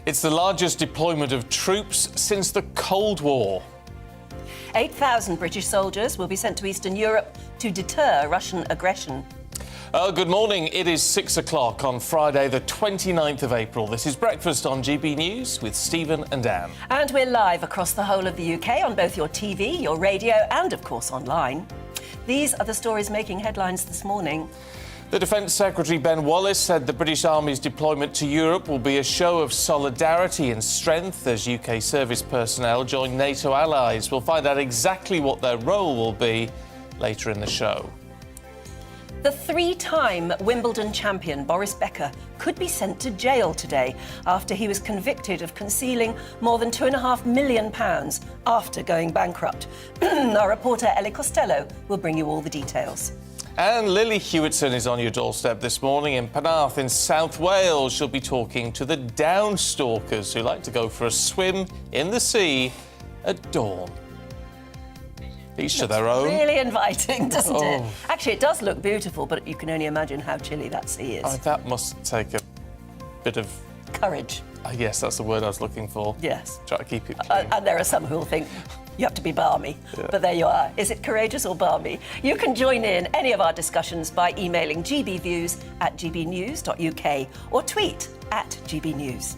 It's the largest deployment of troops since the Cold War. 8,000 British soldiers will be sent to Eastern Europe to deter Russian aggression. Good morning. It is 6 o'clock on Friday, the 29th of April. This is Breakfast on GB News with Stephen and Anne. And we're live across the whole of the UK on both your TV, your radio and, of course, online. These are the stories making headlines this morning. The Defence Secretary Ben Wallace said the British Army's deployment to Europe will be a show of solidarity and strength as UK service personnel join NATO allies. We'll find out exactly what their role will be later in the show. The three-time Wimbledon champion Boris Becker could be sent to jail today after he was convicted of concealing more than £2.5 million after going bankrupt. Our reporter Ellie Costello will bring you all the details. And Lily Hewitson is on your doorstep this morning in Penarth in South Wales. She'll be talking to the downstalkers who like to go for a swim in the sea at dawn. Each to their own. Really inviting, doesn't it? Actually, it does look beautiful, but you can only imagine how chilly that sea is. That must take a bit of... courage. Yes, that's the word I was looking for. Yes. Try to keep it clean. And there are some who will think you have to be balmy. Yeah. But there you are. Is it courageous or balmy? You can join in any of our discussions by emailing gbviews@gbnews.uk or tweet @gbnews.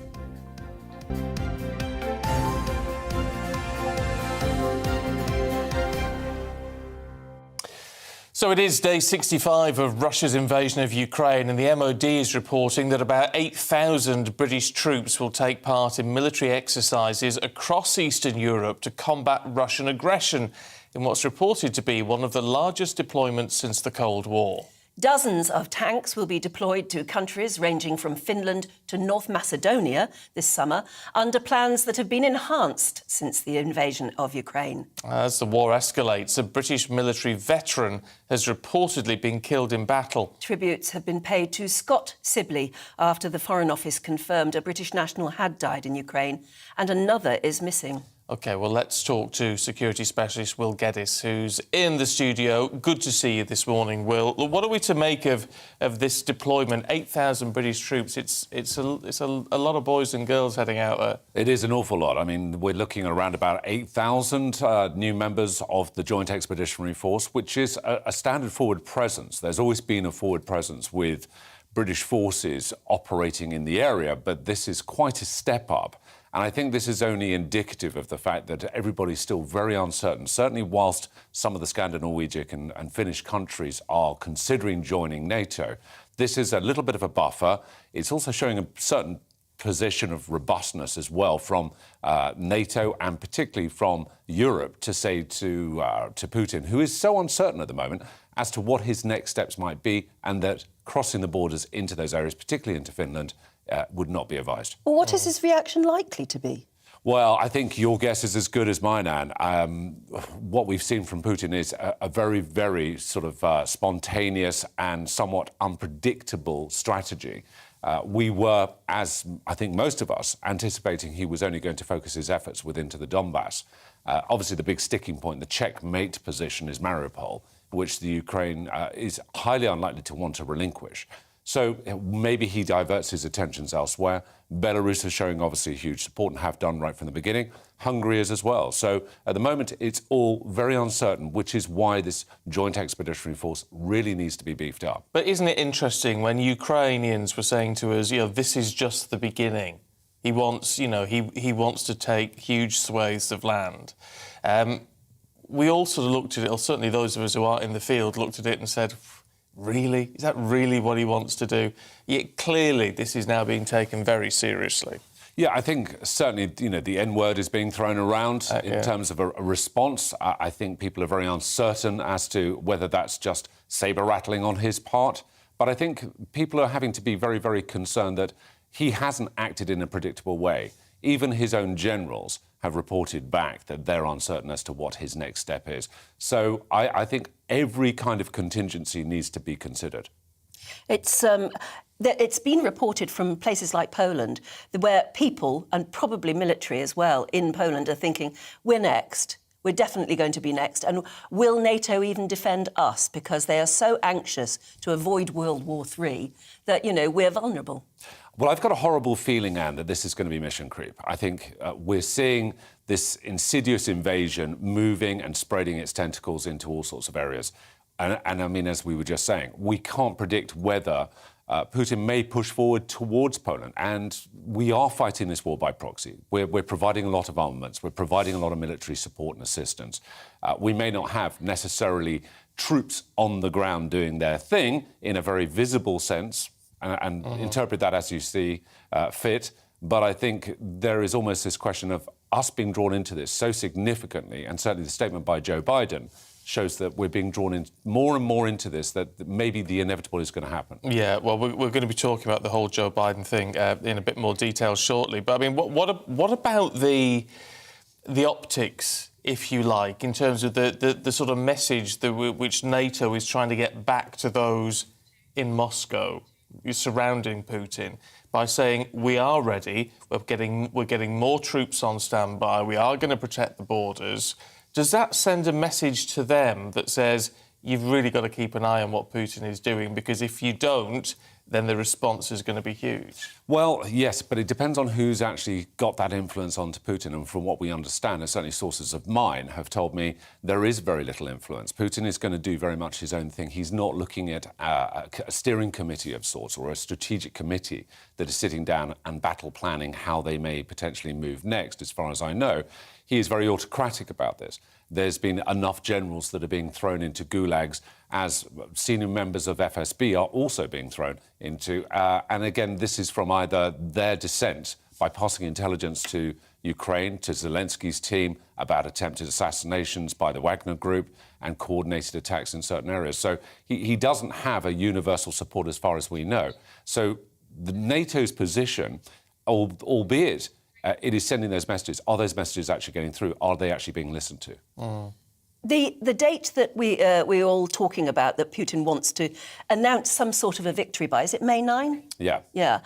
So it is day 65 of Russia's invasion of Ukraine, and the MOD is reporting that about 8,000 British troops will take part in military exercises across Eastern Europe to combat Russian aggression in what's reported to be one of the largest deployments since the Cold War. Dozens of tanks will be deployed to countries ranging from Finland to North Macedonia this summer, under plans that have been enhanced since the invasion of Ukraine. As the war escalates, a British military veteran has reportedly been killed in battle. Tributes have been paid to Scott Sibley after the Foreign Office confirmed a British national had died in Ukraine and another is missing. OK, well, let's talk to security specialist Will Geddes, who's in the studio. Good to see you this morning, Will. What are we to make of this deployment? 8,000 British troops. It's a lot of boys and girls heading out there. It is an awful lot. I mean, we're looking at around about 8,000 new members of the Joint Expeditionary Force, which is a standard forward presence. There's always been a forward presence with British forces operating in the area, but this is quite a step up. And I think this is only indicative of the fact that everybody's still very uncertain. Certainly whilst some of the Scandinavian and Finnish countries are considering joining NATO, this is a little bit of a buffer. It's also showing a certain position of robustness as well from NATO and particularly from Europe to say to Putin, who is so uncertain at the moment as to what his next steps might be, and that crossing the borders into those areas, particularly into Finland, would not be advised. Well, what is his reaction likely to be? Well, I think your guess is as good as mine, Anne. What we've seen from Putin is a very, very sort of spontaneous and somewhat unpredictable strategy. We were, as I think most of us, anticipating he was only going to focus his efforts into the Donbass. Obviously, the big sticking point, the checkmate position, is Mariupol, which the Ukraine is highly unlikely to want to relinquish. So maybe he diverts his attentions elsewhere. Belarus is showing obviously huge support and have done right from the beginning. Hungary is as well. So at the moment, it's all very uncertain, which is why this Joint Expeditionary Force really needs to be beefed up. But isn't it interesting when Ukrainians were saying to us, this is just the beginning. He wants, he wants to take huge swathes of land. We all sort of looked at it, or certainly those of us who aren't in the field looked at it and said, really? Is that really what he wants to do? Yet clearly this is now being taken very seriously. Yeah, I think certainly, the N-word is being thrown around in terms of a response. I think people are very uncertain as to whether that's just sabre-rattling on his part. But I think people are having to be very, very concerned that he hasn't acted in a predictable way. Even his own generals have reported back that they're uncertain as to what his next step is. So I think every kind of contingency needs to be considered. It's been reported from places like Poland where people, and probably military as well, in Poland are thinking, we're next. We're definitely going to be next. And will NATO even defend us? Because they are so anxious to avoid World War III that, we're vulnerable. Well, I've got a horrible feeling, Anne, that this is going to be mission creep. I think we're seeing this insidious invasion moving and spreading its tentacles into all sorts of areas. And I mean, as we were just saying, we can't predict whether Putin may push forward towards Poland. And we are fighting this war by proxy. We're providing a lot of armaments. We're providing a lot of military support and assistance. We may not have necessarily troops on the ground doing their thing in a very visible sense, and interpret that as you see fit. But I think there is almost this question of us being drawn into this so significantly, and certainly the statement by Joe Biden shows that we're being drawn in more and more into this, that maybe the inevitable is going to happen. Yeah, well, we're going to be talking about the whole Joe Biden thing in a bit more detail shortly. But, I mean, what about the optics, if you like, in terms of the sort of message which NATO is trying to get back to those in Moscow surrounding Putin by saying we are ready, we're getting more troops on standby, we are going to protect the borders. Does that send a message to them that says you've really got to keep an eye on what Putin is doing, because if you don't, then the response is going to be huge? Well, yes, but it depends on who's actually got that influence onto Putin. And from what we understand, and certainly sources of mine have told me, there is very little influence. Putin is going to do very much his own thing. He's not looking at a steering committee of sorts or a strategic committee that is sitting down and battle planning how they may potentially move next, as far as I know. He is very autocratic about this. There's been enough generals that are being thrown into gulags, as senior members of FSB are also being thrown into. And again, this is from either their dissent by passing intelligence to Ukraine, to Zelensky's team, about attempted assassinations by the Wagner Group and coordinated attacks in certain areas. So he doesn't have a universal support as far as we know. So the NATO's position, albeit it is sending those messages, are those messages actually getting through? Are they actually being listened to? The date that we're all talking about, that Putin wants to announce some sort of a victory by, is it May 9? Yeah. Yeah.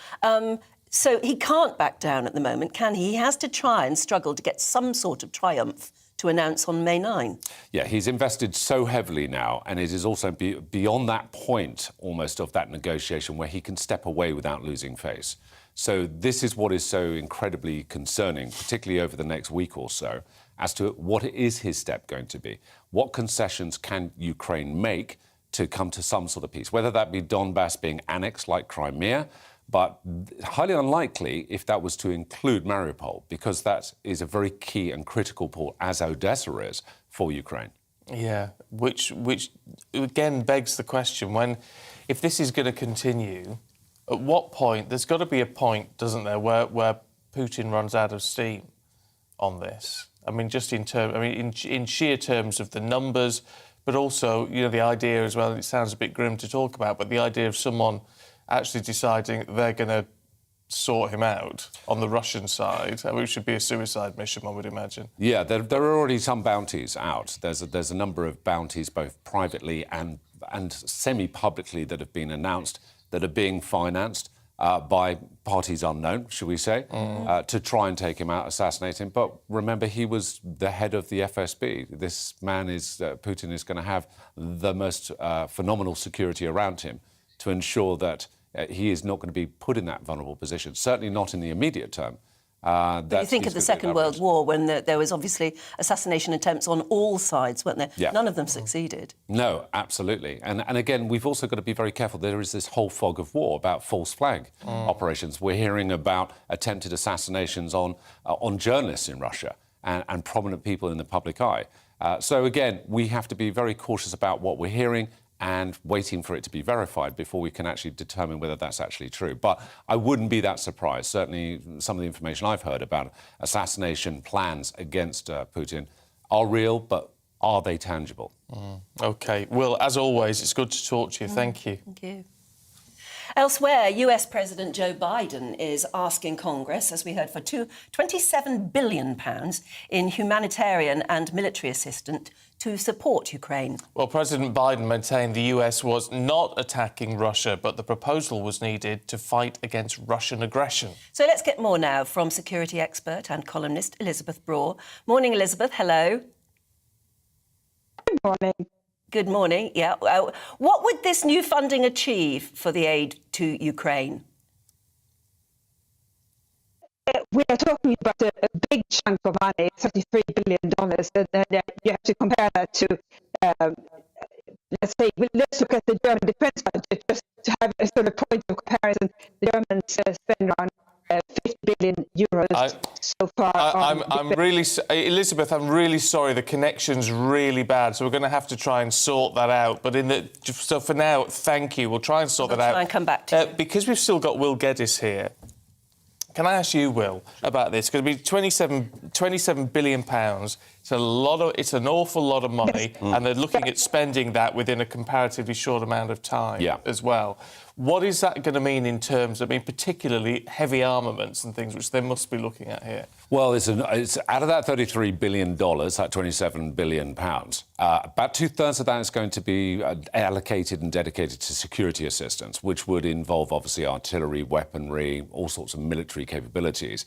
So he can't back down at the moment, can he? He has to try and struggle to get some sort of triumph to announce on May 9. Yeah, he's invested so heavily now, and it is also beyond that point almost of that negotiation where he can step away without losing face. So this is what is so incredibly concerning, particularly over the next week or so, as to what is his step going to be. What concessions can Ukraine make to come to some sort of peace, whether that be Donbass being annexed like Crimea, but highly unlikely if that was to include Mariupol, because that is a very key and critical port, as Odessa is, for Ukraine. Yeah, which again begs the question, if this is going to continue, at what point, there's got to be a point, doesn't there, where Putin runs out of steam on this? I mean, just in sheer terms of the numbers, but also, you know, the idea as well, and it sounds a bit grim to talk about, but the idea of someone actually deciding they're going to sort him out on the Russian side, which should be a suicide mission, one would imagine. Yeah, there are already some bounties out. There's a number of bounties, both privately and semi-publicly, that have been announced, that are being financed by parties unknown, should we say, to try and take him out, assassinate him. But remember, he was the head of the FSB. This man Putin is going to have the most phenomenal security around him to ensure that he is not going to be put in that vulnerable position, certainly not in the immediate term. But you think of the Second World War, when there was obviously assassination attempts on all sides, weren't there? Yeah. None of them succeeded. No, absolutely. And again, we've also got to be very careful. There is this whole fog of war about false flag operations. We're hearing about attempted assassinations on journalists in Russia and prominent people in the public eye. So again, we have to be very cautious about what we're hearing and waiting for it to be verified before we can actually determine whether that's actually true. But I wouldn't be that surprised. Certainly some of the information I've heard about assassination plans against Putin are real, but are they tangible? OK. Will, as always, it's good to talk to you. Thank you. Thank you. Elsewhere, US President Joe Biden is asking Congress, as we heard, for £27 billion in humanitarian and military assistance to support Ukraine. Well, President Biden maintained the US was not attacking Russia, but the proposal was needed to fight against Russian aggression. So let's get more now from security expert and columnist Elizabeth Braw. Morning, Elizabeth. Hello. Good morning. Good morning. Yeah. What would this new funding achieve for the aid to Ukraine? we are talking about a big chunk of money, $33 billion, and you have to compare that to, let's look at the German defense budget, just to have a sort of point of comparison. The Germans spend around 50 billion euros so far. I'm really, Elizabeth, I'm really sorry. The connection's really bad, so we're going to have to try and sort that out. But so for now, thank you. We'll try and sort that out. Try and come back to you. Because we've still got Will Geddes here. Can I ask you, Will, about this? It's going to be £27 billion. It's an awful lot of money, and they're looking at spending that within a comparatively short amount of time as well. What is that going to mean in terms, particularly heavy armaments and things, which they must be looking at here? Well, it's out of that $33 billion, that £27 billion, about two-thirds of that is going to be allocated and dedicated to security assistance, which would involve, obviously, artillery, weaponry, all sorts of military capabilities.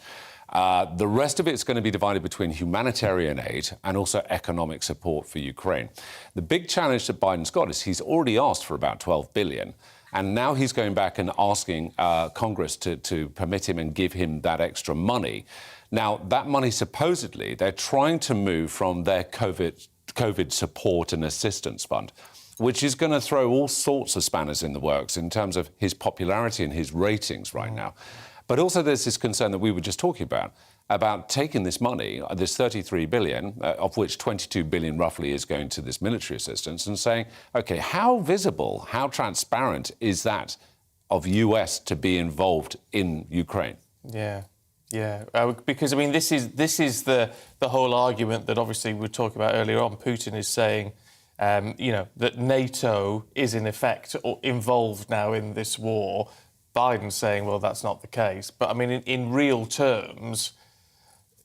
The rest of it is going to be divided between humanitarian aid and also economic support for Ukraine. The big challenge that Biden's got is he's already asked for about $12 billion. And now he's going back and asking Congress to permit him and give him that extra money. Now, that money, supposedly, they're trying to move from their COVID support and assistance fund, which is going to throw all sorts of spanners in the works in terms of his popularity and his ratings right now. But also there's this concern that we were just talking about taking this money, this $33 billion, of which $22 billion roughly is going to this military assistance, and saying, OK, how visible, how transparent is that of US to be involved in Ukraine? Yeah. Because, this is the whole argument that obviously we were talking about earlier on. Putin is saying, that NATO is in effect involved now in this war. Biden's saying, well, that's not the case. But, in real terms,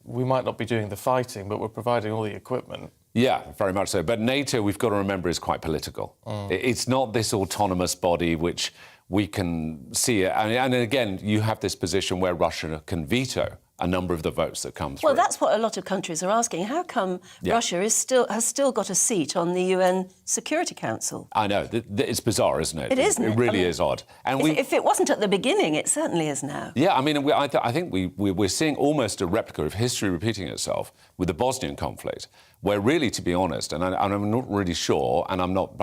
we might not be doing the fighting, but we're providing all the equipment. Yeah, very much so. But NATO, we've got to remember, is quite political. It's not this autonomous body which we can see it. And again, you have this position where Russia can veto a number of the votes that come through. Well, that's what a lot of countries are asking. How come Russia has still got a seat on the UN Security Council? I know. It's bizarre, isn't it? It isn't. It really is odd. And if it wasn't at the beginning, it certainly is now. Yeah, I think we're seeing almost a replica of history repeating itself with the Bosnian conflict, where really, to be honest, and I'm not really sure, and I'm not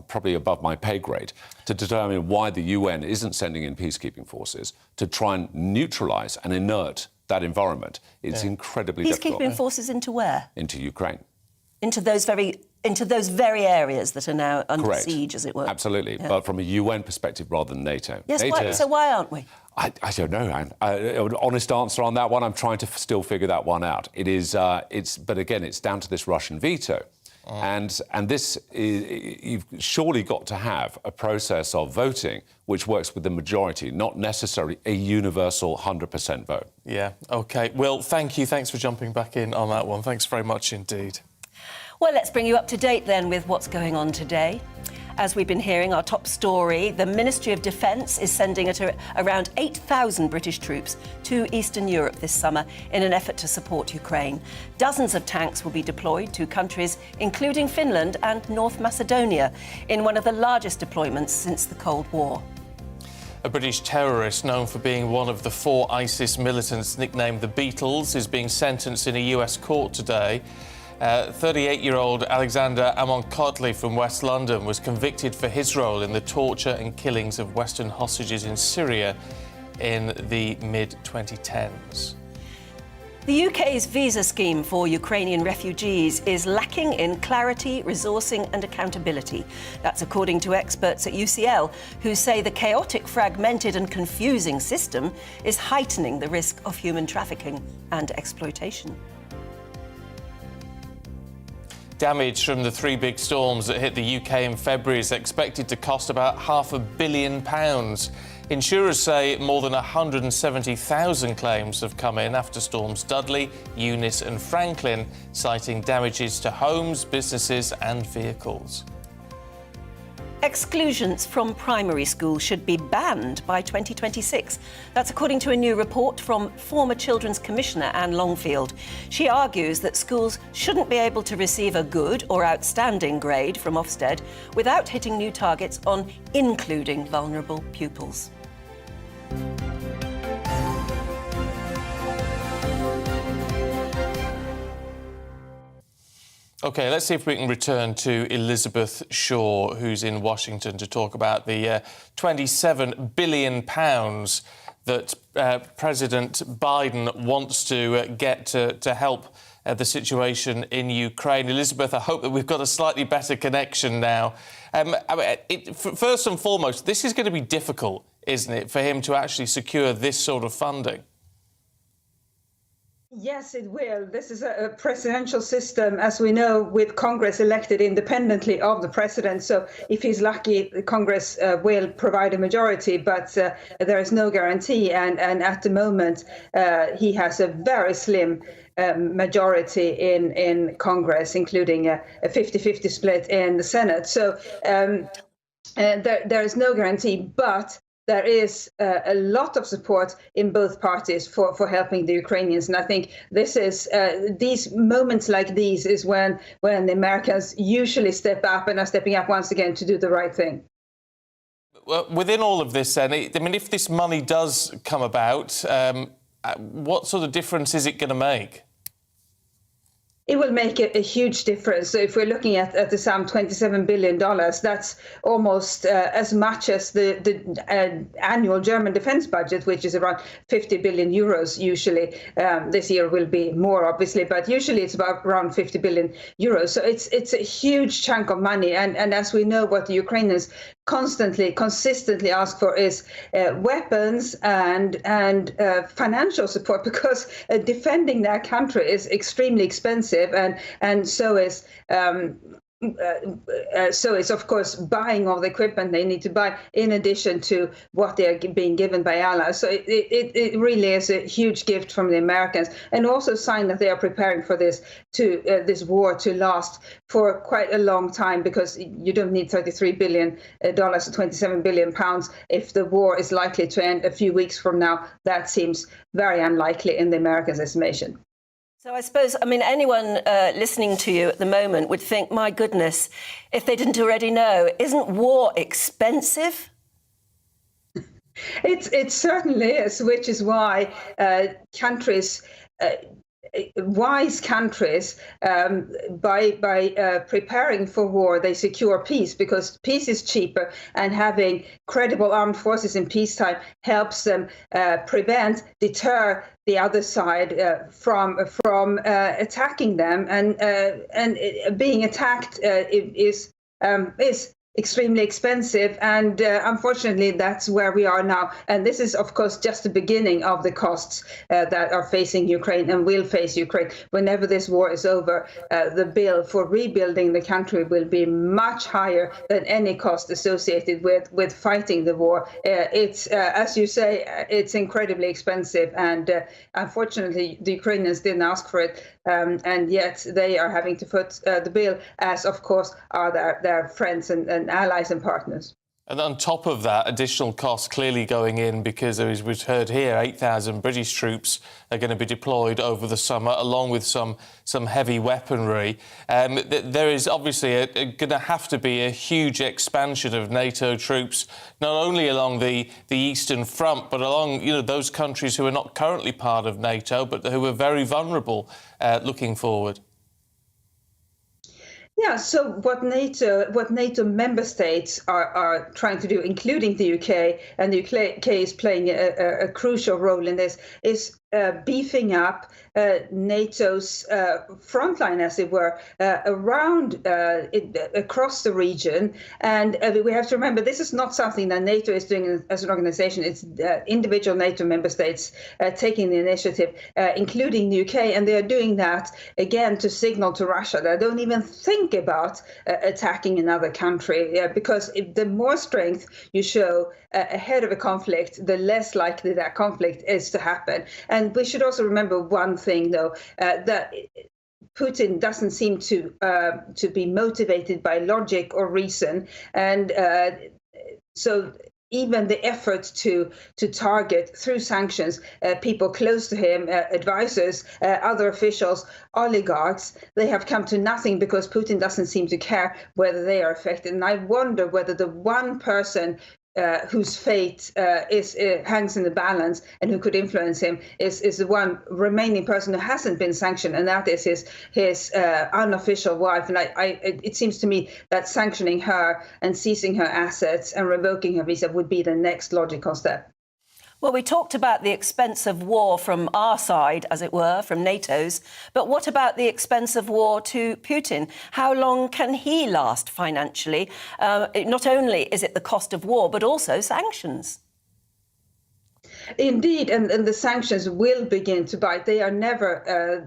probably above my pay grade, to determine why the UN isn't sending in peacekeeping forces to try and neutralise and inert that environment. It's incredibly difficult. Peacekeeping forces into where? Into Ukraine. Into those very areas that are now under siege, as it were. Absolutely, but from a UN perspective rather than NATO. Yes, NATO, so why aren't we? I don't know, Anne. An honest answer on that one, I'm trying to still figure that one out. But again, it's down to this Russian veto. And this is, you've surely got to have a process of voting which works with the majority, not necessarily a universal 100% vote. Yeah, OK. Well, thank you. Thanks for jumping back in on that one. Thanks very much indeed. Well, let's bring you up to date then with what's going on today. As we've been hearing, our top story, the Ministry of Defence is sending around 8,000 British troops to Eastern Europe this summer in an effort to support Ukraine. Dozens of tanks will be deployed to countries, including Finland and North Macedonia, in one of the largest deployments since the Cold War. A British terrorist known for being one of the 4 ISIS militants nicknamed the Beatles is being sentenced in a US court today. 38-year-old Alexander Amon-Kotley from West London was convicted for his role in the torture and killings of Western hostages in Syria in the mid-2010s. The UK's visa scheme for Ukrainian refugees is lacking in clarity, resourcing and accountability. That's according to experts at UCL, who say the chaotic, fragmented and confusing system is heightening the risk of human trafficking and exploitation. Damage from the 3 big storms that hit the UK in February is expected to cost about £500 million. Insurers say more than 170,000 claims have come in after storms Dudley, Eunice and Franklin, citing damages to homes, businesses and vehicles. Exclusions from primary school should be banned by 2026. That's according to a new report from former Children's Commissioner Anne Longfield. She argues that schools shouldn't be able to receive a good or outstanding grade from Ofsted without hitting new targets on including vulnerable pupils. OK, let's see if we can return to Elizabeth Shaw, who's in Washington, to talk about the £27 billion that President Biden wants to get to help the situation in Ukraine. Elizabeth, I hope that we've got a slightly better connection now. First and foremost, this is going to be difficult, isn't it, for him to actually secure this sort of funding? Yes, it will. This is a presidential system, as we know, with Congress elected independently of the president. So if he's lucky, Congress will provide a majority, but there is no guarantee. And at the moment, he has a very slim majority in Congress, including a 50-50 split in the Senate. So there is no guarantee, but there is a lot of support in both parties for helping the Ukrainians. And I think this is these moments like these is when the Americans usually step up and are stepping up once again to do the right thing. Well, within all of this, then, I mean, if this money does come about, what sort of difference is it going to make? It will make a huge difference. So if we're looking at the sum $27 billion, that's almost as much as the annual German defense budget, which is around 50 billion euros usually. This year will be more, obviously, but usually it's about around 50 billion euros. So it's a huge chunk of money. And as we know, what the Ukrainians consistently ask for is weapons and financial support, because defending their country is extremely expensive, and so is of course buying all the equipment they need to buy in addition to what they are being given by allies. So it really is a huge gift from the Americans, and also a sign that they are preparing for this war to last for quite a long time, because you don't need $33 billion or 27 billion pounds if the war is likely to end a few weeks from now. That seems very unlikely in the Americans' estimation. So I suppose, I mean, anyone listening to you at the moment would think, my goodness, if they didn't already know, isn't war expensive? It certainly is, which is why countries, wise countries, by preparing for war, they secure peace, because peace is cheaper, and having credible armed forces in peacetime helps them deter the other side from attacking them, and being attacked is extremely expensive, and unfortunately that's where we are now. And this is of course just the beginning of the costs that are facing Ukraine and will face Ukraine. Whenever this war is over, the bill for rebuilding the country will be much higher than any cost associated with fighting the war. It's as you say, it's incredibly expensive, and unfortunately the Ukrainians didn't ask for it, and yet they are having to foot the bill, as of course are their friends and allies and partners. And on top of that, additional costs clearly going in, because, as we've heard here, 8,000 British troops are going to be deployed over the summer, along with some heavy weaponry. There is obviously going to have to be a huge expansion of NATO troops, not only along the Eastern Front, but along those countries who are not currently part of NATO, but who are very vulnerable looking forward. Yeah, so what NATO member states are trying to do, including the UK, and the UK is playing a crucial role in this, is beefing up NATO's frontline, as it were, across the region. And we have to remember, this is not something that NATO is doing as an organization. It's individual NATO member states taking the initiative, including the UK. And they are doing that, again, to signal to Russia that don't even think about attacking another country, because the more strength you show ahead of a conflict, the less likely that conflict is to happen. And we should also remember one thing, though, that Putin doesn't seem to be motivated by logic or reason, and so even the effort to target through sanctions people close to him, advisors, other officials, oligarchs, they have come to nothing, because Putin doesn't seem to care whether they are affected. And I wonder whether the one person whose fate hangs in the balance and who could influence him is the one remaining person who hasn't been sanctioned, and that is his unofficial wife. And it seems to me that sanctioning her and seizing her assets and revoking her visa would be the next logical step. Well, we talked about the expense of war from our side, as it were, from NATO's. But what about the expense of war to Putin? How long can he last financially? Not only is it the cost of war, but also sanctions. Indeed, and the sanctions will begin to bite. They are never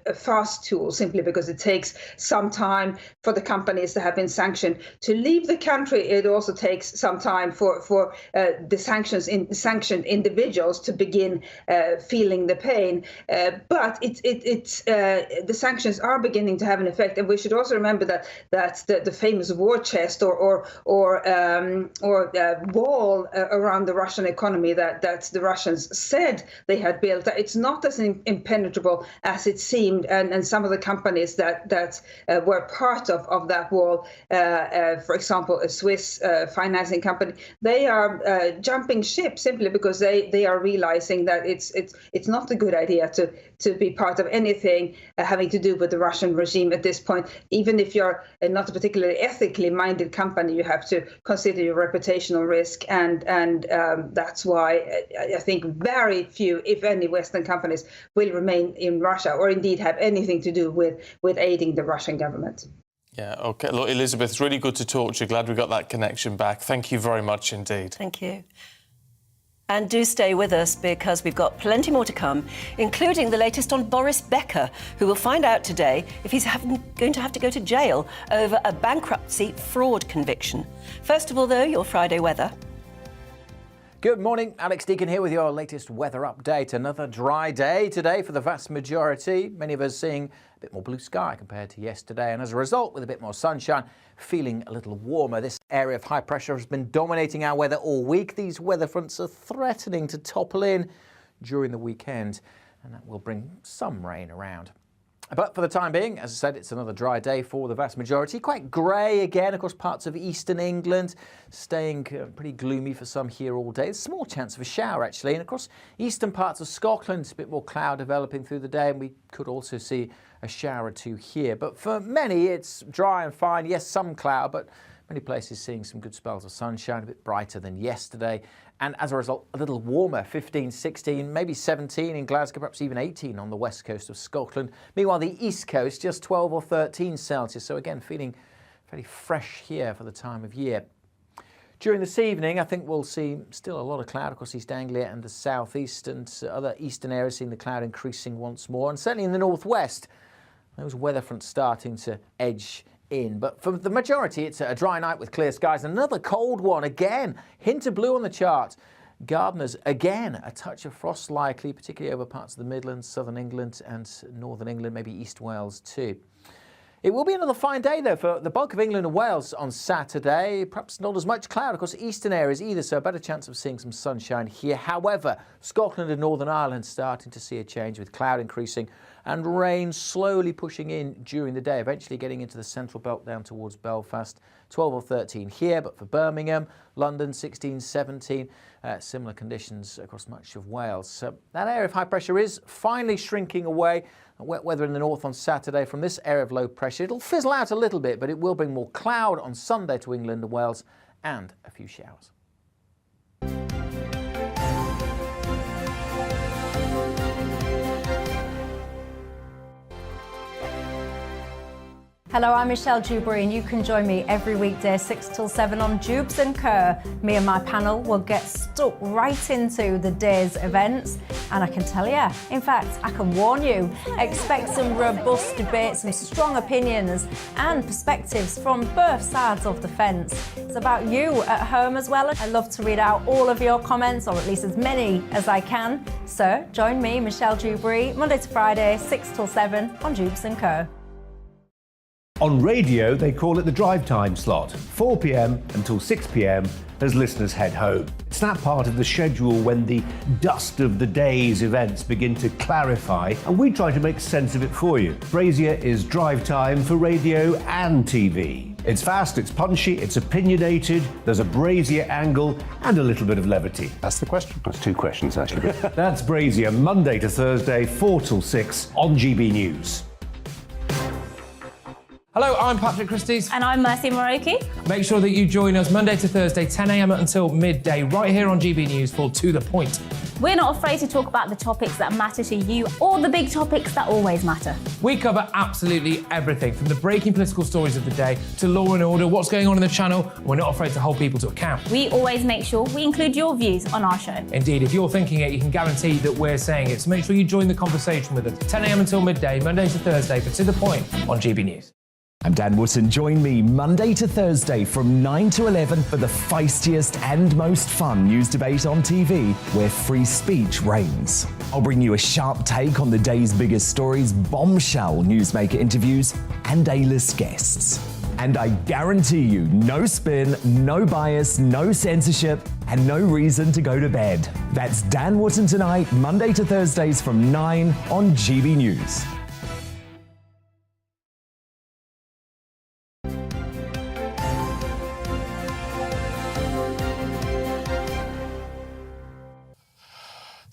a fast tool, simply because it takes some time for the companies that have been sanctioned to leave the country. It also takes some time for the sanctioned individuals to begin feeling the pain. But the sanctions are beginning to have an effect, and we should also remember that the famous war chest or wall around the Russian economy that the Russians said they had built, it's not as impenetrable as it seemed, and some of the companies that were part of that wall, for example, a Swiss financing company, they are jumping ship simply because they are realizing that it's not a good idea to be part of anything having to do with the Russian regime at this point. Even if you're not a particularly ethically minded company, you have to consider your reputational risk, and that's why I think very few, if any, Western companies will remain in Russia or indeed have anything to do with aiding the Russian government. Yeah, OK. Look, Elizabeth, it's really good to talk to you. Glad we got that connection back. Thank you very much indeed. Thank you. And do stay with us, because we've got plenty more to come, including the latest on Boris Becker, who will find out today if he's going to have to go to jail over a bankruptcy fraud conviction. First of all, though, your Friday weather. Good morning, Alex Deacon here with your latest weather update. Another dry day today for the vast majority. Many of us seeing a bit more blue sky compared to yesterday, and as a result, with a bit more sunshine, feeling a little warmer. This area of high pressure has been dominating our weather all week. These weather fronts are threatening to topple in during the weekend, and that will bring some rain around. But for the time being, as I said, it's another dry day for the vast majority. Quite grey again across parts of eastern England, staying pretty gloomy for some here all day. There's a small chance of a shower, actually. And across eastern parts of Scotland, a bit more cloud developing through the day, and we could also see a shower or two here. But for many, it's dry and fine. Yes, some cloud, but many places seeing some good spells of sunshine, a bit brighter than yesterday. And as a result, a little warmer, 15, 16, maybe 17 in Glasgow, perhaps even 18 on the west coast of Scotland. Meanwhile, the east coast, just 12 or 13 Celsius. So again, feeling fairly fresh here for the time of year. During this evening, I think we'll see still a lot of cloud across East Anglia and the southeast, and other eastern areas seeing the cloud increasing once more. And certainly in the northwest, those weather fronts starting to edge in. But for the majority, it's a dry night with clear skies. Another cold one again. Hint of blue on the chart. Gardeners, again, a touch of frost likely, particularly over parts of the Midlands, southern England and northern England, maybe East Wales too. It will be another fine day, though, for the bulk of England and Wales on Saturday. Perhaps not as much cloud across eastern areas either, so a better chance of seeing some sunshine here. However, Scotland and Northern Ireland starting to see a change, with cloud increasing and rain slowly pushing in during the day, eventually getting into the central belt down towards Belfast. 12 or 13 here, but for Birmingham, London, 16, 17. Similar conditions across much of Wales. So that area of high pressure is finally shrinking away. Wet weather in the north on Saturday from this area of low pressure. It'll fizzle out a little bit, but it will bring more cloud on Sunday to England and Wales, and a few showers. Hello, I'm Michelle Dewberry, and you can join me every weekday 6 till 7 on Jubes and Kerr. Me and my panel will get stuck right into the day's events, and I can tell you, in fact, I can warn you, expect some robust debates, some strong opinions and perspectives from both sides of the fence. It's about you at home as well. I love to read out all of your comments, or at least as many as I can. So join me, Michelle Dewberry, Monday to Friday, 6 till 7 on Jubes and Kerr. On radio, they call it the drive time slot, 4 p.m. until 6 p.m. as listeners head home. It's that part of the schedule when the dust of the day's events begin to clarify, and we try to make sense of it for you. Brazier is drive time for radio and TV. It's fast, it's punchy, it's opinionated, there's a Brazier angle and a little bit of levity. That's the question. That's two questions, actually. That's Brazier, Monday to Thursday, 4 till 6 on GB News. Hello, I'm Patrick Christie's. And I'm Mercy Moroki. Make sure that you join us Monday to Thursday, 10 a.m. until midday, right here on GB News for To The Point. We're not afraid to talk about the topics that matter to you or the big topics that always matter. We cover absolutely everything, from the breaking political stories of the day to law and order, what's going on in the channel. We're not afraid to hold people to account. We always make sure we include your views on our show. Indeed, if you're thinking it, you can guarantee that we're saying it. So make sure you join the conversation with us, 10 a.m. until midday, Monday to Thursday for To The Point on GB News. I'm Dan Wootton. Join me Monday to Thursday from 9 to 11 for the feistiest and most fun news debate on TV, where free speech reigns. I'll bring you a sharp take on the day's biggest stories, bombshell newsmaker interviews, and A-list guests. And I guarantee you, no spin, no bias, no censorship, and no reason to go to bed. That's Dan Wootton tonight, Monday to Thursdays from 9 on GB News.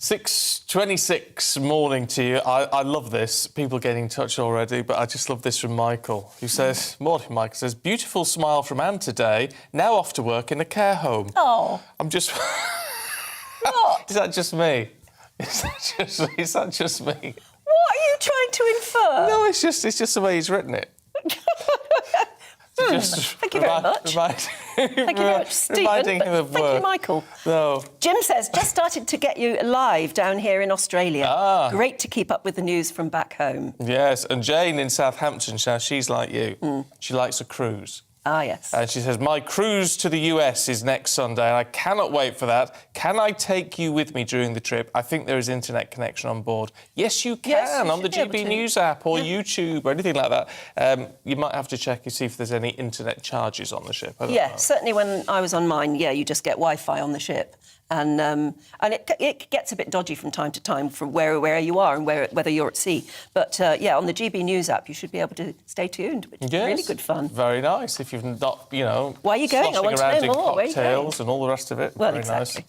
.26 morning to you. I love this. People getting in touch already, but I just love this from Michael, who says, morning, Michael says, beautiful smile from Anne today, now off to work in a care home. Oh. I'm just... What? Is that just me? Is that just me? What are you trying to infer? No, it's just the way he's written it. Thank you very much. Thank you very much, Stephen. Reminding him of thank work. you, Michael. No. Jim says, just started to get you live down here in Australia. Ah. Great to keep up with the news from back home. Yes, and Jane in Southampton, now she's like you. She likes a cruise. Ah, yes. And she says, my cruise to the US is next Sunday, and I cannot wait for that. Can I take you with me during the trip? I think there is internet connection on board. Yes, you can, Yes, you on the should be GB able to. News app or YouTube or anything like that. You might have to check and see if there's any internet charges on the ship. I don't know. Certainly when I was on mine, you just get Wi-Fi on the ship. And it gets a bit dodgy from time to time from where you are and whether you're at sea. But, on the GB News app, you should be able to stay tuned, which is really good fun. Very nice. If you've not, Why are you going? I want to around know in more. Where are you cocktails and all the rest of it. Well, very exactly.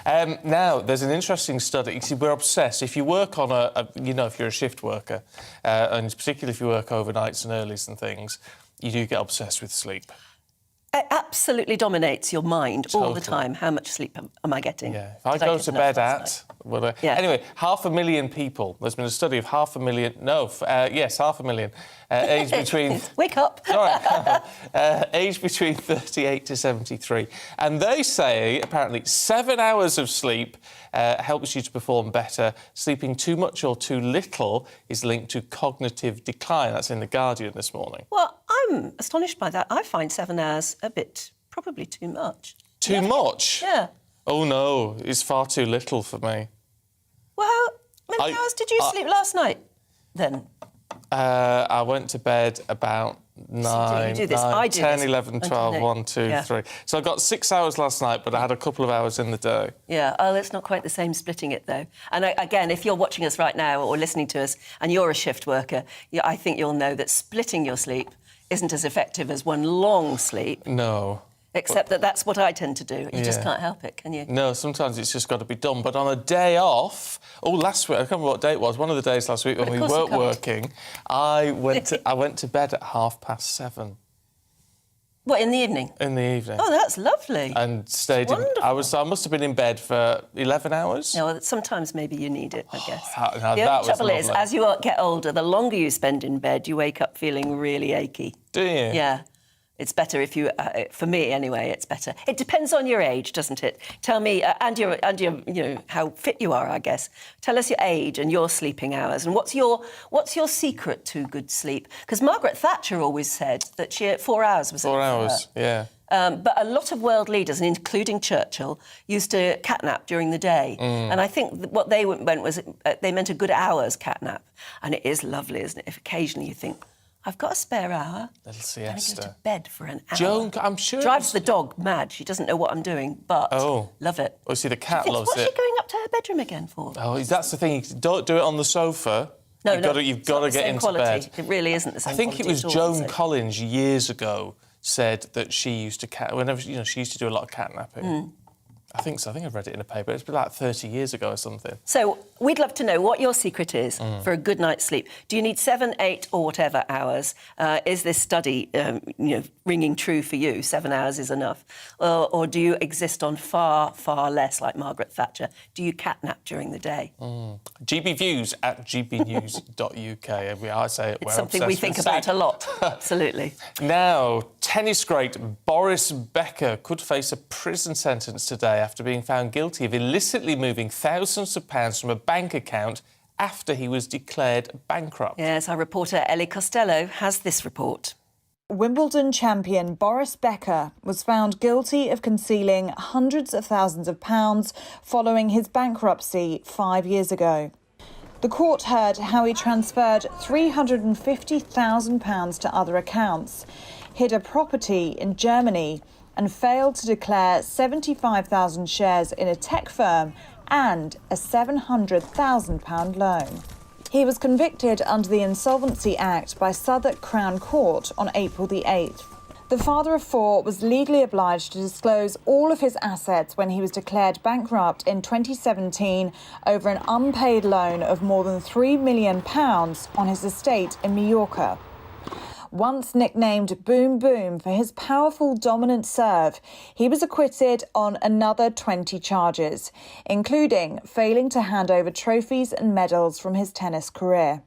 Nice. Now, there's an interesting study. You see, we're obsessed. If you work on if you're a shift worker, and particularly if you work overnights and earlies and things, you do get obsessed with sleep. It absolutely dominates your mind all the Totally. time. How much sleep am I getting? Yeah. If I go to bed at... Anyway, 500,000 people. There's been a study of 500,000... aged between... Wake up. Sorry. Aged between 38 to 73. And they say, apparently, 7 hours of sleep helps you to perform better. Sleeping too much or too little is linked to cognitive decline. That's in The Guardian this morning. Well, I'm astonished by that. I find 7 hours a bit, probably too much. Too much? Yeah. Oh, no, it's far too little for me. Well, how many hours did you sleep last night, then? I went to bed about 9, 10, 11, 12, 1, 2, 3. So I got 6 hours last night, but I had a couple of hours in the day. Yeah, it's not quite the same splitting it, though. And again, if you're watching us right now or listening to us and you're a shift worker, I think you'll know that splitting your sleep isn't as effective as one long sleep. No. Except that's what I tend to do. You just can't help it, can you? No, sometimes it's just got to be done. But on a day off... Oh, last week, I can't remember what day it was. One of the days last week when we weren't working, I went to bed at 7:30. What, in the evening? In the evening. Oh, that's lovely. And stayed in... I must have been in bed for 11 hours. No, sometimes maybe you need it, I guess. The trouble is, as you get older, the longer you spend in bed, you wake up feeling really achy. Do you? Yeah. It's better if you, for me anyway, it's better. It depends on your age, doesn't it? Tell me, and your, how fit you are, I guess. Tell us your age and your sleeping hours, and what's your secret to good sleep? Because Margaret Thatcher always said that 4 hours was 4 hours, yeah. But a lot of world leaders, and including Churchill, used to catnap during the day. And I think what they meant was they meant a good hour's catnap. And it is lovely, isn't it? If occasionally you think, I've got a spare hour. Little I'm going to siesta. go to bed for an hour. Joan, I'm sure... Drives the dog mad. She doesn't know what I'm doing, but love it. Oh, see, the cat loves What's it. she going up to her bedroom again for? Oh, that's the thing. Don't do it on the sofa. No, you've got to get into quality. bed. It really isn't the same I think it was quality at all, Joan Collins years ago said that she used to whenever she used to do a lot of catnapping. I think so. I think I've read it in a paper. It's been like 30 years ago or something. So we'd love to know what your secret is for a good night's sleep. Do you need 7, 8 or whatever hours? Is this study, ringing true for you? 7 hours is enough. Or do you exist on far, far less, like Margaret Thatcher? Do you catnap during the day? GBViews at gbnews.uk. I say it. It's something we think about a lot. Absolutely. Now, tennis great Boris Becker could face a prison sentence today after being found guilty of illicitly moving thousands of pounds from a bank account after he was declared bankrupt. Yes, our reporter Ellie Costello has this report. Wimbledon champion Boris Becker was found guilty of concealing hundreds of thousands of pounds following his bankruptcy 5 years ago. The court heard how he transferred £350,000 to other accounts, hid a property in Germany and failed to declare 75,000 shares in a tech firm and a £700,000 loan. He was convicted under the Insolvency Act by Southwark Crown Court on April the 8th. The father of 4 was legally obliged to disclose all of his assets when he was declared bankrupt in 2017 over an unpaid loan of more than £3 million on his estate in Mallorca. Once nicknamed Boom Boom for his powerful dominant serve, he was acquitted on another 20 charges, including failing to hand over trophies and medals from his tennis career.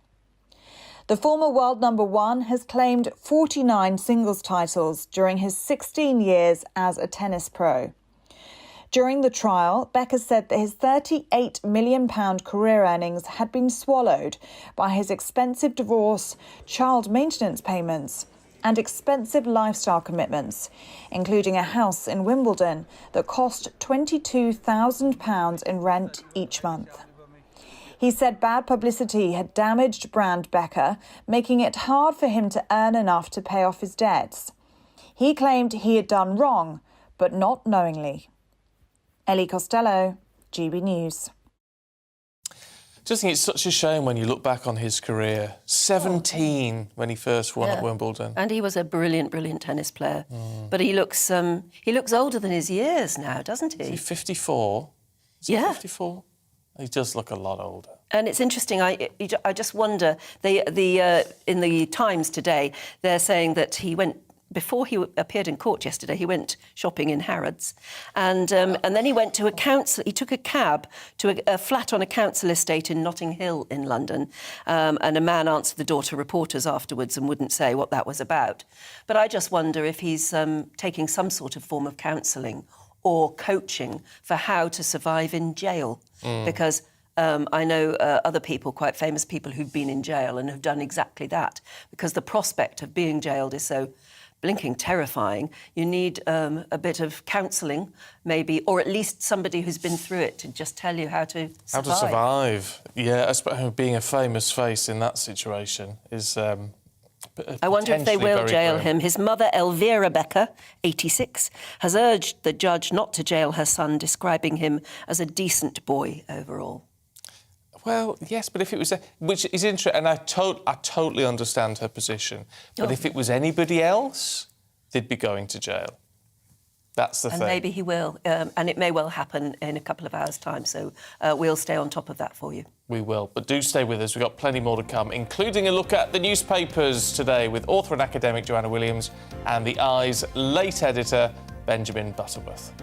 The former world number 1 has claimed 49 singles titles during his 16 years as a tennis pro. During the trial, Becker said that his £38 million career earnings had been swallowed by his expensive divorce, child maintenance payments and expensive lifestyle commitments, including a house in Wimbledon that cost £22,000 in rent each month. He said bad publicity had damaged brand Becker, making it hard for him to earn enough to pay off his debts. He claimed he had done wrong, but not knowingly. Ellie Costello, GB News. Just think it's such a shame when you look back on his career. 17 when he first won at Wimbledon. And he was a brilliant, brilliant tennis player. But he looks older than his years now, doesn't he? Is he 54? Is he 54? He does look a lot older. And it's interesting. I just wonder. In the Times today, they're saying that he went. Before he appeared in court yesterday, he went shopping in Harrods, and then he went to a council. He took a cab to a flat on a council estate in Notting Hill in London, and a man answered the door to reporters afterwards and wouldn't say what that was about. But I just wonder if he's taking some sort of form of counselling or coaching for how to survive in jail, because. I know other people, quite famous people, who've been in jail and have done exactly that, because the prospect of being jailed is so blinking terrifying. You need a bit of counselling, maybe, or at least somebody who's been through it to just tell you how to survive. How to survive. Yeah, I suppose being a famous face in that situation is I wonder if they will jail grim. him. His mother, Elvira Becker, 86, has urged the judge not to jail her son, describing him as a decent boy overall. Well, yes, but if it was... which is interesting, and I totally understand her position. But if it was anybody else, they'd be going to jail. That's the thing. And maybe he will. And it may well happen in a couple of hours' time. So we'll stay on top of that for you. We will. But do stay with us. We've got plenty more to come, including a look at the newspapers today with author and academic Joanna Williams and The Eye's late editor, Benjamin Butterworth.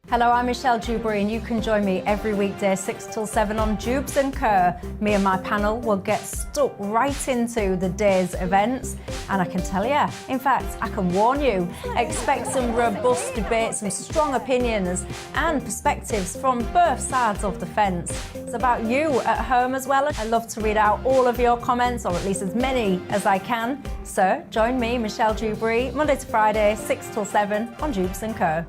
Hello, I'm Michelle Dewberry, and you can join me every weekday 6 till 7 on Jubes and Kerr. Me and my panel will get stuck right into the day's events, and I can tell you, in fact, I can warn you, expect some robust debates, some strong opinions and perspectives from both sides of the fence. It's about you at home as well. I love to read out all of your comments, or at least as many as I can. So join me, Michelle Dewberry, Monday to Friday, 6 till 7 on Jubes and Kerr.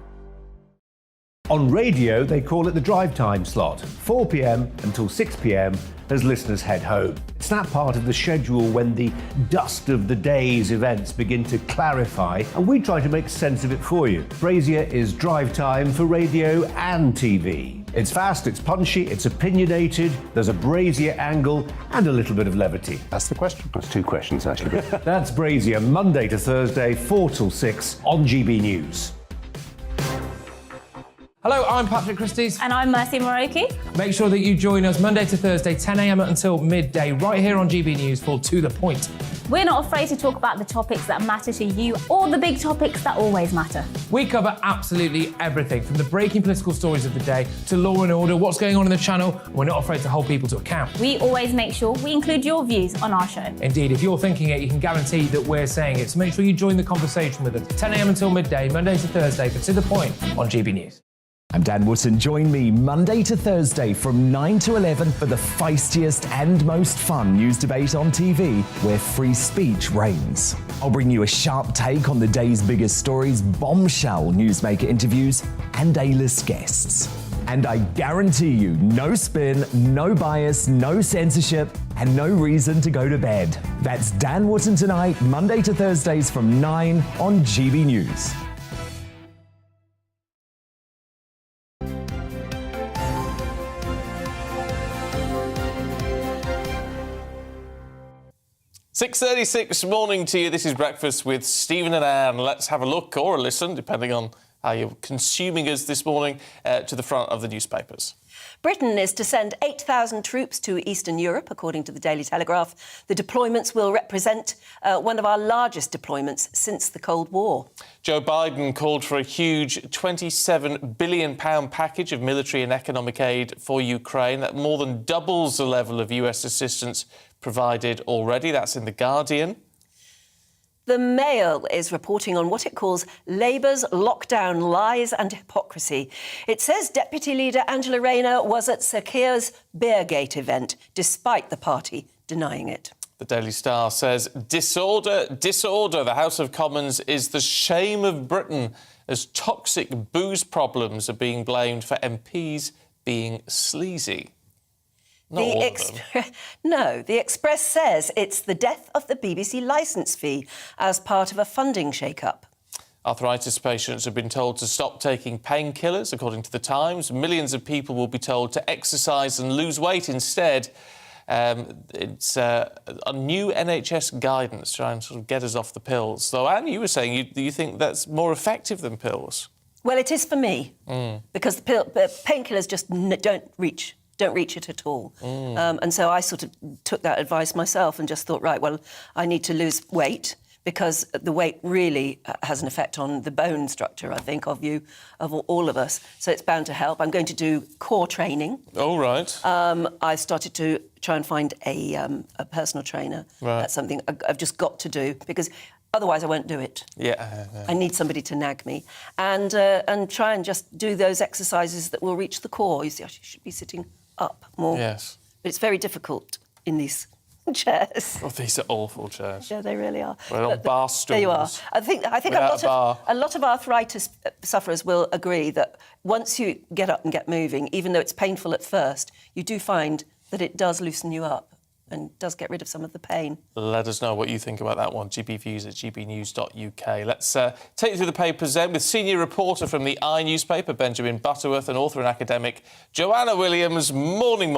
On radio, they call it the drive time slot, 4 p.m. until 6 p.m. as listeners head home. It's that part of the schedule when the dust of the day's events begin to clarify, and we try to make sense of it for you. Brazier is drive time for radio and TV. It's fast, it's punchy, it's opinionated, there's a Brazier angle and a little bit of levity. That's the question. That's two questions, actually. That's Brazier, Monday to Thursday, 4 till 6 on GB News. Hello, I'm Patrick Christie's. And I'm Mercy Moroki. Make sure that you join us Monday to Thursday, 10 a.m. until midday, right here on GB News for To The Point. We're not afraid to talk about the topics that matter to you or the big topics that always matter. We cover absolutely everything, from the breaking political stories of the day to law and order, what's going on in the channel. We're not afraid to hold people to account. We always make sure we include your views on our show. Indeed, if you're thinking it, you can guarantee that we're saying it. So make sure you join the conversation with us, 10 a.m. until midday, Monday to Thursday, for To The Point on GB News. I'm Dan Wootton. Join me Monday to Thursday from 9 to 11 for the feistiest and most fun news debate on TV, where free speech reigns. I'll bring you a sharp take on the day's biggest stories, bombshell newsmaker interviews, and A-list guests. And I guarantee you, no spin, no bias, no censorship, and no reason to go to bed. That's Dan Wootton tonight, Monday to Thursdays from 9 on GB News. "6:36 morning to you. This is Breakfast with Stephen and Anne. Let's have a look or a listen, depending on how you're consuming us this morning, to the front of the newspapers. Britain is to send 8,000 troops to Eastern Europe, according to the Daily Telegraph. The deployments will represent one of our largest deployments since the Cold War. Joe Biden called for a huge £27 billion package of military and economic aid for Ukraine. That more than doubles the level of US assistance provided already. That's in The Guardian. The Mail is reporting on what it calls Labour's lockdown lies and hypocrisy. It says Deputy Leader Angela Rayner was at Sir Keir's Beergate event, despite the party denying it. The Daily Star says, disorder, disorder. The House of Commons is the shame of Britain as toxic booze problems are being blamed for MPs being sleazy. The Express says it's the death of the BBC licence fee as part of a funding shake-up. Arthritis patients have been told to stop taking painkillers, according to The Times. Millions of people will be told to exercise and lose weight instead. It's a new NHS guidance trying to sort of get us off the pills. Though, Anne, you were saying you think that's more effective than pills. Well, it is for me, because the painkillers just don't reach it at all. And so I sort of took that advice myself and just thought, right, well, I need to lose weight, because the weight really has an effect on the bone structure, I think, of all of us. So it's bound to help. I'm going to do core training. Oh, right. I've started to try and find a personal trainer. Right. That's something I've just got to do, because otherwise I won't do it. Yeah. I need somebody to nag me. And try and just do those exercises that will reach the core. You see, I should be sitting up more. Yes. But it's very difficult in these chairs. Oh, these are awful chairs. Yeah, they really are. Well, on bar stools. There you are. I think a lot of arthritis sufferers will agree that once you get up and get moving, even though it's painful at first, you do find that it does loosen you up and does get rid of some of the pain. Let us know what you think about that one. gbviews@gbnews.uk. Let's take you through the papers then with senior reporter from the I newspaper, Benjamin Butterworth, and author and academic Joanna Williams. Morning.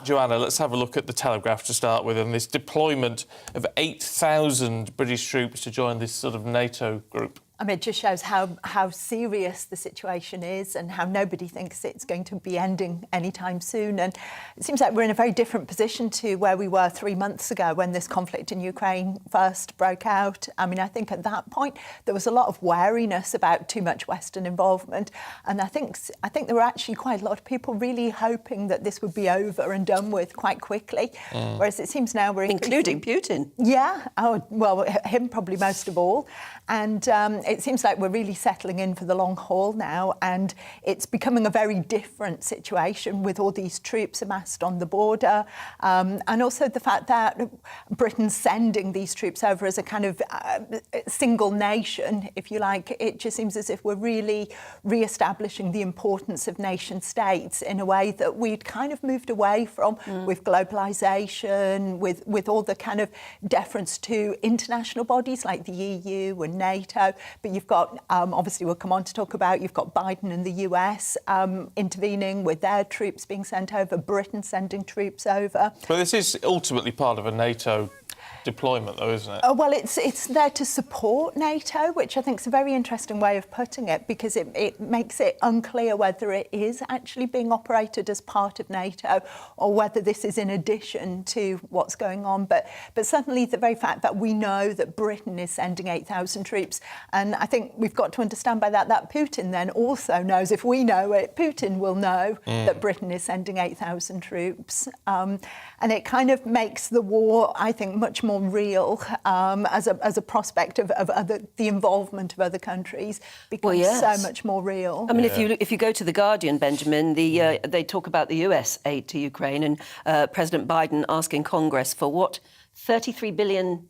Joanna, let's have a look at the Telegraph to start with, and this deployment of 8,000 British troops to join this sort of NATO group. I mean, it just shows how serious the situation is and how nobody thinks it's going to be ending anytime soon. And it seems like we're in a very different position to where we were 3 months ago when this conflict in Ukraine first broke out. I mean, I think at that point there was a lot of wariness about too much Western involvement. And I think there were actually quite a lot of people really hoping that this would be over and done with quite quickly. Whereas it seems now we're... Including Putin. Yeah. Oh, well, him probably most of all. And it seems like we're really settling in for the long haul now, and it's becoming a very different situation with all these troops amassed on the border, and also the fact that Britain's sending these troops over as a kind of single nation, if you like. It just seems as if we're really re-establishing the importance of nation states in a way that we'd kind of moved away from with globalisation, with all the kind of deference to international bodies like the EU and NATO. But you've got, obviously we'll come on to talk about, you've got Biden and the US intervening with their troops being sent over, Britain sending troops over. But this is ultimately part of a NATO deployment, though, isn't it? Well, it's there to support NATO, which I think is a very interesting way of putting it, because it makes it unclear whether it is actually being operated as part of NATO or whether this is in addition to what's going on. But certainly the very fact that we know that Britain is sending 8,000 troops, and I think we've got to understand by that Putin then also knows, if we know it, Putin will know that Britain is sending 8,000 troops. And it kind of makes the war, I think, much more real as a prospect of the involvement of other countries becomes so much more real. I mean, if you go to The Guardian, Benjamin, they talk about the US aid to Ukraine and President Biden asking Congress for what? $33 billion.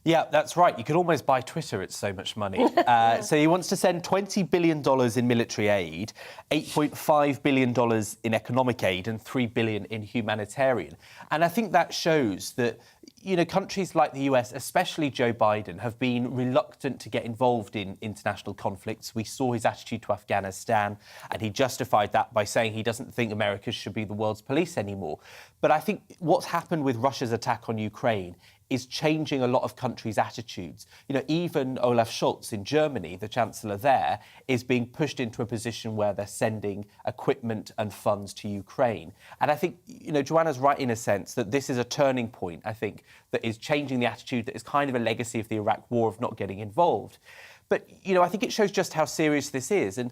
Yeah, that's right. You could almost buy Twitter, it's so much money. So he wants to send $20 billion in military aid, $8.5 billion in economic aid and $3 billion in humanitarian. And I think that shows that, you know, countries like the US, especially Joe Biden, have been reluctant to get involved in international conflicts. We saw his attitude to Afghanistan, and he justified that by saying he doesn't think America should be the world's police anymore. But I think what's happened with Russia's attack on Ukraine is changing a lot of countries' attitudes. You know, even Olaf Scholz in Germany, the Chancellor there, is being pushed into a position where they're sending equipment and funds to Ukraine. And I think, you know, Joanna's right in a sense that this is a turning point, I think, that is changing the attitude that is kind of a legacy of the Iraq War of not getting involved. But, you know, I think it shows just how serious this is. And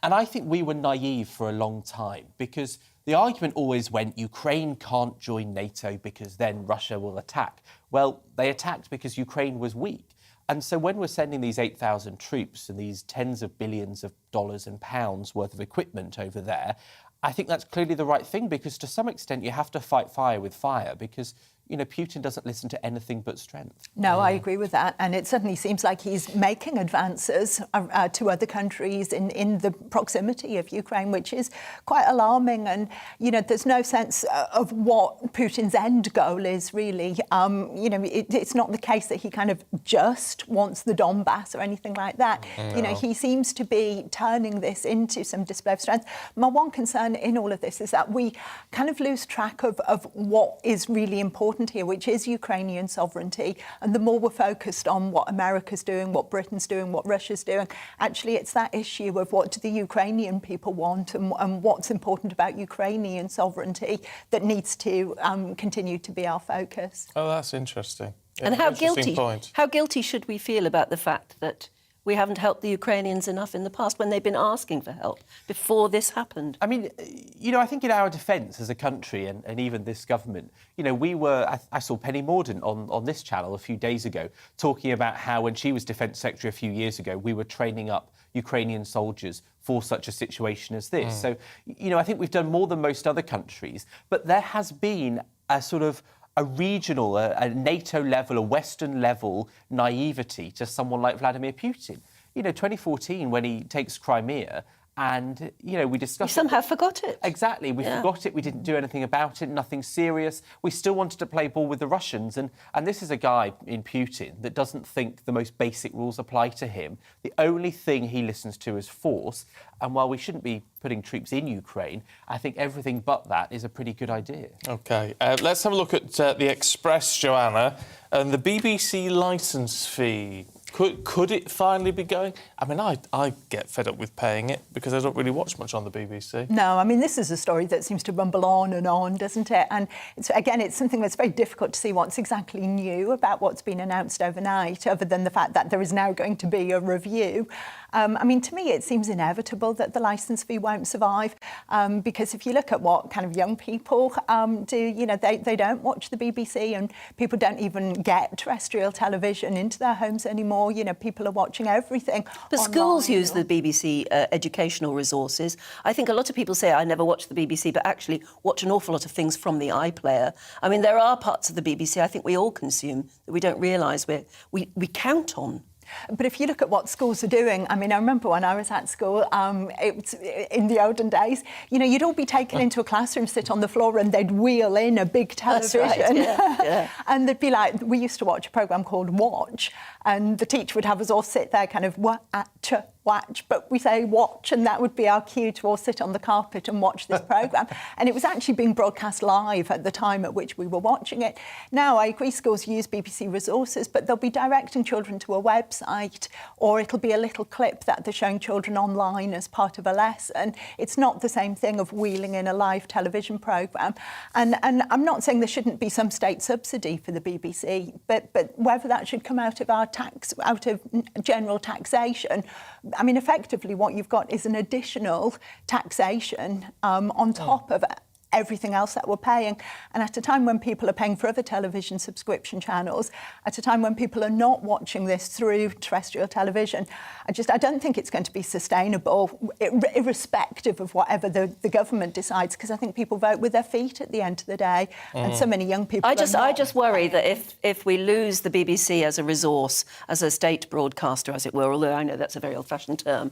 I think we were naive for a long time, because the argument always went Ukraine can't join NATO because then Russia will attack. Well, they attacked because Ukraine was weak. And so when we're sending these 8,000 troops and these tens of billions of dollars and pounds worth of equipment over there, I think that's clearly the right thing, because to some extent you have to fight fire with fire, because, you know, Putin doesn't listen to anything but strength. No, I agree with that. And it certainly seems like he's making advances to other countries in the proximity of Ukraine, which is quite alarming. And, you know, there's no sense of what Putin's end goal is, really. You know, it's not the case that he kind of just wants the Donbass or anything like that. No. You know, he seems to be turning this into some display of strength. My one concern in all of this is that we kind of lose track of what is really important here, which is Ukrainian sovereignty. And the more we're focused on what America's doing, what Britain's doing, what Russia's doing, actually it's that issue of what do the Ukrainian people want and what's important about Ukrainian sovereignty that needs to continue to be our focus. Oh, that's interesting. Yeah, and how guilty should we feel about the fact that we haven't helped the Ukrainians enough in the past when they've been asking for help before this happened? I mean, you know, I think in our defence as a country and even this government, you know, I saw Penny Mordaunt on this channel a few days ago talking about how when she was Defence Secretary a few years ago, we were training up Ukrainian soldiers for such a situation as this. So, you know, I think we've done more than most other countries, but there has been a sort of a regional, a NATO level, a Western level naivety to someone like Vladimir Putin. You know, 2014, when he takes Crimea, and, you know, we discussed... We somehow forgot it. Exactly. We forgot it. We didn't do anything about it, nothing serious. We still wanted to play ball with the Russians. And this is a guy in Putin that doesn't think the most basic rules apply to him. The only thing he listens to is force. And while we shouldn't be putting troops in Ukraine, I think everything but that is a pretty good idea. OK. Let's have a look at The Express, Joanna, and the BBC licence fee. Could it finally be going? I mean, I get fed up with paying it because I don't really watch much on the BBC. No, I mean, this is a story that seems to rumble on, doesn't it? And it's something that's very difficult to see what's exactly new about what's been announced overnight, other than the fact that there is now going to be a review. I mean, to me, it seems inevitable that the licence fee won't survive, because if you look at what kind of young people do, you know, they don't watch the BBC, and people don't even get terrestrial television into their homes anymore. more. You know, people are watching everything. But schools online. use the BBC educational resources. I think a lot of people say, I never watch the BBC, but actually watch an awful lot of things from the iPlayer. I mean, there are parts of the BBC I think we all consume that we don't realise we count on. But if you look at what schools are doing, I mean, I remember when I was at school, in the olden days, you know, you'd all be taken into a classroom, sit on the floor, and they'd wheel in a big television. That's right, yeah. And they'd be like, we used to watch a programme called Watch, and the teacher would have us all sit there kind of watch, but we say watch, and that would be our cue to all sit on the carpet and watch this programme. And it was actually being broadcast live at the time at which we were watching it. Now, I agree schools use BBC resources, but they'll be directing children to a website, or it'll be a little clip that they're showing children online as part of a lesson. It's not the same thing of wheeling in a live television programme. And I'm not saying there shouldn't be some state subsidy for the BBC, but whether that should come out of our tax, out of general taxation, I mean, effectively, what you've got is an additional taxation on top of everything else that we're paying. And at a time when people are paying for other television subscription channels, at a time when people are not watching this through terrestrial television, I don't think it's going to be sustainable, irrespective of whatever the government decides, because I think people vote with their feet at the end of the day, and so many young people I just worry that if we lose the BBC as a resource, as a state broadcaster, as it were, although I know that's a very old-fashioned term,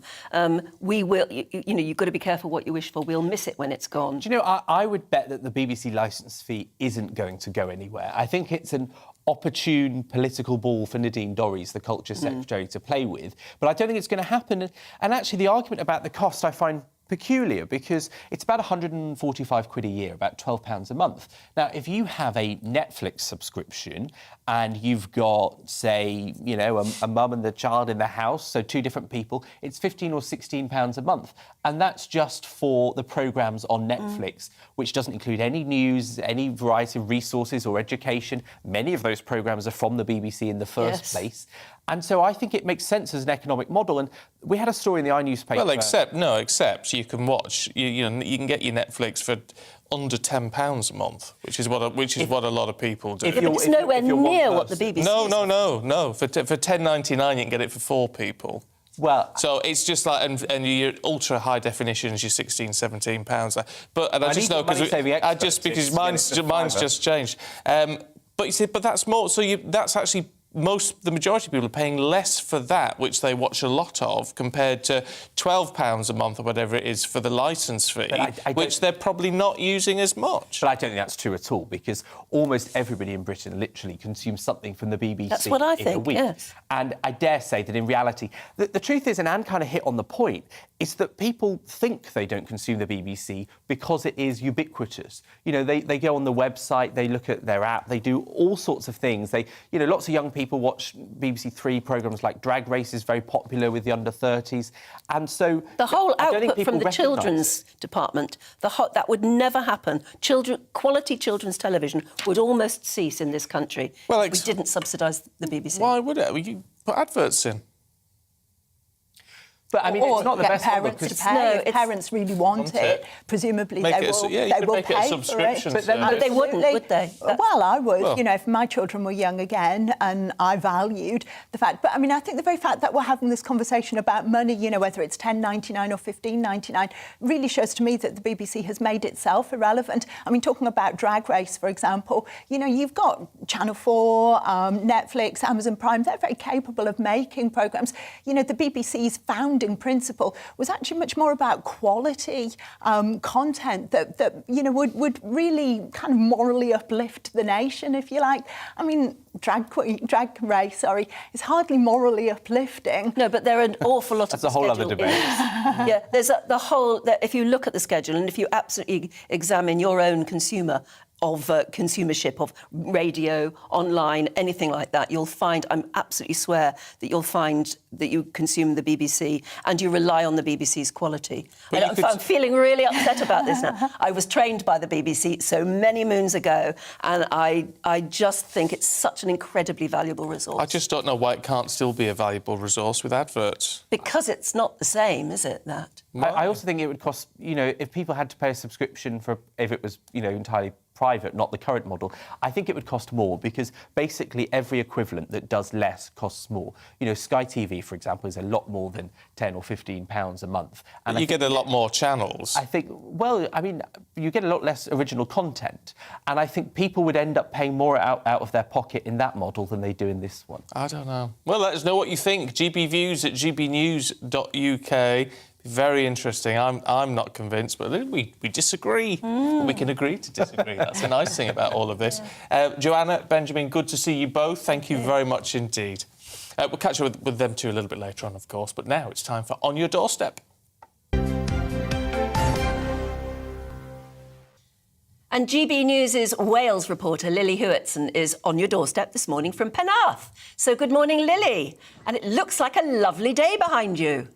we will, you know, you've got to be careful what you wish for. We'll miss it when it's gone. Do you know, I would bet that the BBC licence fee isn't going to go anywhere. I think it's an opportune political ball for Nadine Dorries, the Culture Secretary, to play with. But I don't think it's going to happen. And actually, the argument about the cost I find peculiar, because it's about 145 quid a year, about £12 a month. Now, if you have a Netflix subscription and you've got, say, you know, a mum and the child in the house, so two different people, it's £15 or £16 a month. And that's just for the programmes on Netflix, which doesn't include any news, any variety of resources or education. Many of those programmes are from the BBC in the first place. And so I think it makes sense as an economic model. And we had a story in the newspaper. Well, except you can watch, you can get your Netflix for under £10 a month, which is what a lot of people do. But it's nowhere near what the BBC is. No. For £10.99 you can get it for 4 people. Well, so it's just like, and your ultra high definitions, your £16, £17. But and I just know because mine's just changed. But you see, but that's more. So that's actually. The majority of people are paying less for that, which they watch a lot of, compared to £12 a month or whatever it is for the licence fee, which they're probably not using as much. But I don't think that's true at all, because almost everybody in Britain literally consumes something from the BBC. That's what I in a think, week. yes. And I dare say that in reality, the truth is, and Anne kind of hit on the point, is that people think they don't consume the BBC because it is ubiquitous. You know, they go on the website, they look at their app, they do all sorts of things. Lots of young people watch BBC Three programmes like Drag Race is very popular with the under-30s. And so the whole output from the children's department, that would never happen. Quality children's television would almost cease in this country if we didn't subsidise the BBC. Why would it? Well, you put adverts in. But I mean, it's not the best parents to pay. If parents really want it, presumably they will pay for it. But they wouldn't, would they? Well, I would. Well, you know, if my children were young again and I valued the fact. But I mean, I think the very fact that we're having this conversation about money, you know, whether it's $10.99 or $15.99, really shows to me that the BBC has made itself irrelevant. I mean, talking about Drag Race, for example, you know, you've got Channel 4, Netflix, Amazon Prime. They're very capable of making programmes. You know, the BBC's founding principle was actually much more about quality content that you know would really kind of morally uplift the nation, if you like. I mean, Drag Race, is hardly morally uplifting. No, but there are an awful lot of That's a whole other debate. Yeah, there's if you look at the schedule and if you absolutely examine your own consumership of radio, online, anything like that, you'll find, I absolutely swear, that you'll find that you consume the BBC and you rely on the BBC's quality. I'm feeling really upset about this now. I was trained by the BBC so many moons ago, and I just think it's such an incredibly valuable resource. I just don't know why it can't still be a valuable resource with adverts. Because it's not the same, is it, that? I also think it would cost, you know, if people had to pay a subscription if it was, you know, entirely private, not the current model, I think it would cost more because basically every equivalent that does less costs more. You know, Sky TV, for example, is a lot more than £10 or £15 a month. And you get a lot more channels. I think, well, I mean, you get a lot less original content. And I think people would end up paying more out of their pocket in that model than they do in this one. I don't know. Well, let us know what you think. GBviews at gbnews.uk. Very interesting. I'm not convinced, but we disagree. We can agree to disagree. That's a nice thing about all of this. Joanna, Benjamin, good to see you both. Thank you very much indeed. We'll catch up with them too a little bit later on, of course. But now it's time for On Your Doorstep. And GB News' Wales reporter Lily Hewitson is on your doorstep this morning from Penarth. So good morning, Lily. And it looks like a lovely day behind you.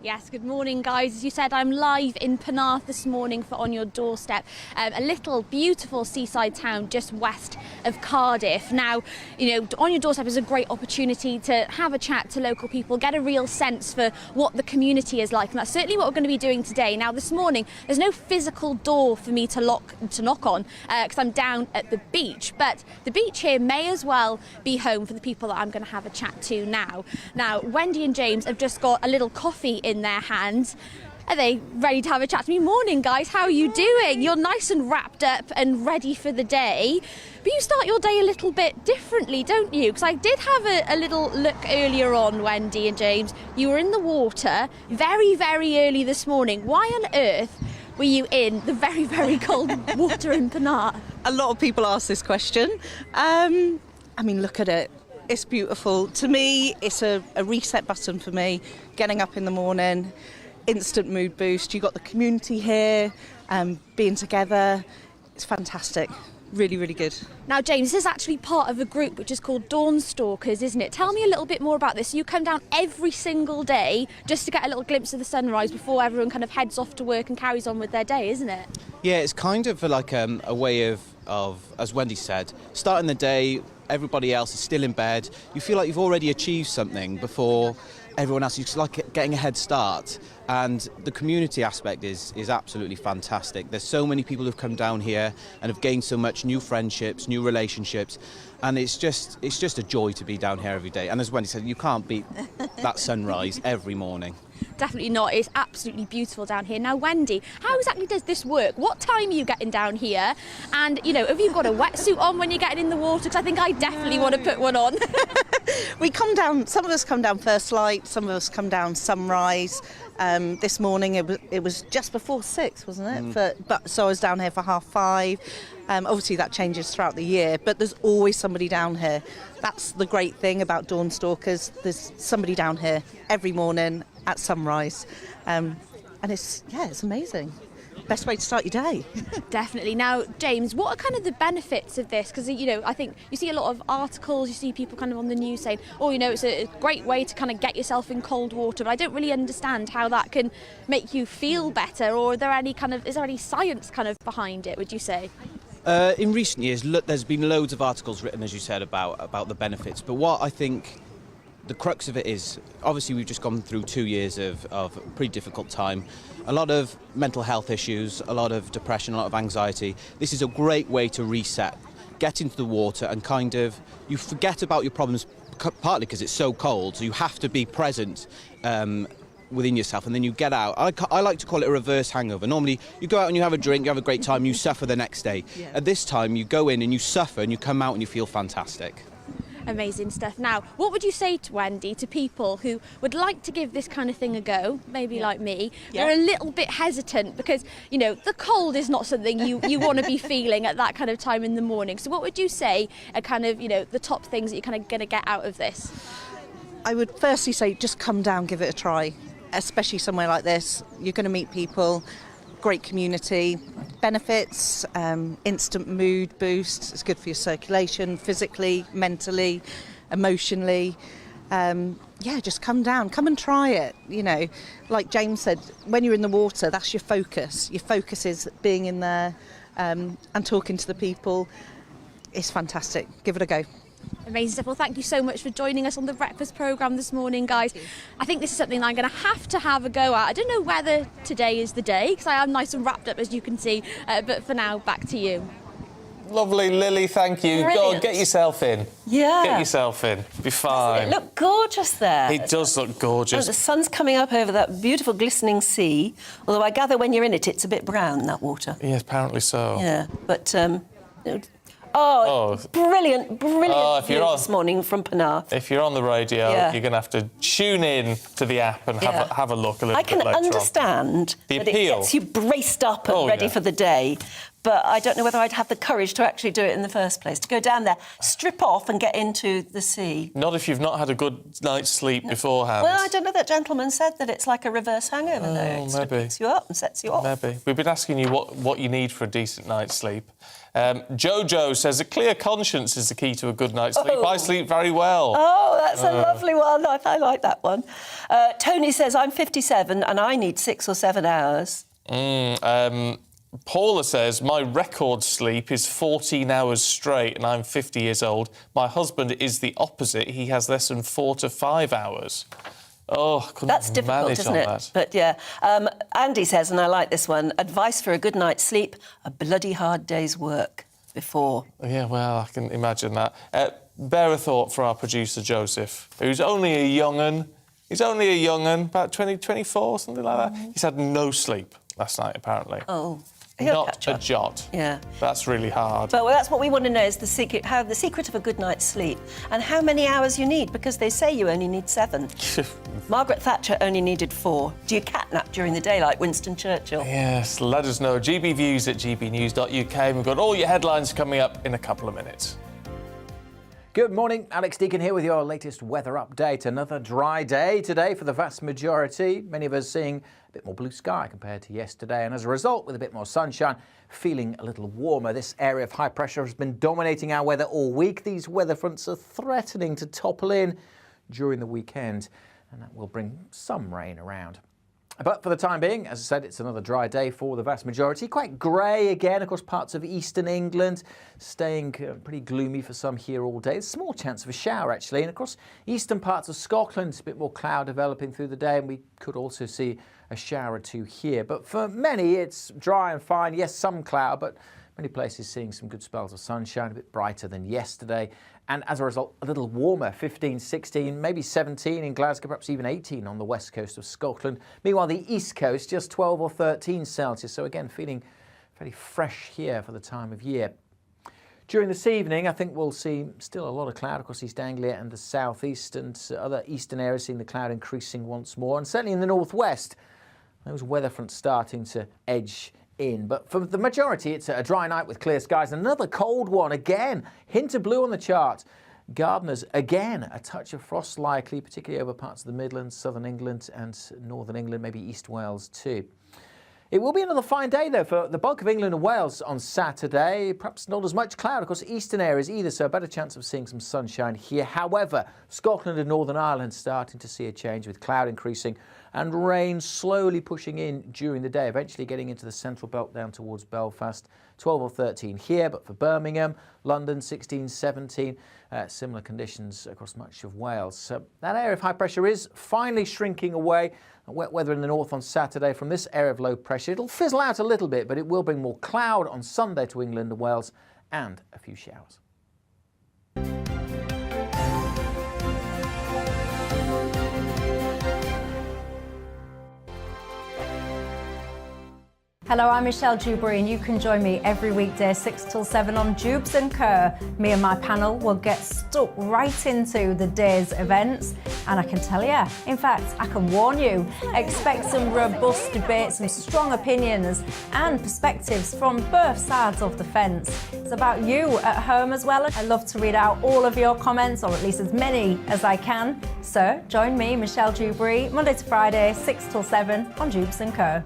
Yes, good morning, guys. As you said, I'm live in Penarth this morning for On Your Doorstep, a little beautiful seaside town just west of Cardiff. Now, you know, On Your Doorstep is a great opportunity to have a chat to local people, get a real sense for what the community is like, and that's certainly what we're going to be doing today. Now, this morning, there's no physical door for me to knock on because I'm down at the beach, but the beach here may as well be home for the people that I'm going to have a chat to now. Now, Wendy and James have just got a little coffee in their hands. Are they ready to have a chat to me? Morning, guys. How are you doing? You're nice and wrapped up and ready for the day. But you start your day a little bit differently, don't you? Because I did have a little look earlier on, Wendy and James. You were in the water very, very early this morning. Why on earth were you in the very, very cold water in Penarth? A lot of people ask this question. I mean, look at it. It's beautiful. To me, it's a reset button for me. Getting up in the morning, instant mood boost. You've got the community here, being together. It's fantastic. Really, really good. Now, James, this is actually part of a group which is called Dawn Stalkers, isn't it? Tell me a little bit more about this. You come down every single day just to get a little glimpse of the sunrise before everyone kind of heads off to work and carries on with their day, isn't it? Yeah, it's kind of like a way of, as Wendy said, starting the day. Everybody else is still in bed. You feel like you've already achieved something before everyone else. It's like getting a head start. And the community aspect is absolutely fantastic. There's so many people who've come down here and have gained so much, new friendships, new relationships. And it's just a joy to be down here every day. And as Wendy said, you can't beat that sunrise every morning. Definitely not. It's absolutely beautiful down here. Now, Wendy, how exactly does this work? What time are you getting down here? And, you know, have you got a wetsuit on when you're getting in the water? Because I think I definitely want to put one on. We come down, some of us come down first light, some of us come down sunrise. This morning it was just before 6, wasn't it? So I was down here for 5:30. Obviously that changes throughout the year, but there's always somebody down here. That's the great thing about Dawn Stalkers. There's somebody down here every morning at sunrise, and it's amazing. Best way to start your day. Definitely. Now, James, what are kind of the benefits of this? Because, you know, I think you see a lot of articles, you see people kind of on the news saying, oh, you know, it's a great way to kind of get yourself in cold water, but I don't really understand how that can make you feel better, or is there any science kind of behind it, would you say? In recent years, there's been loads of articles written, as you said, about the benefits. But what I think the crux of it is, obviously we've just gone through 2 years of a pretty difficult time. A lot of mental health issues, a lot of depression, a lot of anxiety. This is a great way to reset, get into the water and kind of, you forget about your problems, partly because it's so cold, so you have to be present within yourself, and then you get out. I like to call it a reverse hangover. Normally, you go out and you have a drink, you have a great time, you suffer the next day. Yeah. At this time, you go in and you suffer and you come out and you feel fantastic. Amazing stuff. Now, what would you say to Wendy, to people who would like to give this kind of thing a go, maybe like me? They're a little bit hesitant because, you know, the cold is not something you want to be feeling at that kind of time in the morning. So what would you say are kind of, you know, the top things that you're kind of going to get out of this? I would firstly say just come down, give it a try, especially somewhere like this. You're going to meet people, great community, benefits, instant mood boost. It's good for your circulation, physically, mentally, emotionally. Just come down, come and try it. You know, like James said, when you're in the water, that's your focus. Your focus is being in there and talking to the people. It's fantastic. Give it a go. Amazing stuff. Well, thank you so much for joining us on the breakfast programme this morning, guys. I think this is something I'm going to have a go at. I don't know whether today is the day, because I am nice and wrapped up, as you can see. But for now, back to you. Lovely, Lily, thank you. Brilliant. Go on, get yourself in. Yeah. Get yourself in. Be fine. It look gorgeous there. It does look Oh, gorgeous. the sun's coming up over that beautiful glistening sea, although I gather when you're in it, it's a bit brown, that water. Yes, apparently so. Yeah, but... brilliant view this morning from Penarth. If you're on the radio, Yeah. you're going to have to tune in to the app and have a look a little I can bit later understand The that appeal. it gets you braced up and ready for the day, but I don't know whether I'd have the courage to actually do it in the first place, to go down there, strip off and get into the sea. Not if you've not had a good night's sleep beforehand. Well, I don't know, that gentleman said that it's like a reverse hangover, though. It sort of maybe. picks you up and sets you off. Maybe. We've been asking you what you need for a decent night's sleep. Jojo says a clear conscience is the key to a good night's sleep. I sleep very well. Oh, that's a lovely one. I like that one. Tony says, I'm 57 and I need 6 or 7 hours. Paula says, my record sleep is 14 hours straight and I'm 50 years old. My husband is the opposite. He has less than 4 to 5 hours. Oh, I couldn't That's difficult, manage isn't on it? that. But yeah, Andy says, and I like this one, advice for a good night's sleep, a bloody hard day's work before. Yeah, well, I can imagine that. Bear a thought for our producer, Joseph, who's only a young'un. He's only a young'un, about 20, 24, something like that. He's had no sleep last night, apparently. Oh. He'll Not catch a up. jot. Yeah. That's really hard. But that's what we want to know, is the secret of a good night's sleep and how many hours you need, because they say you only need 7. Margaret Thatcher only needed 4. Do you catnap during the day like Winston Churchill? Yes, let us know. gbviews@gbnews.uk. We've got all your headlines coming up in a couple of minutes. Good morning, Alex Deacon here with your latest weather update. Another dry day today for the vast majority. Many of us seeing a bit more blue sky compared to yesterday, and as a result, with a bit more sunshine, feeling a little warmer. This area of high pressure has been dominating our weather all week. These weather fronts are threatening to topple in during the weekend, and that will bring some rain around. But for the time being, as I said, it's another dry day for the vast majority. Quite grey again across parts of eastern England, staying pretty gloomy for some here all day. There's a small chance of a shower, actually. And across eastern parts of Scotland, a bit more cloud developing through the day, and we could also see a shower or two here. But for many, it's dry and fine. Yes, some cloud, but many places seeing some good spells of sunshine, a bit brighter than yesterday. And as a result, a little warmer, 15, 16, maybe 17 in Glasgow, perhaps even 18 on the west coast of Scotland. Meanwhile, the east coast, just 12 or 13 Celsius. So again, feeling fairly fresh here for the time of year. During this evening, I think we'll see still a lot of cloud across East Anglia and the southeast, and other eastern areas seeing the cloud increasing once more. And certainly in the northwest, those weather fronts starting to edge in. But for the majority, it's a dry night with clear skies. Another cold one again. Hint of blue on the chart. Gardeners, again, a touch of frost likely, particularly over parts of the Midlands, southern England and northern England, maybe East Wales too. It will be another fine day, though, for the bulk of England and Wales on Saturday. Perhaps not as much cloud across eastern areas either, so a better chance of seeing some sunshine here. However, Scotland and Northern Ireland starting to see a change with cloud increasing and rain slowly pushing in during the day, eventually getting into the central belt down towards Belfast. 12 or 13 here, but for Birmingham, London, 16, 17. Similar conditions across much of Wales. So that area of high pressure is finally shrinking away. Wet weather in the north on Saturday from this area of low pressure. It'll fizzle out a little bit, but it will bring more cloud on Sunday to England and Wales and a few showers. Hello, I'm Michelle Dewberry, and you can join me every weekday 6 till 7 on Jubes and Kerr. Me and my panel will get stuck right into the day's events, and I can tell you, in fact, I can warn you, expect some robust debates, some strong opinions and perspectives from both sides of the fence. It's about you at home as well. I love to read out all of your comments, or at least as many as I can. So join me, Michelle Dewberry, Monday to Friday, 6 till 7 on Jubes and Kerr.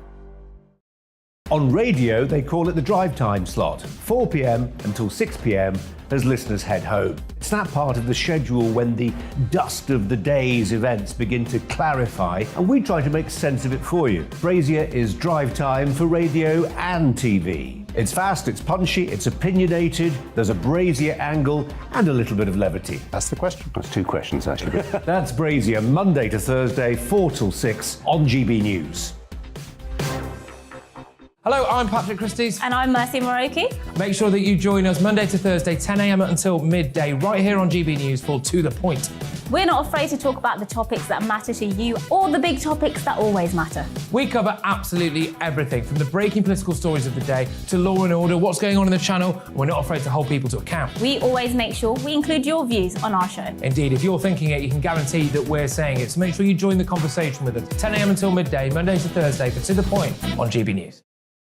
On radio, they call it the drive time slot, 4 p.m. until 6 p.m. as listeners head home. It's that part of the schedule when the dust of the day's events begin to clarify, and we try to make sense of it for you. Brazier is drive time for radio and TV. It's fast, it's punchy, it's opinionated, there's a brazier angle and a little bit of levity. That's the question. That's two questions, actually. That's Brazier, Monday to Thursday, 4 till 6 on GB News. Hello, I'm Patrick Christie's. And I'm Mercy Moroki. Make sure that you join us Monday to Thursday, 10 a.m. until midday, right here on GB News for To The Point. We're not afraid to talk about the topics that matter to you or the big topics that always matter. We cover absolutely everything, from the breaking political stories of the day to law and order, what's going on in the channel. We're not afraid to hold people to account. We always make sure we include your views on our show. Indeed, if you're thinking it, you can guarantee that we're saying it. So make sure you join the conversation with us, 10 a.m. until midday, Monday to Thursday, for To The Point on GB News.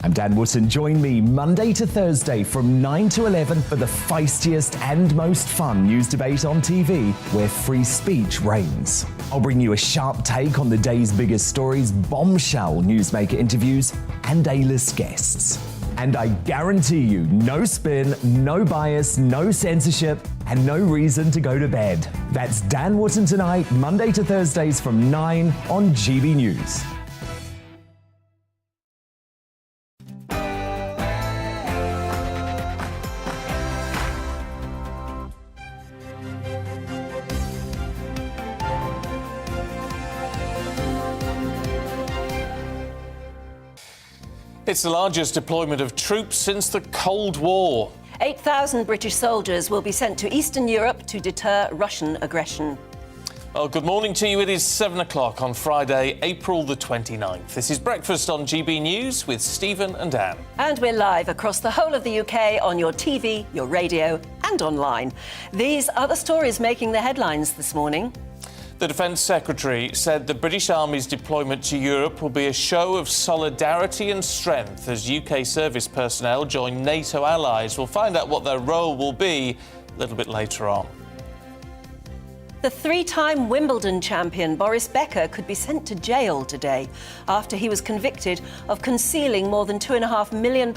I'm Dan Wootton. Join me Monday to Thursday from 9 to 11 for the feistiest and most fun news debate on TV, where free speech reigns. I'll bring you a sharp take on the day's biggest stories, bombshell newsmaker interviews, and A-list guests. And I guarantee you, no spin, no bias, no censorship, and no reason to go to bed. That's Dan Wootton tonight, Monday to Thursdays from 9 on GB News. It's the largest deployment of troops since the Cold War. 8,000 British soldiers will be sent to Eastern Europe to deter Russian aggression. Well, good morning to you. It is 7 o'clock on Friday, April the 29th. This is Breakfast on GB News with Stephen and Anne. And we're live across the whole of the UK on your TV, your radio and online. These are the stories making the headlines this morning. The Defence Secretary said the British Army's deployment to Europe will be a show of solidarity and strength as UK service personnel join NATO allies. We'll find out what their role will be a little bit later on. The three-time Wimbledon champion Boris Becker could be sent to jail today after he was convicted of concealing more than £2.5 million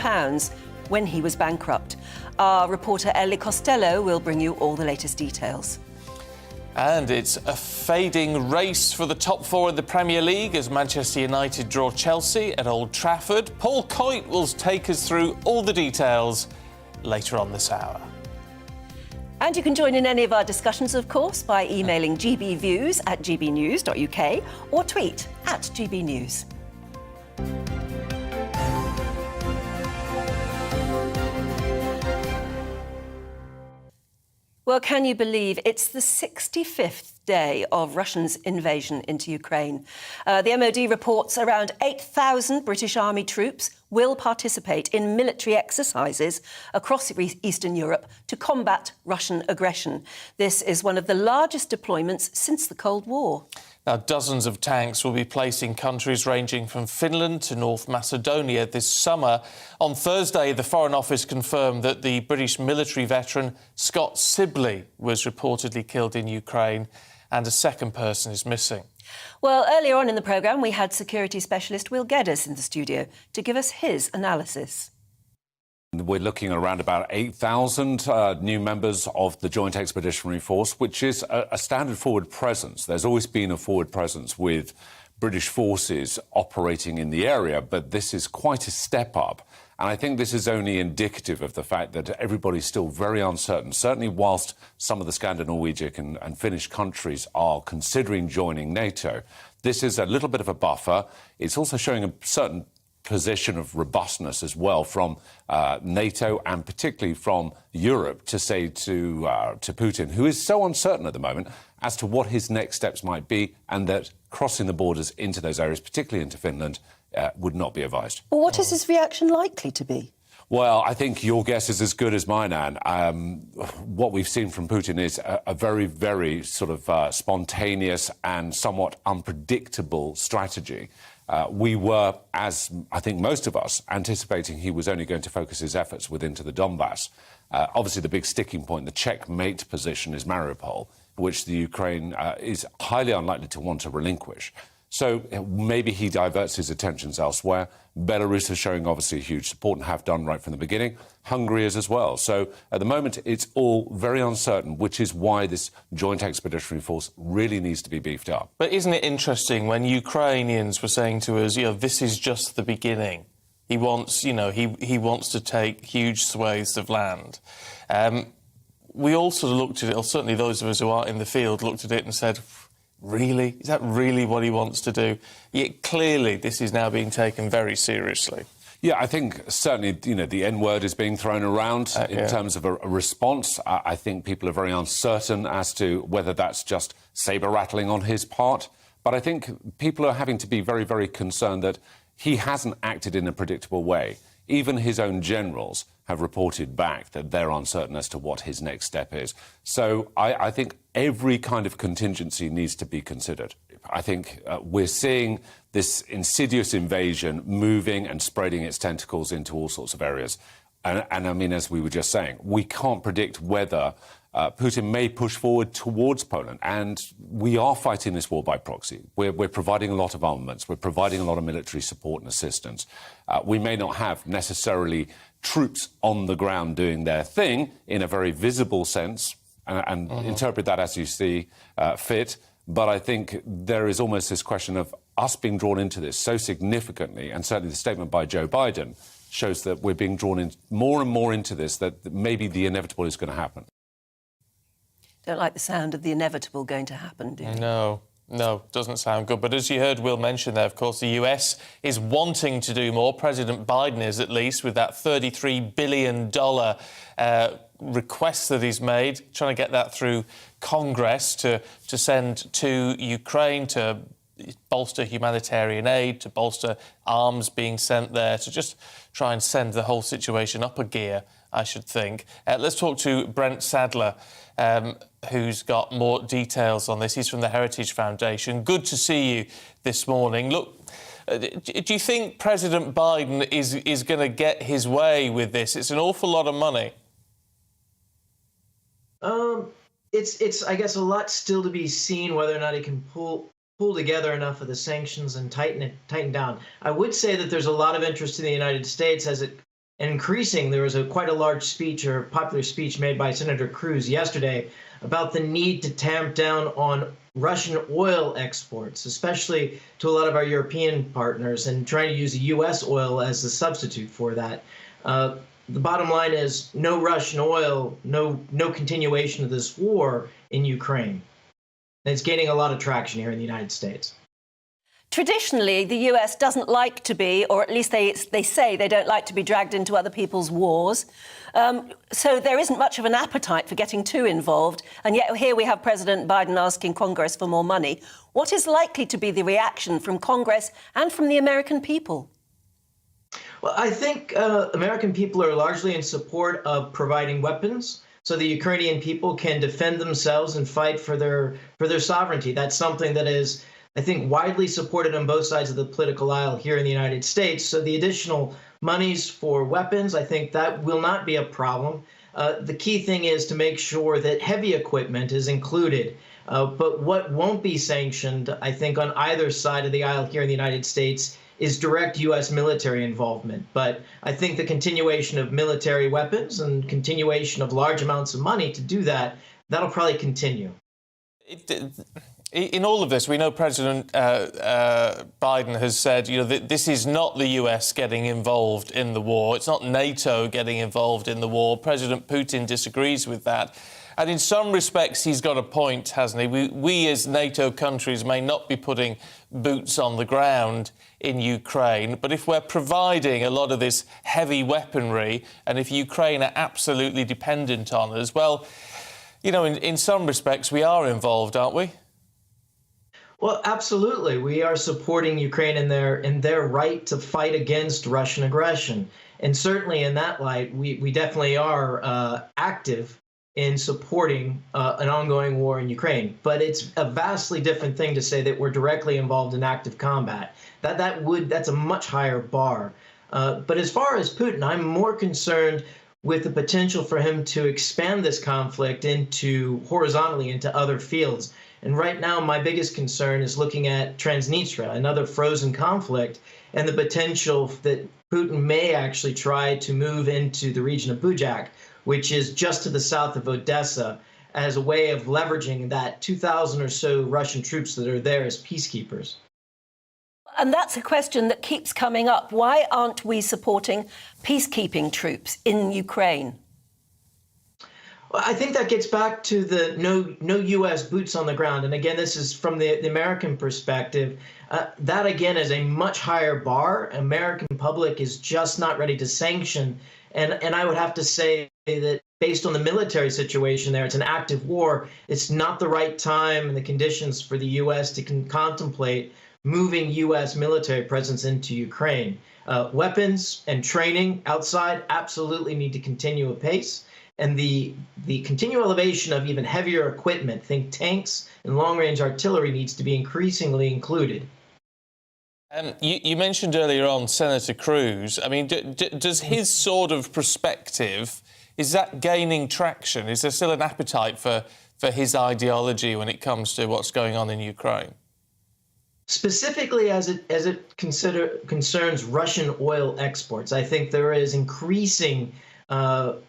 when he was bankrupt. Our reporter Ellie Costello will bring you all the latest details. And it's a fading race for the top four in the Premier League as Manchester United draw Chelsea at Old Trafford. Paul Coyte will take us through all the details later on this hour. And you can join in any of our discussions, of course, by emailing gbviews@gbnews.uk or tweet @gbnews. Well, can you believe it's the 65th day of Russia's invasion into Ukraine? The MOD reports around 8,000 British Army troops will participate in military exercises across Eastern Europe to combat Russian aggression. This is one of the largest deployments since the Cold War. Now, dozens of tanks will be placed in countries ranging from Finland to North Macedonia this summer. On Thursday, the Foreign Office confirmed that the British military veteran Scott Sibley was reportedly killed in Ukraine and a second person is missing. Well, earlier on in the programme, we had security specialist Will Geddes in the studio to give us his analysis. We're looking at around about 8,000 new members of the Joint Expeditionary Force, which is a standard forward presence. There's always been a forward presence with British forces operating in the area, but this is quite a step up. And I think this is only indicative of the fact that everybody's still very uncertain. Certainly whilst some of the Scandinavian and Finnish countries are considering joining NATO, this is a little bit of a buffer. It's also showing a certain position of robustness as well from NATO and particularly from Europe to say to Putin, who is so uncertain at the moment as to what his next steps might be, and that crossing the borders into those areas, particularly into Finland, would not be advised. Well, what is his reaction likely to be? Well, I think your guess is as good as mine, Anne. What we've seen from Putin is a very, very sort of spontaneous and somewhat unpredictable strategy. We were, as I think most of us, anticipating he was only going to focus his efforts into the Donbass. Obviously, the big sticking point, the checkmate position, is Mariupol, which the Ukraine is highly unlikely to want to relinquish. So maybe he diverts his attentions elsewhere. Belarus is showing obviously huge support and have done right from the beginning. Hungary is as well. So at the moment, it's all very uncertain, which is why this Joint Expeditionary Force really needs to be beefed up. But isn't it interesting when Ukrainians were saying to us, this is just the beginning? He wants, he wants to take huge swathes of land. We also looked at it, or certainly those of us who aren't in the field looked at it and said, really? Is that really what he wants to do? Yet clearly this is now being taken very seriously. Yeah, I think certainly, the N-word is being thrown around in terms of a response. I think people are very uncertain as to whether that's just sabre-rattling on his part. But I think people are having to be very, very concerned that he hasn't acted in a predictable way. Even his own generals have reported back that they're uncertain as to what his next step is. So I think every kind of contingency needs to be considered. I think we're seeing this insidious invasion moving and spreading its tentacles into all sorts of areas. And I mean, as we were just saying, we can't predict whether Putin may push forward towards Poland. And we are fighting this war by proxy. We're providing a lot of armaments. We're providing a lot of military support and assistance. We may not have necessarily troops on the ground doing their thing in a very visible sense, and interpret that as you see fit. But I think there is almost this question of us being drawn into this so significantly, and certainly the statement by Joe Biden shows that we're being drawn in more and more into this, that maybe the inevitable is going to happen. Don't like the sound of the inevitable going to happen, do you? No, doesn't sound good. But as you heard Will mention there, of course, the US is wanting to do more. President Biden is, at least, with that $33 billion request that he's made, trying to get that through Congress to send to Ukraine, to bolster humanitarian aid, to bolster arms being sent there, to just try and send the whole situation up a gear, I should think. Let's talk to Brent Sadler, who's got more details on this. He's from the Heritage Foundation. Good to see you this morning. Look, do you think President Biden is going to get his way with this? It's an awful lot of money. It's I guess a lot still to be seen whether or not he can pull together enough of the sanctions and tighten down. I would say that there's a lot of interest in the United States as it increasing. There was quite a large speech, or popular speech, made by Senator Cruz yesterday about the need to tamp down on Russian oil exports, especially to a lot of our European partners, and trying to use U.S. oil as a substitute for that. The bottom line is no Russian oil, no continuation of this war in Ukraine. And it's gaining a lot of traction here in the United States. Traditionally, the US doesn't like to be, or at least they say they don't like to be dragged into other people's wars. So there isn't much of an appetite for getting too involved. And yet here we have President Biden asking Congress for more money. What is likely to be the reaction from Congress and from the American people? Well, I think American people are largely in support of providing weapons so the Ukrainian people can defend themselves and fight for their sovereignty. That's something that is, I think, widely supported on both sides of the political aisle here in the United States. So the additional monies for weapons, I think that will not be a problem. The key thing is to make sure that heavy equipment is included. But what won't be sanctioned, I think, on either side of the aisle here in the United States is direct U.S. military involvement. But I think the continuation of military weapons and continuation of large amounts of money to do that, that'll probably continue. In all of this, we know President Biden has said, that this is not the US getting involved in the war. It's not NATO getting involved in the war. President Putin disagrees with that. And in some respects, he's got a point, hasn't he? We as NATO countries may not be putting boots on the ground in Ukraine, but if we're providing a lot of this heavy weaponry, and if Ukraine are absolutely dependent on us, well, in some respects, we are involved, aren't we? Well, absolutely. We are supporting Ukraine in their right to fight against Russian aggression. And certainly in that light, we definitely are active in supporting an ongoing war in Ukraine. But it's a vastly different thing to say that we're directly involved in active combat. That's a much higher bar. But as far as Putin, I'm more concerned with the potential for him to expand this conflict horizontally into other fields. And right now, my biggest concern is looking at Transnistria, another frozen conflict, and the potential that Putin may actually try to move into the region of Bujak, which is just to the south of Odessa, as a way of leveraging that 2,000 or so Russian troops that are there as peacekeepers. And that's a question that keeps coming up. Why aren't we supporting peacekeeping troops in Ukraine? Well, I think that gets back to the no U.S. boots on the ground. And again, this is from the American perspective. That, again, is a much higher bar. American public is just not ready to sanction. And I would have to say that based on the military situation there, it's an active war. It's not the right time and the conditions for the U.S. to contemplate moving U.S. military presence into Ukraine. Weapons and training outside absolutely need to continue apace. And the continual elevation of even heavier equipment, think tanks and long-range artillery, needs to be increasingly included. You mentioned earlier on Senator Cruz. I mean, does his sort of perspective, is that gaining traction? Is there still an appetite for his ideology when it comes to what's going on in Ukraine? Specifically as it concerns Russian oil exports, I think there is increasing, calls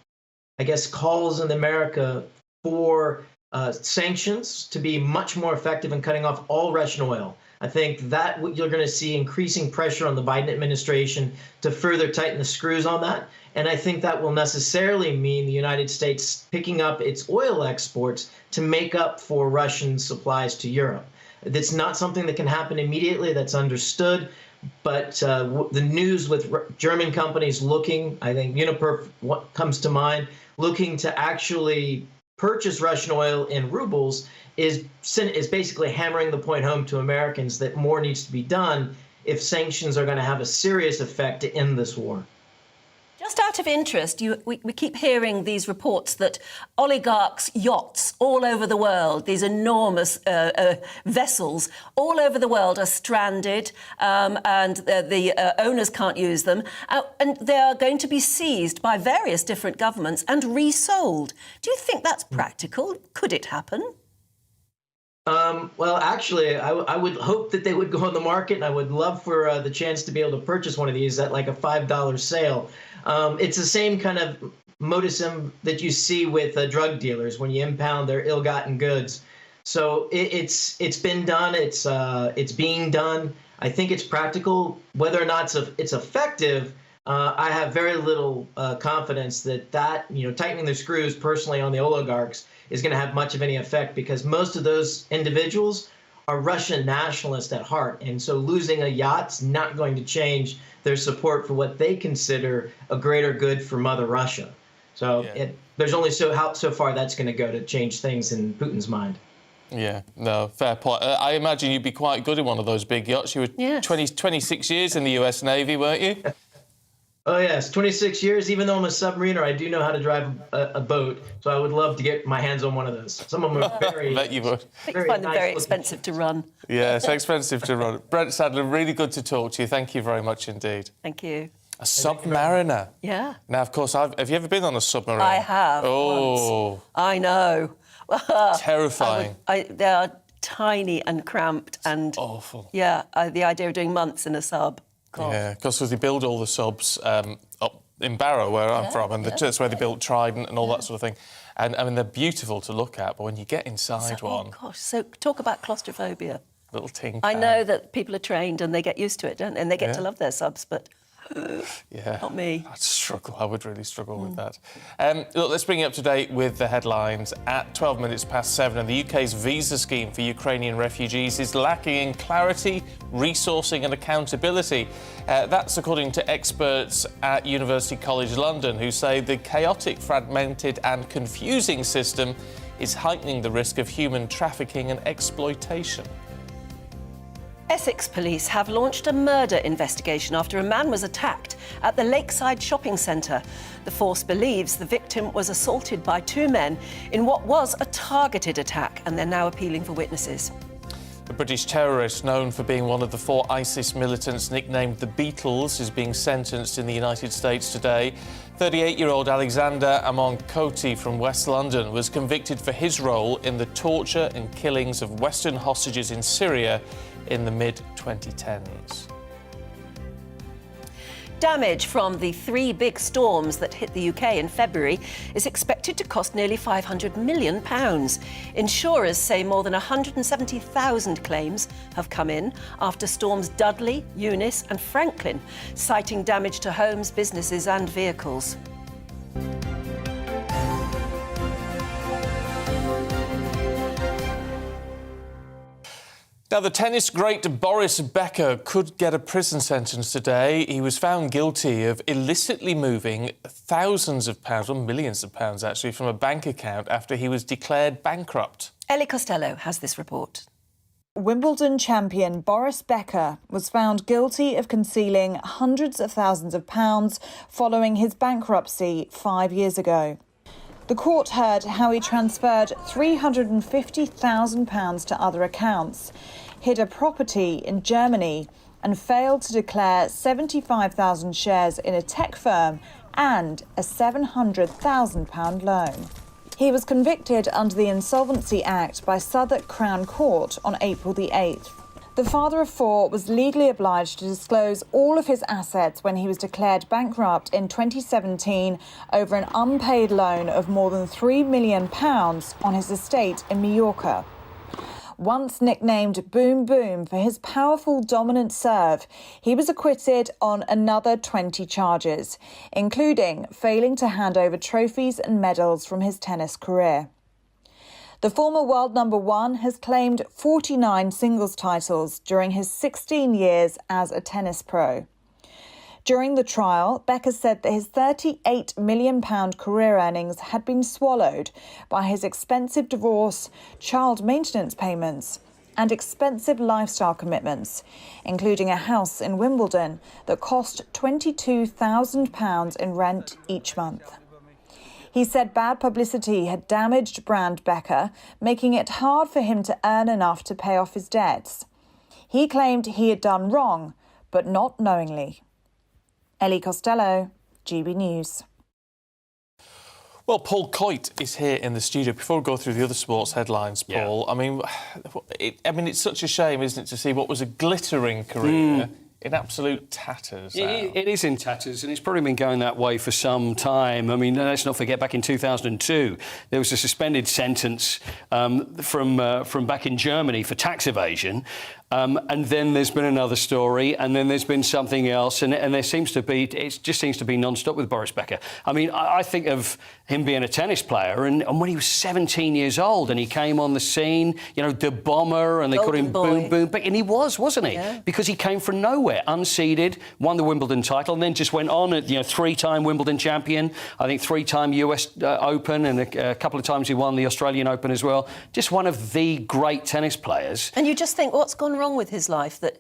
in America for sanctions to be much more effective in cutting off all Russian oil. I think that you're going to see increasing pressure on the Biden administration to further tighten the screws on that. And I think that will necessarily mean the United States picking up its oil exports to make up for Russian supplies to Europe. That's not something that can happen immediately. That's understood. But the news with German companies looking, I think Uniper what comes to mind, looking to actually purchase Russian oil in rubles is basically hammering the point home to Americans that more needs to be done if sanctions are going to have a serious effect to end this war. Just out of interest, we keep hearing these reports that oligarchs' yachts all over the world, these enormous vessels all over the world, are stranded and the owners can't use them. And they are going to be seized by various different governments and resold. Do you think that's practical? Could it happen? Well, actually, I would hope that they would go on the market, and I would love for the chance to be able to purchase one of these at like a $5 sale. It's the same kind of modus that you see with drug dealers when you impound their ill-gotten goods. So it's been done. It's being done. I think it's practical. Whether or not it's effective, I have very little confidence that tightening the screws personally on the oligarchs is going to have much of any effect, because most of those individuals are Russian nationalists at heart. And so losing a yacht's not going to change their support for what they consider a greater good for Mother Russia. So there's only so far that's going to go to change things in Putin's mind. Yeah, no, fair point. I imagine you'd be quite good in one of those big yachts. You were 26 years in the US Navy, weren't you? Oh, yes, 26 years. Even though I'm a submariner, I do know how to drive a boat, so I would love to get my hands on one of those. Some of them are very... I bet you would. I find them very expensive to run. Yeah, it's expensive to run. Brent Sadler, really good to talk to you. Thank you very much indeed. Thank you. A submariner? Yeah. Now, of course, have you ever been on a submarine? I have. Oh. Once. I know. Terrifying. They are tiny and cramped and... awful. Yeah, the idea of doing months in a sub. God. Yeah, because they build all the subs up in Barrow, where I'm from, and that's where they built Trident and all that sort of thing. And, I mean, they're beautiful to look at, but when you get inside one... Oh, gosh, so talk about claustrophobia. Little ting. I know that people are trained and they get used to it, don't they? And they get to love their subs, but... Yeah. Not me. I'd struggle. I would really struggle with that. Look, let's bring you up to date with the headlines. At 12 minutes past 7, and the UK's visa scheme for Ukrainian refugees is lacking in clarity, resourcing and accountability. That's according to experts at University College London, who say the chaotic, fragmented and confusing system is heightening the risk of human trafficking and exploitation. Essex police have launched a murder investigation after a man was attacked at the Lakeside shopping centre. The force believes the victim was assaulted by two men in what was a targeted attack, and they're now appealing for witnesses. The British terrorist, known for being one of the 4 ISIS militants nicknamed the Beatles, is being sentenced in the United States today. 38-year-old Alexander Amon-Koti from West London was convicted for his role in the torture and killings of Western hostages in Syria in the mid-2010s. Damage from the 3 big storms that hit the UK in February is expected to cost nearly £500 million. Insurers say more than 170,000 claims have come in after storms Dudley, Eunice and Franklin, citing damage to homes, businesses and vehicles. Now, the tennis great Boris Becker could get a prison sentence today. He was found guilty of illicitly moving thousands of pounds, or millions of pounds actually, from a bank account after he was declared bankrupt. Ellie Costello has this report. Wimbledon champion Boris Becker was found guilty of concealing hundreds of thousands of pounds following his bankruptcy 5 years ago. The court heard how he transferred £350,000 to other accounts, hid a property in Germany and failed to declare 75,000 shares in a tech firm and a £700,000 loan. He was convicted under the Insolvency Act by Southwark Crown Court on April the 8th. The father of 4 was legally obliged to disclose all of his assets when he was declared bankrupt in 2017 over an unpaid loan of more than £3 million on his estate in Mallorca. Once nicknamed Boom Boom for his powerful dominant serve, he was acquitted on another 20 charges, including failing to hand over trophies and medals from his tennis career. The former world number 1 has claimed 49 singles titles during his 16 years as a tennis pro. During the trial, Becker said that his £38 million career earnings had been swallowed by his expensive divorce, child maintenance payments and expensive lifestyle commitments, including a house in Wimbledon that cost £22,000 in rent each month. He said bad publicity had damaged brand Becker, making it hard for him to earn enough to pay off his debts. He claimed he had done wrong, but not knowingly. Ellie Costello, GB News. Well, Paul Coit is here in the studio. Before we go through the other sports headlines, Paul, I mean, it's such a shame, isn't it, to see what was a glittering career in absolute tatters. It is in tatters, and it's probably been going that way for some time. I mean, let's not forget, back in 2002, there was a suspended sentence from back in Germany for tax evasion. And then there's been another story, and then there's been something else, and there seems to be, it just seems to be non-stop with Boris Becker. I mean, I think of him being a tennis player, and when he was 17 years old, and he came on the scene, you know, the bomber, and they called him Boom Boom, and he wasn't he? Yeah. Because he came from nowhere, unseeded, won the Wimbledon title, and then just went on, you know, 3-time Wimbledon champion, I think 3-time US Open, and a couple of times he won the Australian Open as well. Just one of the great tennis players. And you just think, what's gone wrong with his life, that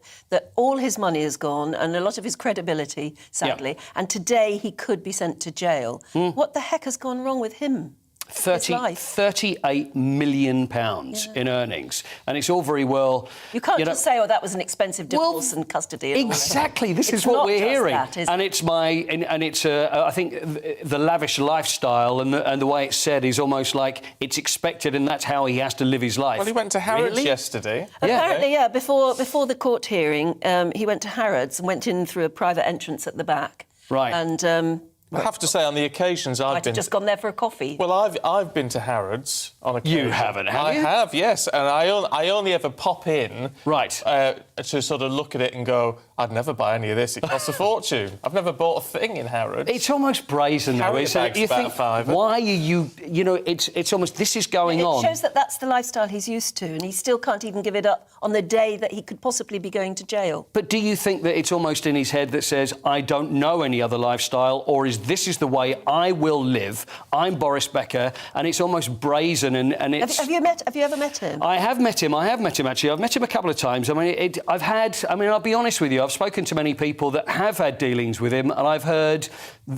all his money is gone and a lot of his credibility, sadly, and today he could be sent to jail. What the heck has gone wrong with him? 38 million pounds in earnings, and it's all very well. You can't just say, "Oh, that was an expensive divorce and custody." And exactly, this is what we're hearing, and it's I think the lavish lifestyle and the way it's said is almost like it's expected, and that's how he has to live his life. Well, he went to Harrods yesterday. Apparently, yeah. Before the court hearing, he went to Harrods and went in through a private entrance at the back. Right. And I have to say, on the occasions I've been... just gone there for a coffee. Well, I've been to Harrods on occasion. You haven't, have you? I have, yes. And I only ever pop in... Right. To sort of look at it and go, I'd never buy any of this. It costs a fortune. I've never bought a thing in Harrods. It's almost brazen, though, isn't it? You think, why are you... You know, it's almost... This is going on. It shows that that's the lifestyle he's used to, and he still can't even give it up on the day that he could possibly be going to jail. But do you think that it's almost in his head that says, I don't know any other lifestyle, or this is the way I will live? I'm Boris Becker, and it's almost brazen, and it's... Have you ever met him? I have met him, actually. I've met him a couple of times. I mean, I'll be honest with you, I've spoken to many people that have had dealings with him, and I've heard,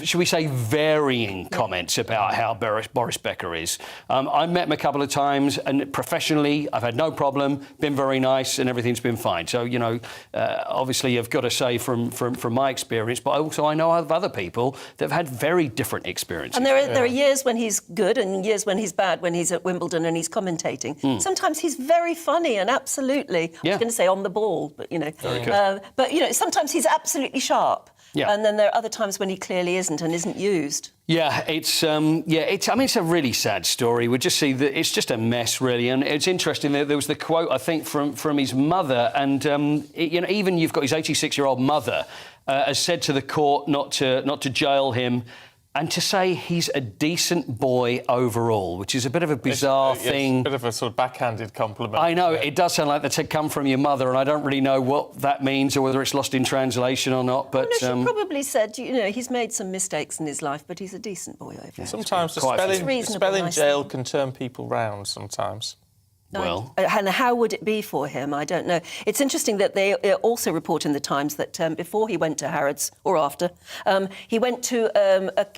should we say, varying comments about how Boris Becker is. I've met him a couple of times, and professionally, I've had no problem, been very nice, and everything's been fine. So, you know, obviously, I've got to say from my experience, but also I know of other people that have had very different experiences. And there are years when he's good and years when he's bad, when he's at Wimbledon and he's commentating. Sometimes he's very funny and absolutely, I was going to say on the ball, but, you know. Very good. But, you know, sometimes he's absolutely sharp. Yeah. And then there are other times when he clearly isn't and isn't used. Yeah, it's I mean, it's a really sad story. We just see that it's just a mess, really. And it's interesting that there was the quote, I think, from his mother, and you know, even you've got his 86-year-old mother has said to the court not to jail him, and to say he's a decent boy overall, which is a bit of a bizarre thing. It's a bit of a sort of backhanded compliment. I know, it does sound like that's come from your mother, and I don't really know what that means or whether it's lost in translation or not, but... Well, no, she probably said, you know, he's made some mistakes in his life, but he's a decent boy overall. Sometimes the spell in jail can turn people round sometimes. Well, and how would it be for him? I don't know. It's interesting that they also report in the Times that before he went to Harrods, or after, he went to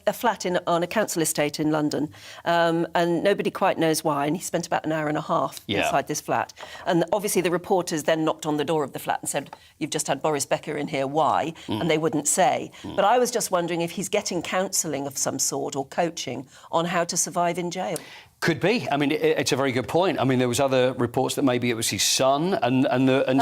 a flat on a council estate in London, and nobody quite knows why, and he spent about an hour and a half inside this flat. And obviously the reporters then knocked on the door of the flat and said, "You've just had Boris Becker in here, why?" And they wouldn't say. But I was just wondering if he's getting counselling of some sort or coaching on how to survive in jail. Could be. I mean, it's a very good point. I mean, there was other reports that maybe it was his son, and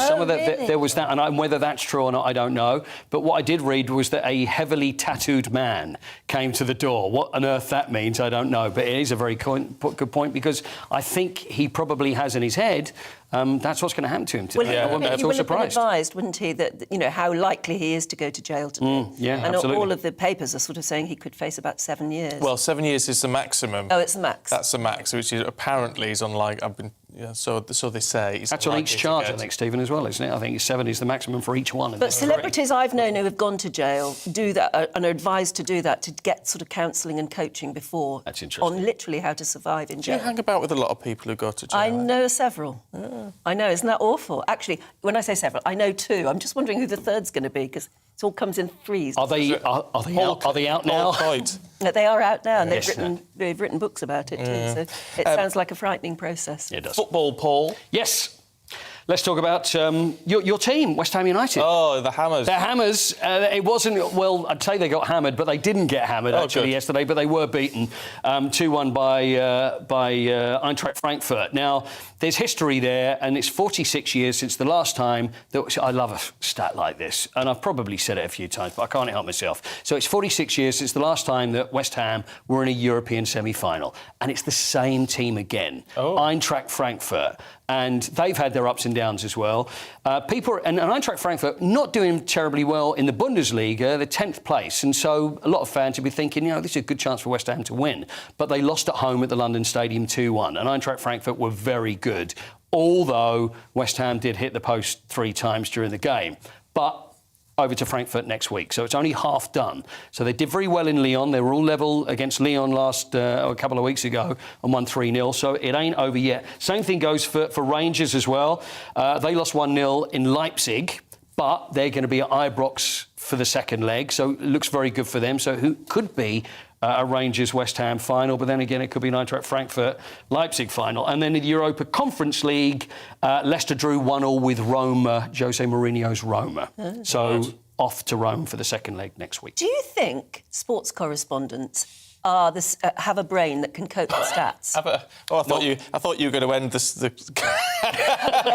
some of that there was that, and whether that's true or not, I don't know. But what I did read was that a heavily tattooed man came to the door. What on earth that means, I don't know. But it is a very good point, because I think he probably has in his head that's what's going to happen to him today. Well, he would have been advised, wouldn't he, that, you know, how likely he is to go to jail today. And absolutely. all of the papers are sort of saying he could face about 7 years. Well, 7 years is the maximum. Oh, it's the max. That's the max, which is apparently is unlike. So they say. That's on each charge, I think, Stephen, as well, isn't it? I think 7 is the maximum for each one. But celebrities I've known who have gone to jail do that and are advised to do that, to get sort of counselling and coaching before. That's interesting. On literally how to survive in jail. Do you hang about with a lot of people who go to jail? I know several. I know, isn't that awful? Actually, when I say several, I know 2. I'm just wondering who the third's going to be, because it all comes in threes. Are they out now? They are out now, and they've written books about it too. So it sounds like a frightening process. It does. Football, Paul. Yes. Let's talk about your team, West Ham United. Oh, the Hammers. The Hammers. It wasn't, well, I'd say they got hammered, but they didn't get hammered, yesterday, but they were beaten 2-1 by Eintracht Frankfurt. Now, there's history there, and it's 46 years since the last time that... I love a stat like this, and I've probably said it a few times, but I can't help myself. So it's 46 years since the last time that West Ham were in a European semi-final, and it's the same team again, Eintracht Frankfurt. And they've had their ups and downs as well. And Eintracht Frankfurt not doing terribly well in the Bundesliga, the 10th place. And so a lot of fans would be thinking, you know, this is a good chance for West Ham to win. But they lost at home at the London Stadium 2-1. And Eintracht Frankfurt were very good, although West Ham did hit the post 3 times during the game. But over to Frankfurt next week, so it's only half done. So they did very well in Lyon. They were all level against Lyon a couple of weeks ago and won 3-0, so it ain't over yet. Same thing goes for Rangers as well. They lost 1-0 in Leipzig, but they're going to be at Ibrox for the second leg, so it looks very good for them. So who could be a Rangers-West Ham final, but then again it could be an Eintracht Frankfurt-Leipzig final. And then in the Europa Conference League, Leicester drew 1-1 with Roma, Jose Mourinho's Roma. Off to Rome for the second leg next week. Do you think sports correspondents have a brain that can cope with stats? I thought you were going to end this. Oh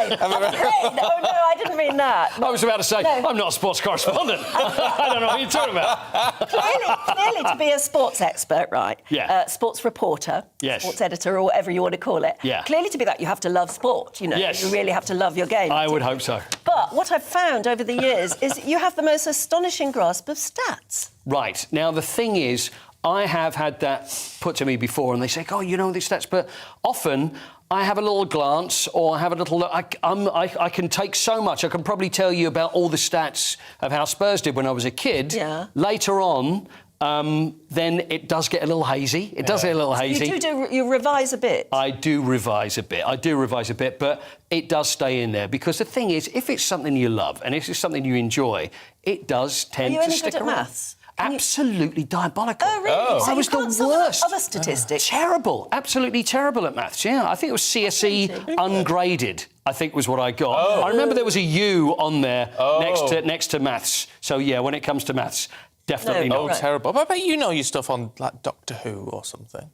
no, I didn't mean that. I was about to say, I'm not a sports correspondent. I don't know what you're talking about. Clearly, to be a sports expert, right? Yeah. Sports reporter, yes. Sports editor, or whatever you want to call it. Yeah. Clearly, to be that, you have to love sport. You know, yes. You really have to love your game. I would hope so. But what I've found over the years is you have the most astonishing grasp of stats. Right. Now, the thing is, I have had that put to me before, and they say, oh, you know these stats, but often I have a little glance or I have a little look. I can take so much. I can probably tell you about all the stats of how Spurs did when I was a kid. Yeah. Later on, then it does get a little hazy. It does get a little hazy. You revise a bit. I do revise a bit, but it does stay in there, because the thing is, if it's something you love and if it's something you enjoy, it does tend to stick around. Are you any good at maths? Absolutely diabolical. Oh, really? Oh. So I was the worst. Other statistics? Terrible. Absolutely terrible at maths, yeah. I think it was CSE ungraded, I think was what I got. Oh. I remember there was a U on there next to maths. So, yeah, when it comes to maths, definitely not. Oh, terrible. But I bet you know your stuff on, like, Doctor Who or something.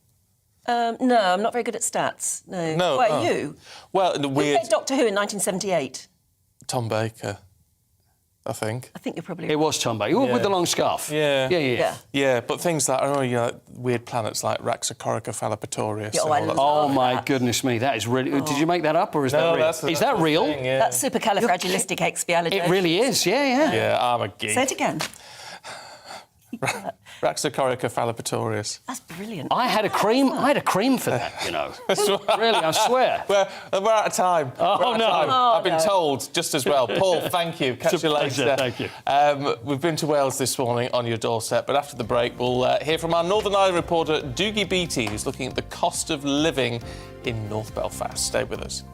No, I'm not very good at stats. No. Why are you? Well, the weird... Who played Doctor Who in 1978? Tom Baker. I think. I think you're probably. It was Tom Baker with the long scarf. Yeah, but things like, weird planets like Raxacoricofallapatorius. Yeah, I love Oh my goodness me, that is really. Did you make that up or is that real? Is that real? Thing, yeah. That's supercalifragilisticexpialidocious. It really is. Yeah. Yeah, I'm a geek. Say it again. Raxacoricofallapatorius. That's brilliant. I had a cream for that, you know. Really, I swear. We're out of time. Oh, no. I've been told just as well. Paul, thank you. Catch you later. Thank you. We've been to Wales this morning on your doorstep, but after the break, we'll hear from our Northern Ireland reporter, Doogie Beattie, who's looking at the cost of living in North Belfast. Stay with us.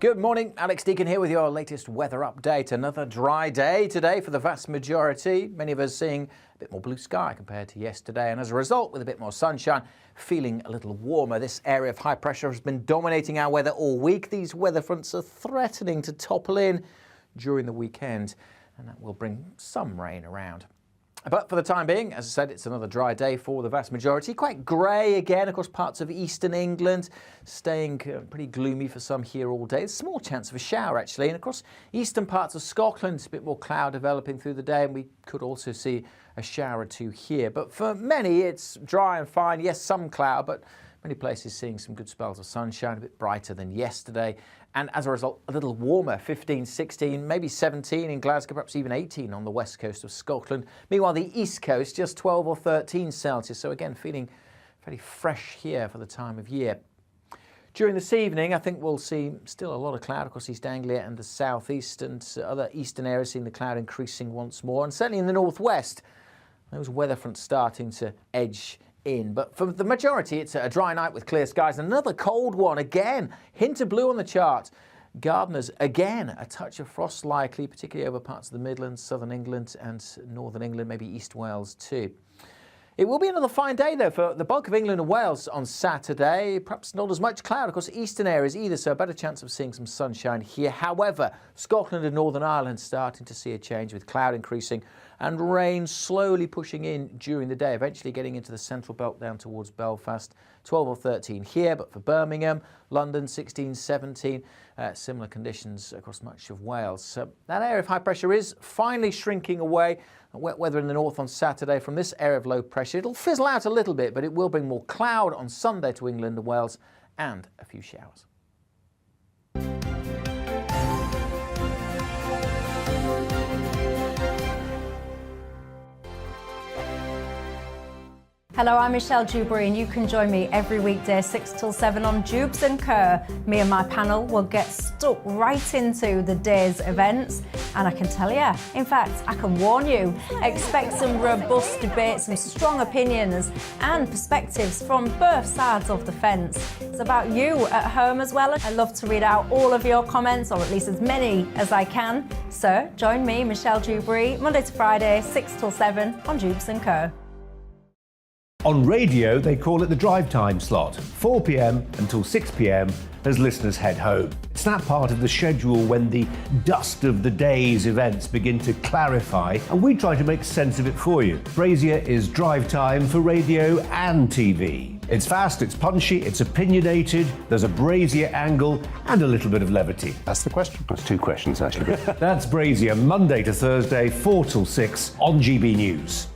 Good morning, Alex Deacon here with your latest weather update. Another dry day today for the vast majority. Many of us seeing a bit more blue sky compared to yesterday, and as a result, with a bit more sunshine, feeling a little warmer. This area of high pressure has been dominating our weather all week. These weather fronts are threatening to topple in during the weekend, and that will bring some rain around. But for the time being, as I said, it's another dry day for the vast majority. Quite grey again across parts of eastern England, staying pretty gloomy for some here all day. There's a small chance of a shower, actually. And across eastern parts of Scotland, a bit more cloud developing through the day, and we could also see a shower or two here. But for many, it's dry and fine. Yes, some cloud, but many places seeing some good spells of sunshine, a bit brighter than yesterday. And as a result, a little warmer, 15, 16, maybe 17 in Glasgow, perhaps even 18 on the west coast of Scotland. Meanwhile, the east coast, just 12 or 13 Celsius. So again, feeling very fresh here for the time of year. During this evening, I think we'll see still a lot of cloud across East Anglia and the southeast, and other eastern areas seeing the cloud increasing once more. And certainly in the northwest, those weather fronts starting to edge in. But for the majority, it's a dry night with clear skies. Another cold one again. Hint of blue on the chart. Gardeners, again, a touch of frost likely, particularly over parts of the Midlands, southern England and northern England, maybe East Wales too. It will be another fine day, though, for the bulk of England and Wales on Saturday. Perhaps not as much cloud across eastern areas either, so a better chance of seeing some sunshine here. However, Scotland and Northern Ireland starting to see a change with cloud increasing and rain slowly pushing in during the day, eventually getting into the central belt down towards Belfast. 12 or 13 here, but for Birmingham, London, 16, 17, similar conditions across much of Wales. So that area of high pressure is finally shrinking away. Wet weather in the north on Saturday from this area of low pressure. It'll fizzle out a little bit, but it will bring more cloud on Sunday to England and Wales and a few showers. Hello, I'm Michelle Dewberry, and you can join me every weekday 6 till 7 on Jubes and Kerr. Me and my panel will get stuck right into the day's events, and I can tell you, in fact, I can warn you, expect some robust debates, some strong opinions and perspectives from both sides of the fence. It's about you at home as well. I love to read out all of your comments, or at least as many as I can. So join me, Michelle Dewberry, Monday to Friday, 6 till 7 on Jubes and Kerr. On radio, they call it the drive time slot, 4 p.m. until 6 p.m. as listeners head home. It's that part of the schedule when the dust of the day's events begin to clarify, and we try to make sense of it for you. Brazier is drive time for radio and TV. It's fast, it's punchy, it's opinionated, there's a Brazier angle and a little bit of levity. That's the question. That's two questions, actually. That's Brazier, Monday to Thursday, 4 till 6 on GB News.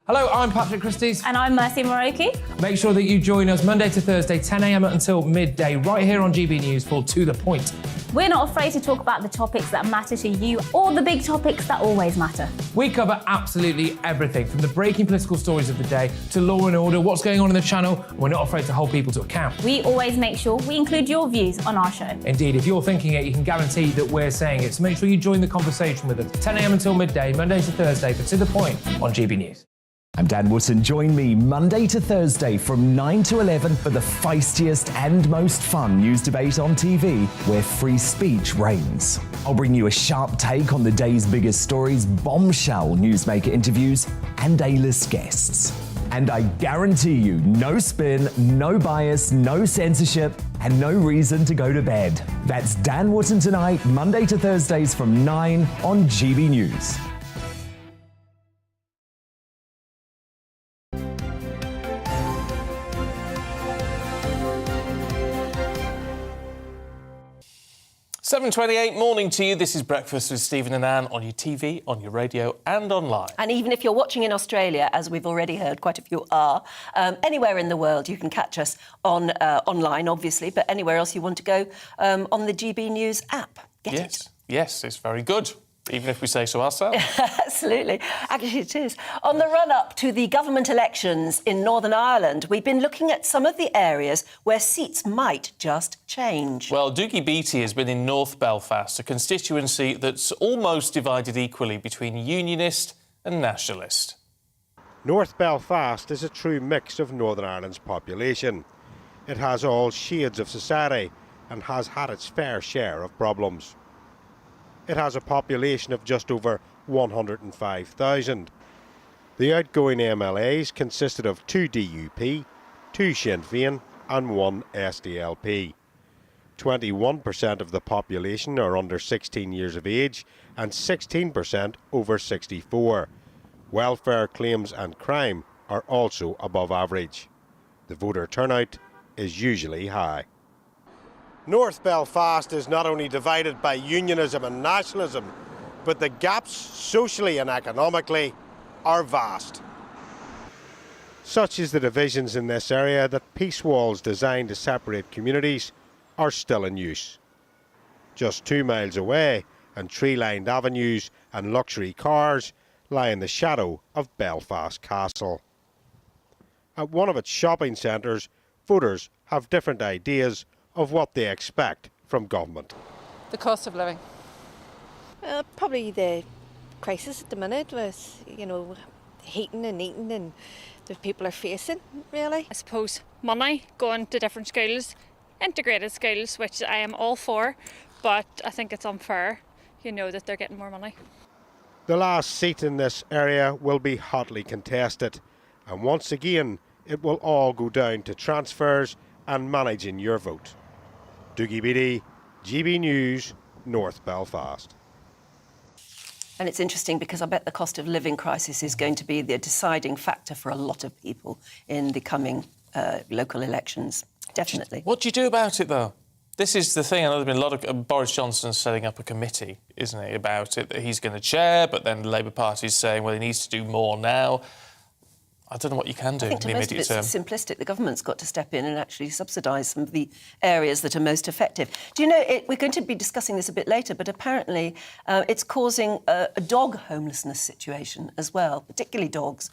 Hello, I'm Patrick Christie's. And I'm Mercy Moroki. Make sure that you join us Monday to Thursday, 10 a.m. until midday, right here on GB News for To The Point. We're not afraid to talk about the topics that matter to you, or the big topics that always matter. We cover absolutely everything, from the breaking political stories of the day to law and order, what's going on in the channel. We're not afraid to hold people to account. We always make sure we include your views on our show. Indeed, if you're thinking it, you can guarantee that we're saying it. So make sure you join the conversation with us, 10 a.m. until midday, Monday to Thursday, for To The Point on GB News. I'm Dan Wootton. Join me Monday to Thursday from 9 to 11 for the feistiest and most fun news debate on TV, where free speech reigns. I'll bring you a sharp take on the day's biggest stories, bombshell newsmaker interviews, and A-list guests. And I guarantee you, no spin, no bias, no censorship, and no reason to go to bed. That's Dan Wootton tonight, Monday to Thursdays from 9 on GB News. 7:28, morning to you. This is Breakfast with Stephen and Anne on your TV, on your radio and online. And even if you're watching in Australia, as we've already heard, quite a few are, anywhere in the world you can catch us on online, obviously, but anywhere else you want to go on the GBNews app. Get it. Yes, it's very good, even if we say so ourselves. Absolutely. Actually, it is. On the run-up to the government elections in Northern Ireland, we've been looking at some of the areas where seats might just change. Well, Dougie Beattie has been in North Belfast, a constituency that's almost divided equally between unionist and nationalist. North Belfast is a true mix of Northern Ireland's population. It has all shades of society and has had its fair share of problems. It has a population of just over 105,000. The outgoing MLAs consisted of 2 DUP, 2 Sinn Féin and 1 SDLP. 21% of the population are under 16 years of age and 16% over 64. Welfare claims and crime are also above average. The voter turnout is usually high. North Belfast is not only divided by unionism and nationalism, but the gaps socially and economically are vast. Such is the divisions in this area that peace walls designed to separate communities are still in use. Just 2 miles away, and tree-lined avenues and luxury cars lie in the shadow of Belfast Castle. At one of its shopping centres, voters have different ideas of what they expect from government. The cost of living. Probably the crisis at the minute with, heating and eating and the people are facing, really. I suppose money, going to different schools, integrated schools, which I am all for, but I think it's unfair, that they're getting more money. The last seat in this area will be hotly contested, and once again it will all go down to transfers and managing your vote. Dougie Beattie, GB News, North Belfast. And it's interesting because I bet the cost of living crisis is going to be the deciding factor for a lot of people in the coming local elections. Definitely. What do you do about it, though? This is the thing. I know there's been a lot of... Boris Johnson's setting up a committee, isn't he, about it, that he's going to chair, but then the Labour Party's saying, well, he needs to do more now. I don't know what you can do in the immediate term. It's simplistic. The government's got to step in and actually subsidise some of the areas that are most effective. Do you know, we're going to be discussing this a bit later, but apparently it's causing a dog homelessness situation as well, particularly dogs.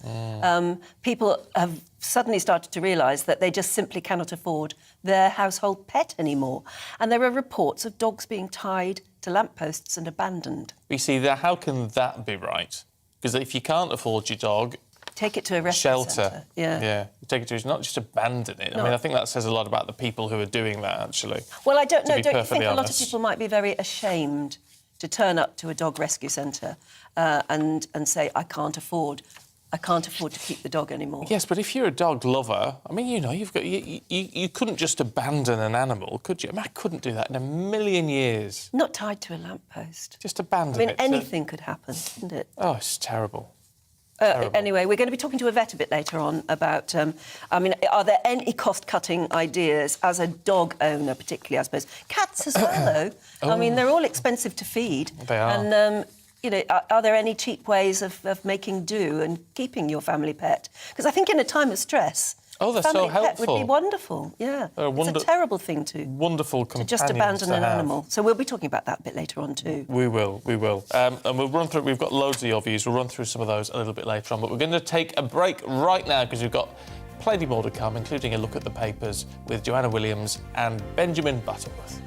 People have suddenly started to realise that they just simply cannot afford their household pet anymore. And there are reports of dogs being tied to lampposts and abandoned. You see, how can that be right? Because if you can't afford your dog... Take it to a rescue shelter. centre. Yeah. Take it to, not just abandon it. No. I mean, I think that says a lot about the people who are doing that, actually. Well, I don't know. Don't you think honest. a lot of people might be very ashamed to turn up to a dog rescue centre and say, I can't afford to keep the dog anymore. Yes, but if you're a dog lover, I mean, you've got you couldn't just abandon an animal, could you? I mean, I couldn't do that in a million years. Not tied to a lamppost. Just abandon it. Anything could happen, couldn't it? Oh, it's terrible. Anyway, we're going to be talking to a vet a bit later on about, are there any cost-cutting ideas as a dog owner, particularly, I suppose? Cats as well, though. I mean, they're all expensive to feed. They are. And, are there any cheap ways of making do and keeping your family pet? Because I think in a time of stress... Oh, they're family so helpful. pet would be wonderful, yeah. It's a terrible thing to... Wonderful companions to just abandon an have. animal. So we'll be talking about that a bit later on too. We will. And we'll run through... We've got loads of your views. We'll run through some of those a little bit later on. But we're going to take a break right now because we've got plenty more to come, including a look at the papers with Joanna Williams and Benjamin Butterworth.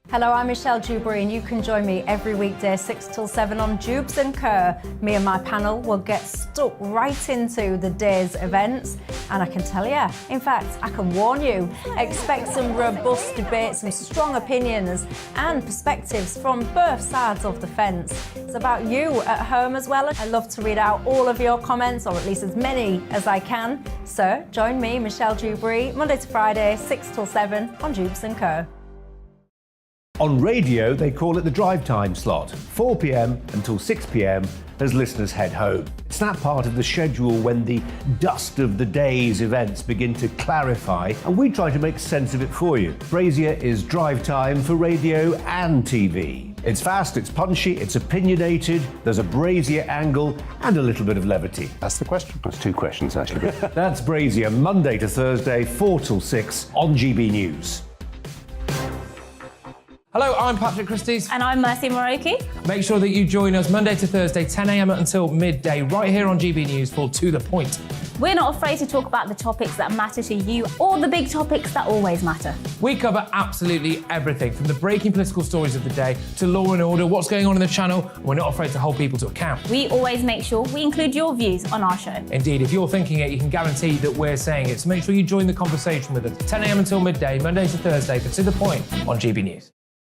Hello, I'm Michelle Dewberry and you can join me every weekday 6 till 7 on Jubes and Kerr. Me and my panel will get stuck right into the day's events and I can tell you, in fact, I can warn you, expect some robust debates, some strong opinions and perspectives from both sides of the fence. It's about you at home as well. I love to read out all of your comments, or at least as many as I can. So join me, Michelle Dewberry, Monday to Friday, 6 till 7 on Jubes and Kerr. On radio, they call it the drive time slot, 4 p.m. until 6 p.m. as listeners head home. It's that part of the schedule when the dust of the day's events begin to clarify, and we try to make sense of it for you. Brazier is drive time for radio and TV. It's fast, it's punchy, it's opinionated, there's a Brazier angle and a little bit of levity. That's the question. That's two questions, actually. That's Brazier, Monday to Thursday, 4 till 6 on GB News. Hello, I'm Patrick Christie's. And I'm Mercy Moroki. Make sure that you join us Monday to Thursday, 10 a.m. until midday, right here on GB News for To The Point. We're not afraid to talk about the topics that matter to you or the big topics that always matter. We cover absolutely everything, from the breaking political stories of the day to law and order, what's going on in the channel. We're not afraid to hold people to account. We always make sure we include your views on our show. Indeed, if you're thinking it, you can guarantee that we're saying it. So make sure you join the conversation with us, 10 a.m. until midday, Monday to Thursday, for To The Point on GB News.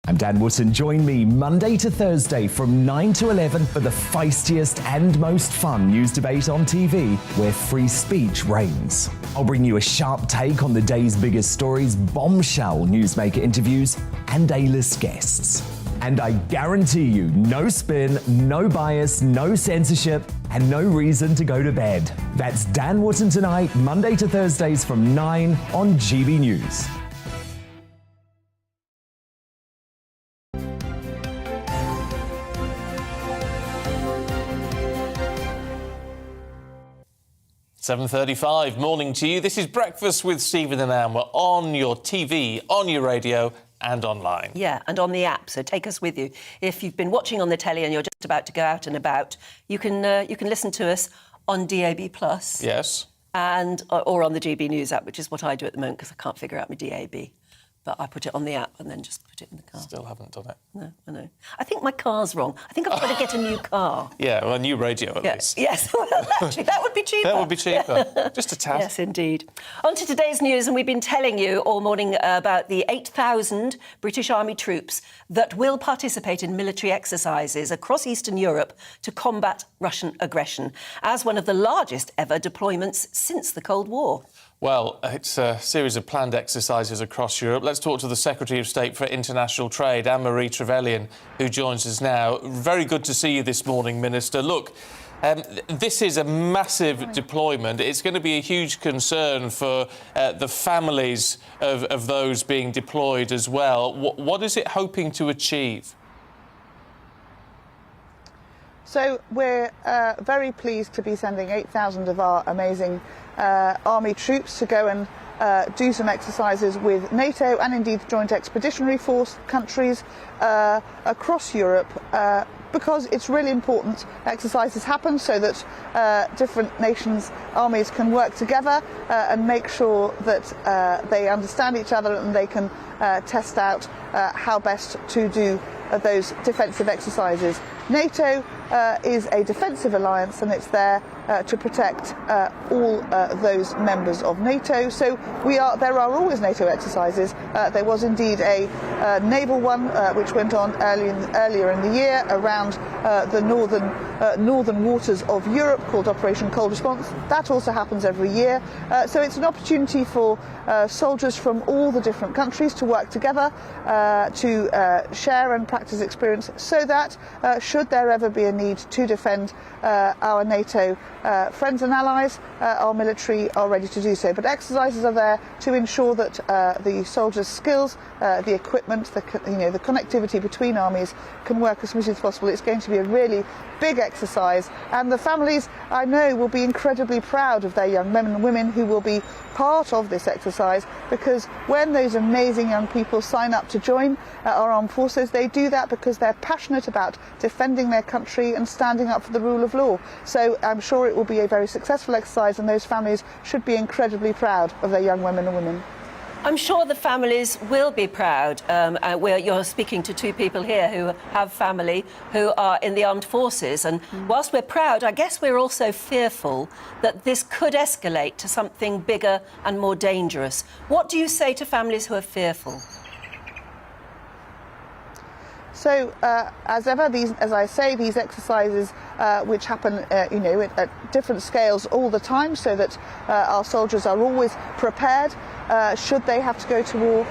I'm Dan Wootton. Join me Monday to Thursday from 9 to 11 for the feistiest and most fun news debate on TV, where free speech reigns. I'll bring you a sharp take on the day's biggest stories, bombshell newsmaker interviews, and A-list guests. And I guarantee you, no spin, no bias, no censorship, and no reason to go to bed. That's Dan Wootton tonight, Monday to Thursdays from 9 on GB News. $7:35, morning to you. This is Breakfast with Stephen and Anne. We're on your TV, on your radio and online. Yeah, and on the app, so take us with you. If you've been watching on the telly and you're just about to go out and about, you can listen to us on DAB+. Yes. And or on the GB News app, which is what I do at the moment because I can't figure out my DAB. But I put it on the app and then just put it in the car. Still haven't done it. No, I know. I think my car's wrong. I think I've got to get a new car. Yeah, well, a new radio at least. Yes, well, actually, that would be cheaper. That would be cheaper. Just a tad. Yes, indeed. On to today's news, and we've been telling you all morning about the 8,000 British Army troops that will participate in military exercises across Eastern Europe to combat Russian aggression, as one of the largest ever deployments since the Cold War. Well, it's a series of planned exercises across Europe. Let's talk to the Secretary of State for International Trade, Anne-Marie Trevelyan, who joins us now. Very good to see you this morning, Minister. Look, this is a massive deployment. It's going to be a huge concern for the families of those being deployed as well. What is it hoping to achieve? So we're very pleased to be sending 8,000 of our amazing army troops to go and do some exercises with NATO and indeed Joint Expeditionary Force countries across Europe because it's really important exercises happen so that different nations' armies can work together and make sure that they understand each other and they can test out how best to do those defensive exercises. NATO is a defensive alliance and it's there to protect all those members of NATO. So there are always NATO exercises. There was indeed a naval one which went on earlier in the year around the northern waters of Europe called Operation Cold Response. That also happens every year. So it's an opportunity for soldiers from all the different countries to work together to share and practice experience so that should there ever be a need to defend our NATO friends and allies, our military are ready to do so. But exercises are there to ensure that the soldiers' skills, the equipment, the connectivity between armies can work as smoothly as possible. It's going to be a really big exercise, and the families, I know, will be incredibly proud of their young men and women who will be part of this exercise, because when those amazing young people sign up to join our armed forces, they do that because they're passionate about defending their country and standing up for the rule of law. So I'm sure it will be a very successful exercise, and those families should be incredibly proud of their young women and women. I'm sure the families will be proud. You're speaking to two people here who have family who are in the armed forces. And whilst we're proud, I guess we're also fearful that this could escalate to something bigger and more dangerous. What do you say to families who are fearful? So, as ever, as I say, these exercises which happen, at different scales all the time, so that our soldiers are always prepared should they have to go to war,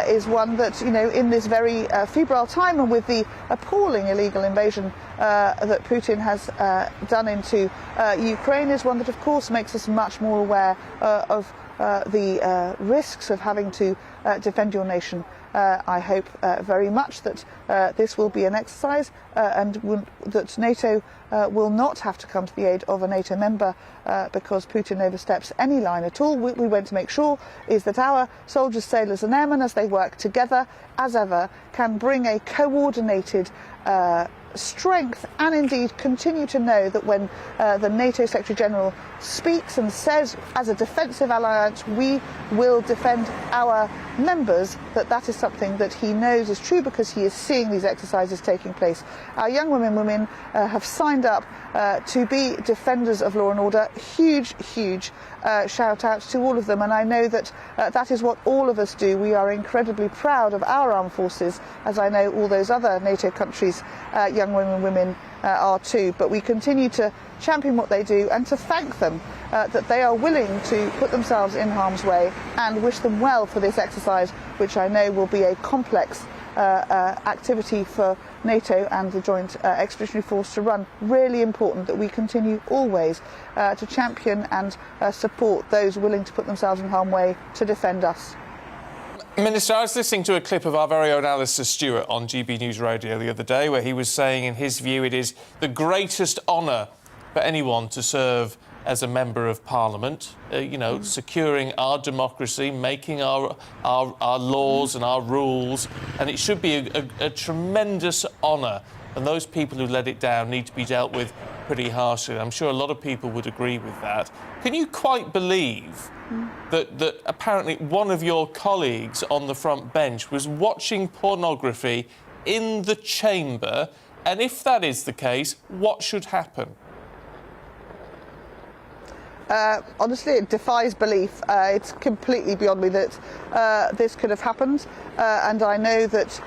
is one that, in this very febrile time and with the appalling illegal invasion that Putin has done into Ukraine, is one that, of course, makes us much more aware of the risks of having to defend your nation. I hope very much that this will be an exercise and that NATO will not have to come to the aid of a NATO member because Putin oversteps any line at all. What we want to make sure is that our soldiers, sailors and airmen, as they work together as ever, can bring a coordinated strength and indeed continue to know that when the NATO Secretary General speaks and says as a defensive alliance we will defend our members, that is something that he knows is true because he is seeing these exercises taking place. Our young women have signed up to be defenders of law and order. Huge shout outs to all of them, and I know that that is what all of us do. We are incredibly proud of our armed forces, as I know all those other NATO countries, young women are too, but we continue to champion what they do and to thank them that they are willing to put themselves in harm's way, and wish them well for this exercise, which I know will be a complex activity for NATO and the Joint Expeditionary Force to run. Really important that we continue always to champion and support those willing to put themselves in harm's way to defend us. Minister, I was listening to a clip of our very own Alistair Stuart on GBNews Radio the other day, where he was saying, in his view, it is the greatest honour for anyone to serve as a member of Parliament, securing our democracy, making our laws and our rules, and it should be a tremendous honour, and those people who let it down need to be dealt with pretty harshly. I'm sure a lot of people would agree with that. Can you quite believe that apparently one of your colleagues on the front bench was watching pornography in the chamber, and if that is the case, what should happen? Honestly, it defies belief. It's completely beyond me that this could have happened, and I know that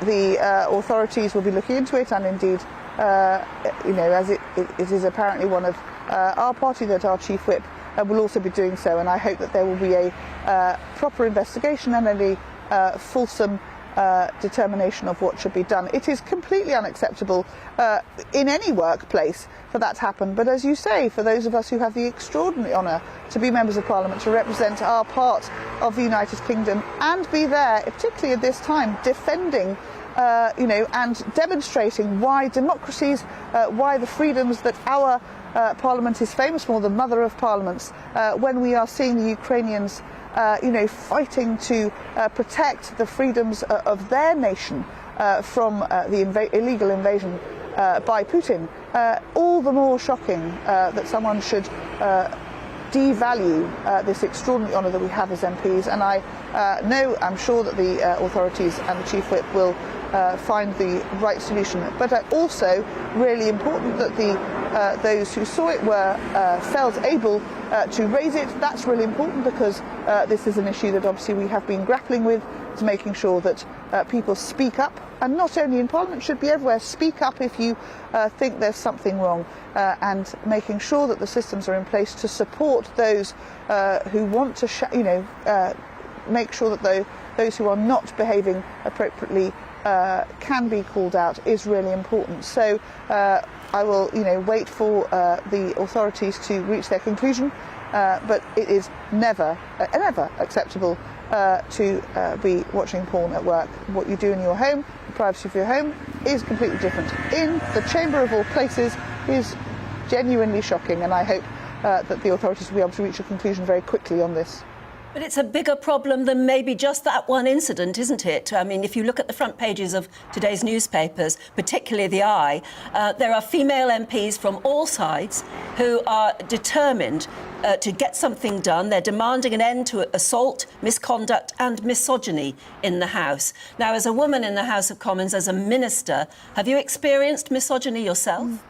the authorities will be looking into it, and indeed, as it is apparently one of our party, that our chief whip will also be doing so, and I hope that there will be a proper investigation and a fulsome determination of what should be done. It is completely unacceptable in any workplace for that to happen, but as you say, for those of us who have the extraordinary honour to be members of Parliament, to represent our part of the United Kingdom and be there, particularly at this time, defending and demonstrating why democracies, why the freedoms that our Parliament is famous for, the mother of parliaments, when we are seeing the Ukrainians fighting to protect the freedoms of their nation from the illegal invasion by Putin, all the more shocking that someone should devalue this extraordinary honour that we have as MPs. And I'm sure that the authorities and the Chief Whip will find the right solution. But also really important that those who saw it were felt able to raise it. That's really important because this is an issue that obviously we have been grappling with, is making sure that people speak up, and not only in Parliament, should be everywhere. Speak up if you think there's something wrong, and making sure that the systems are in place to support those who want to, make sure that those who are not behaving appropriately can be called out is really important. So I will, wait for the authorities to reach their conclusion, but it is never acceptable to be watching porn at work. What you do in your home, the privacy of your home, is completely different. In the chamber of all places is genuinely shocking, and I hope that the authorities will be able to reach a conclusion very quickly on this. But it's a bigger problem than maybe just that one incident, isn't it? I mean, if you look at the front pages of today's newspapers, particularly the Eye, there are female MPs from all sides who are determined to get something done. They're demanding an end to assault, misconduct and misogyny in the House. Now, as a woman in the House of Commons, as a minister, have you experienced misogyny yourself?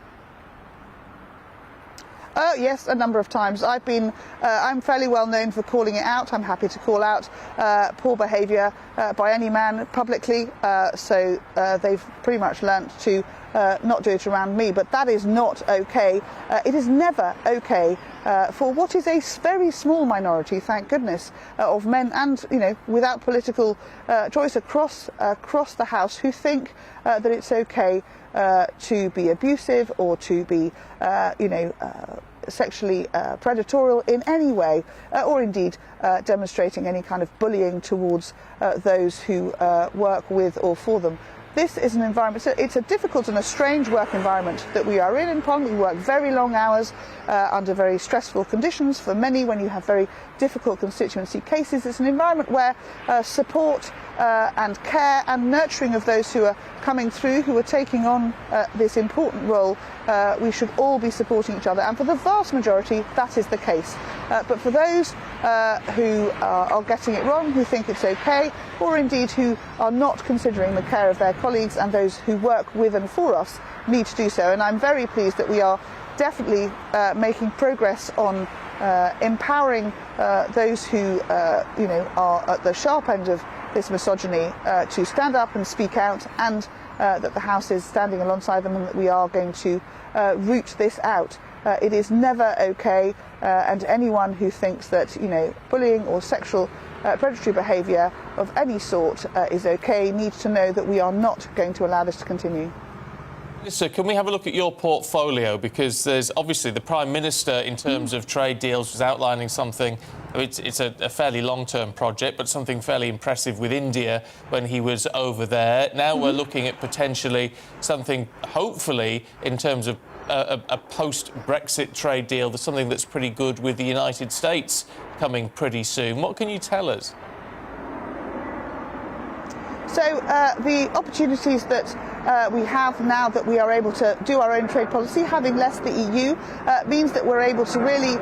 Yes, a number of times. I'm fairly well known for calling it out. I'm happy to call out poor behaviour by any man publicly. So they've pretty much learnt to not do it around me, but that is not okay. It is never okay for what is a very small minority, thank goodness, of men and, without political choice across the House who think that it's okay to be abusive or to be, sexually predatorial in any way, or indeed demonstrating any kind of bullying towards those who work with or for them. This is an environment, so it's a difficult and a strange work environment that we are in Parliament. We work very long hours under very stressful conditions for many when you have very difficult constituency cases. It's an environment where support and care and nurturing of those who are coming through, who are taking on this important role, we should all be supporting each other. And for the vast majority, that is the case. But for those who are getting it wrong, who think it's okay, or indeed who are not considering the care of their colleagues and those who work with and for us, need to do so. And I'm very pleased that we are definitely making progress on empowering those who are at the sharp end of this misogyny to stand up and speak out, and that the House is standing alongside them, and that we are going to root this out. It is never okay, and anyone who thinks that bullying or sexual predatory behaviour of any sort is okay needs to know that we are not going to allow this to continue. Minister, can we have a look at your portfolio? Because there's obviously the Prime Minister, in terms of trade deals, was outlining something. It's a fairly long-term project, but something fairly impressive with India when he was over there. Now we're looking at potentially something, hopefully, in terms of a post-Brexit trade deal. There's something that's pretty good with the United States coming pretty soon. What can you tell us? So the opportunities that we have now that we are able to do our own trade policy, having left the EU, means that we're able to really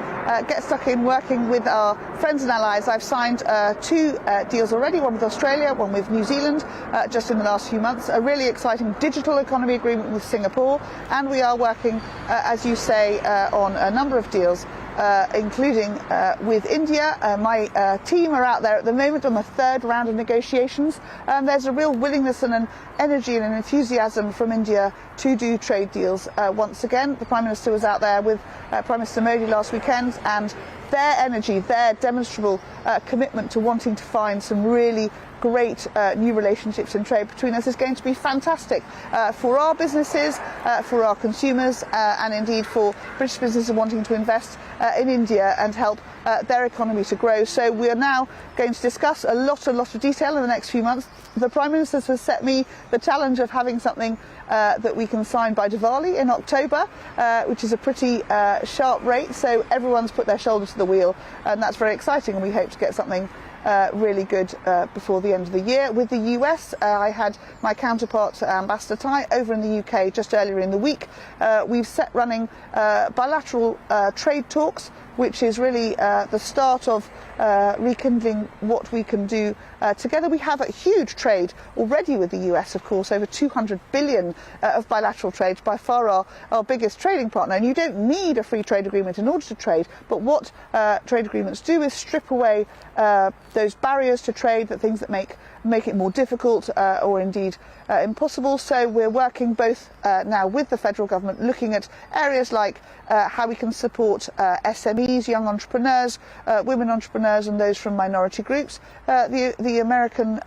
get stuck in working with our friends and allies. I've signed 2 deals already, one with Australia, one with New Zealand, just in the last few months, a really exciting digital economy agreement with Singapore, and we are working, as you say, on a number of deals, including with India. My team are out there at the moment on the 3rd round of negotiations, and there's a real willingness and an energy and an enthusiasm from India to do trade deals once again. The Prime Minister was out there with Prime Minister Modi last weekend, and their energy, their demonstrable commitment to wanting to find some really great new relationships in trade between us is going to be fantastic for our businesses, for our consumers, and indeed for British businesses wanting to invest in India and help their economy to grow. So we are now going to discuss a lot of detail in the next few months. The Prime Minister has set me the challenge of having something that we can sign by Diwali in October, which is a pretty sharp rate. So everyone's put their shoulder to the wheel, and that's very exciting, and we hope to get something really good before the end of the year. With the US, I had my counterpart, Ambassador Tai, over in the UK just earlier in the week. We've set running bilateral trade talks, which is really the start of rekindling what we can do together. We have a huge trade already with the US, of course, over 200 billion of bilateral trade, by far our biggest trading partner. And you don't need a free trade agreement in order to trade, but what trade agreements do is strip away those barriers to trade, the things that make it more difficult or indeed impossible. So we're working both now with the federal government, looking at areas like how we can support SMEs, young entrepreneurs, women entrepreneurs, and those from minority groups. The American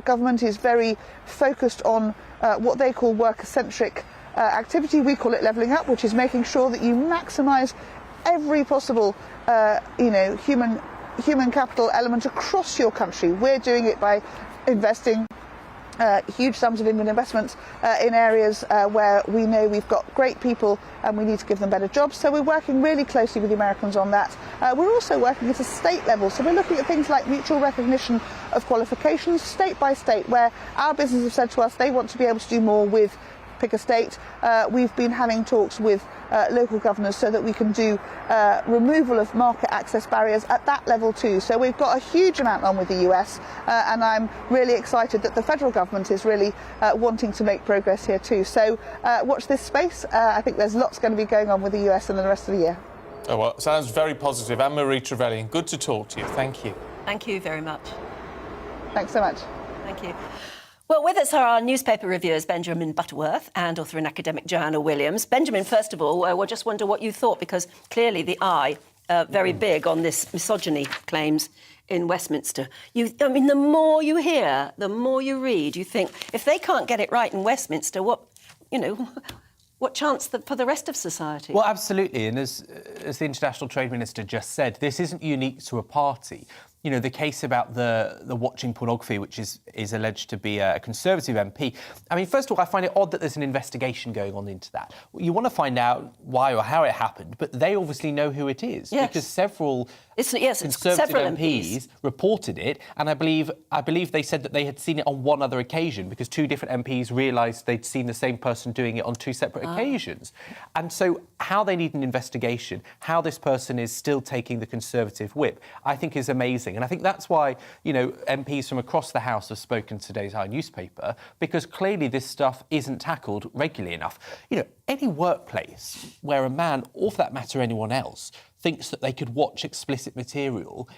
government is very focused on what they call worker-centric activity. We call it levelling up, which is making sure that you maximise every possible human capital element across your country. We're doing it by investing huge sums of investments in areas where we know we've got great people and we need to give them better jobs. So we're working really closely with the Americans on that. We're also working at a state level. So we're looking at things like mutual recognition of qualifications, state by state, where our businesses have said to us they want to be able to do more with, pick a state. We've been having talks with local governors so that we can do removal of market access barriers at that level too. So we've got a huge amount on with the US, and I'm really excited that the federal government is really wanting to make progress here too. So watch this space. I think there's lots going to be going on with the US in the rest of the year. Oh, well, sounds very positive. Anne-Marie Trevelyan, good to talk to you. Thank you. Thank you very much. Thanks so much. Thank you. Well, with us are our newspaper reviewers, Benjamin Butterworth and author and academic Joanna Williams. Benjamin, first of all, we'll just wonder what you thought, because clearly the Eye, very big on this misogyny claims in Westminster. I mean, the more you hear, the more you read, you think, if they can't get it right in Westminster, what chance for the rest of society? Well, absolutely. And as the International Trade Minister just said, this isn't unique to a party. You know, the case about the watching pornography, which is alleged to be a Conservative MP. I mean, first of all, I find it odd that there's an investigation going on into that. You want to find out why or how it happened, but they obviously know who it is, because several Conservative MPs reported it, and I believe they said that they had seen it on one other occasion because two different MPs realised they'd seen the same person doing it on two separate occasions. And so how they need an investigation, how this person is still taking the Conservative whip, I think is amazing. And I think that's why, MPs from across the House have spoken to today's Eye newspaper, because clearly this stuff isn't tackled regularly enough. Any workplace where a man, or for that matter anyone else, thinks that they could watch explicit material,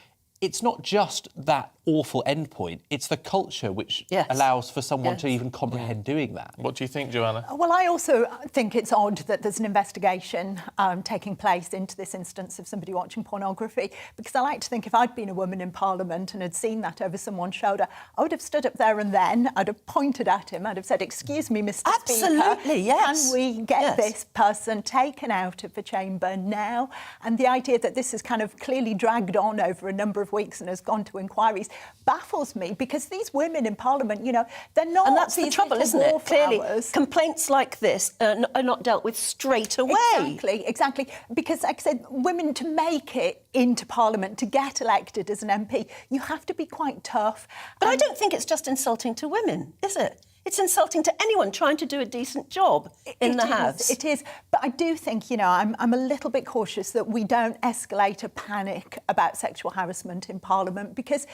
it's not just that awful endpoint, it's the culture which allows for someone to even comprehend doing that. What do you think, Joanna? Well, I also think it's odd that there's an investigation taking place into this instance of somebody watching pornography, because I like to think if I'd been a woman in Parliament and had seen that over someone's shoulder, I would have stood up there and then, I'd have pointed at him, I'd have said, "Excuse me, Mr. Absolutely, yes. Can we get this person taken out of the chamber now?" And the idea that this is kind of clearly dragged on over a number of weeks and has gone to inquiries baffles me, because these women in Parliament, they're not. And that's the trouble, isn't it? Clearly, complaints like this are not dealt with straight away. Exactly. Because, like I said, women, to make it into Parliament, to get elected as an MP, you have to be quite tough. But I don't think it's just insulting to women, is it? It's insulting to anyone trying to do a decent job in the House. It is. But I do think, I'm a little bit cautious that we don't escalate a panic about sexual harassment in Parliament, because,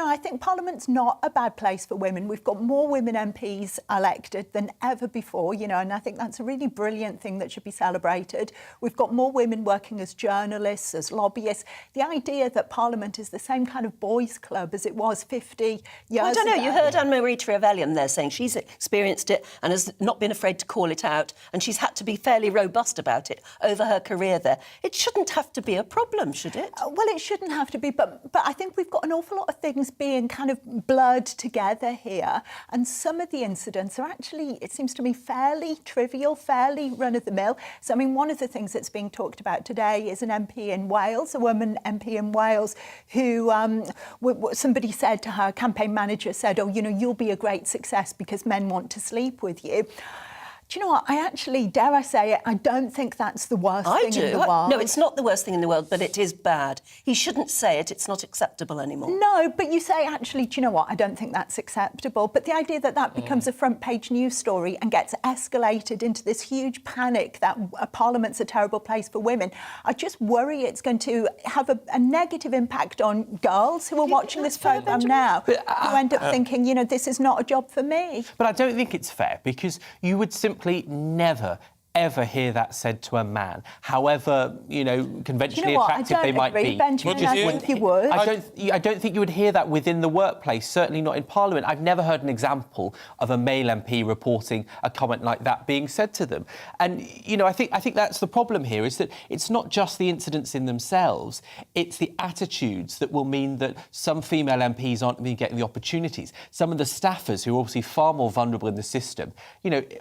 I think Parliament's not a bad place for women. We've got more women MPs elected than ever before, and I think that's a really brilliant thing that should be celebrated. We've got more women working as journalists, as lobbyists. The idea that Parliament is the same kind of boys' club as it was 50 years ago. I don't know. You heard Anne-Marie Trevelyan there saying she's experienced it and has not been afraid to call it out, and she's had to be fairly robust about it over her career there. It shouldn't have to be a problem, should it? Well, it shouldn't have to be, but I think we've got an awful lot of things being kind of blurred together here, and some of the incidents are actually, it seems to me, fairly trivial, fairly run-of-the-mill. So, I mean, one of the things that's being talked about today is an MP in Wales, a woman MP in Wales, who somebody said to her, campaign manager said, "Oh, you'll be a great success because men want to sleep with you." Do you know what? I actually, dare I say it, I don't think that's the worst thing in the world. No, it's not the worst thing in the world, but it is bad. He shouldn't say it. It's not acceptable anymore. No, but you say, actually, do you know what? I don't think that's acceptable. But the idea that becomes a front-page news story and gets escalated into this huge panic that Parliament's a terrible place for women, I just worry it's going to have a negative impact on girls who are watching this programme now, who end up thinking, this is not a job for me. But I don't think it's fair, because you would simply never ever hear that said to a man, however, conventionally attractive they might be. Benjamin, I think you would. I don't think you would hear that within the workplace, certainly not in Parliament. I've never heard an example of a male MP reporting a comment like that being said to them. And, I think that's the problem here, is that it's not just the incidents in themselves, it's the attitudes that will mean that some female MPs aren't even getting the opportunities. Some of the staffers, who are obviously far more vulnerable in the system.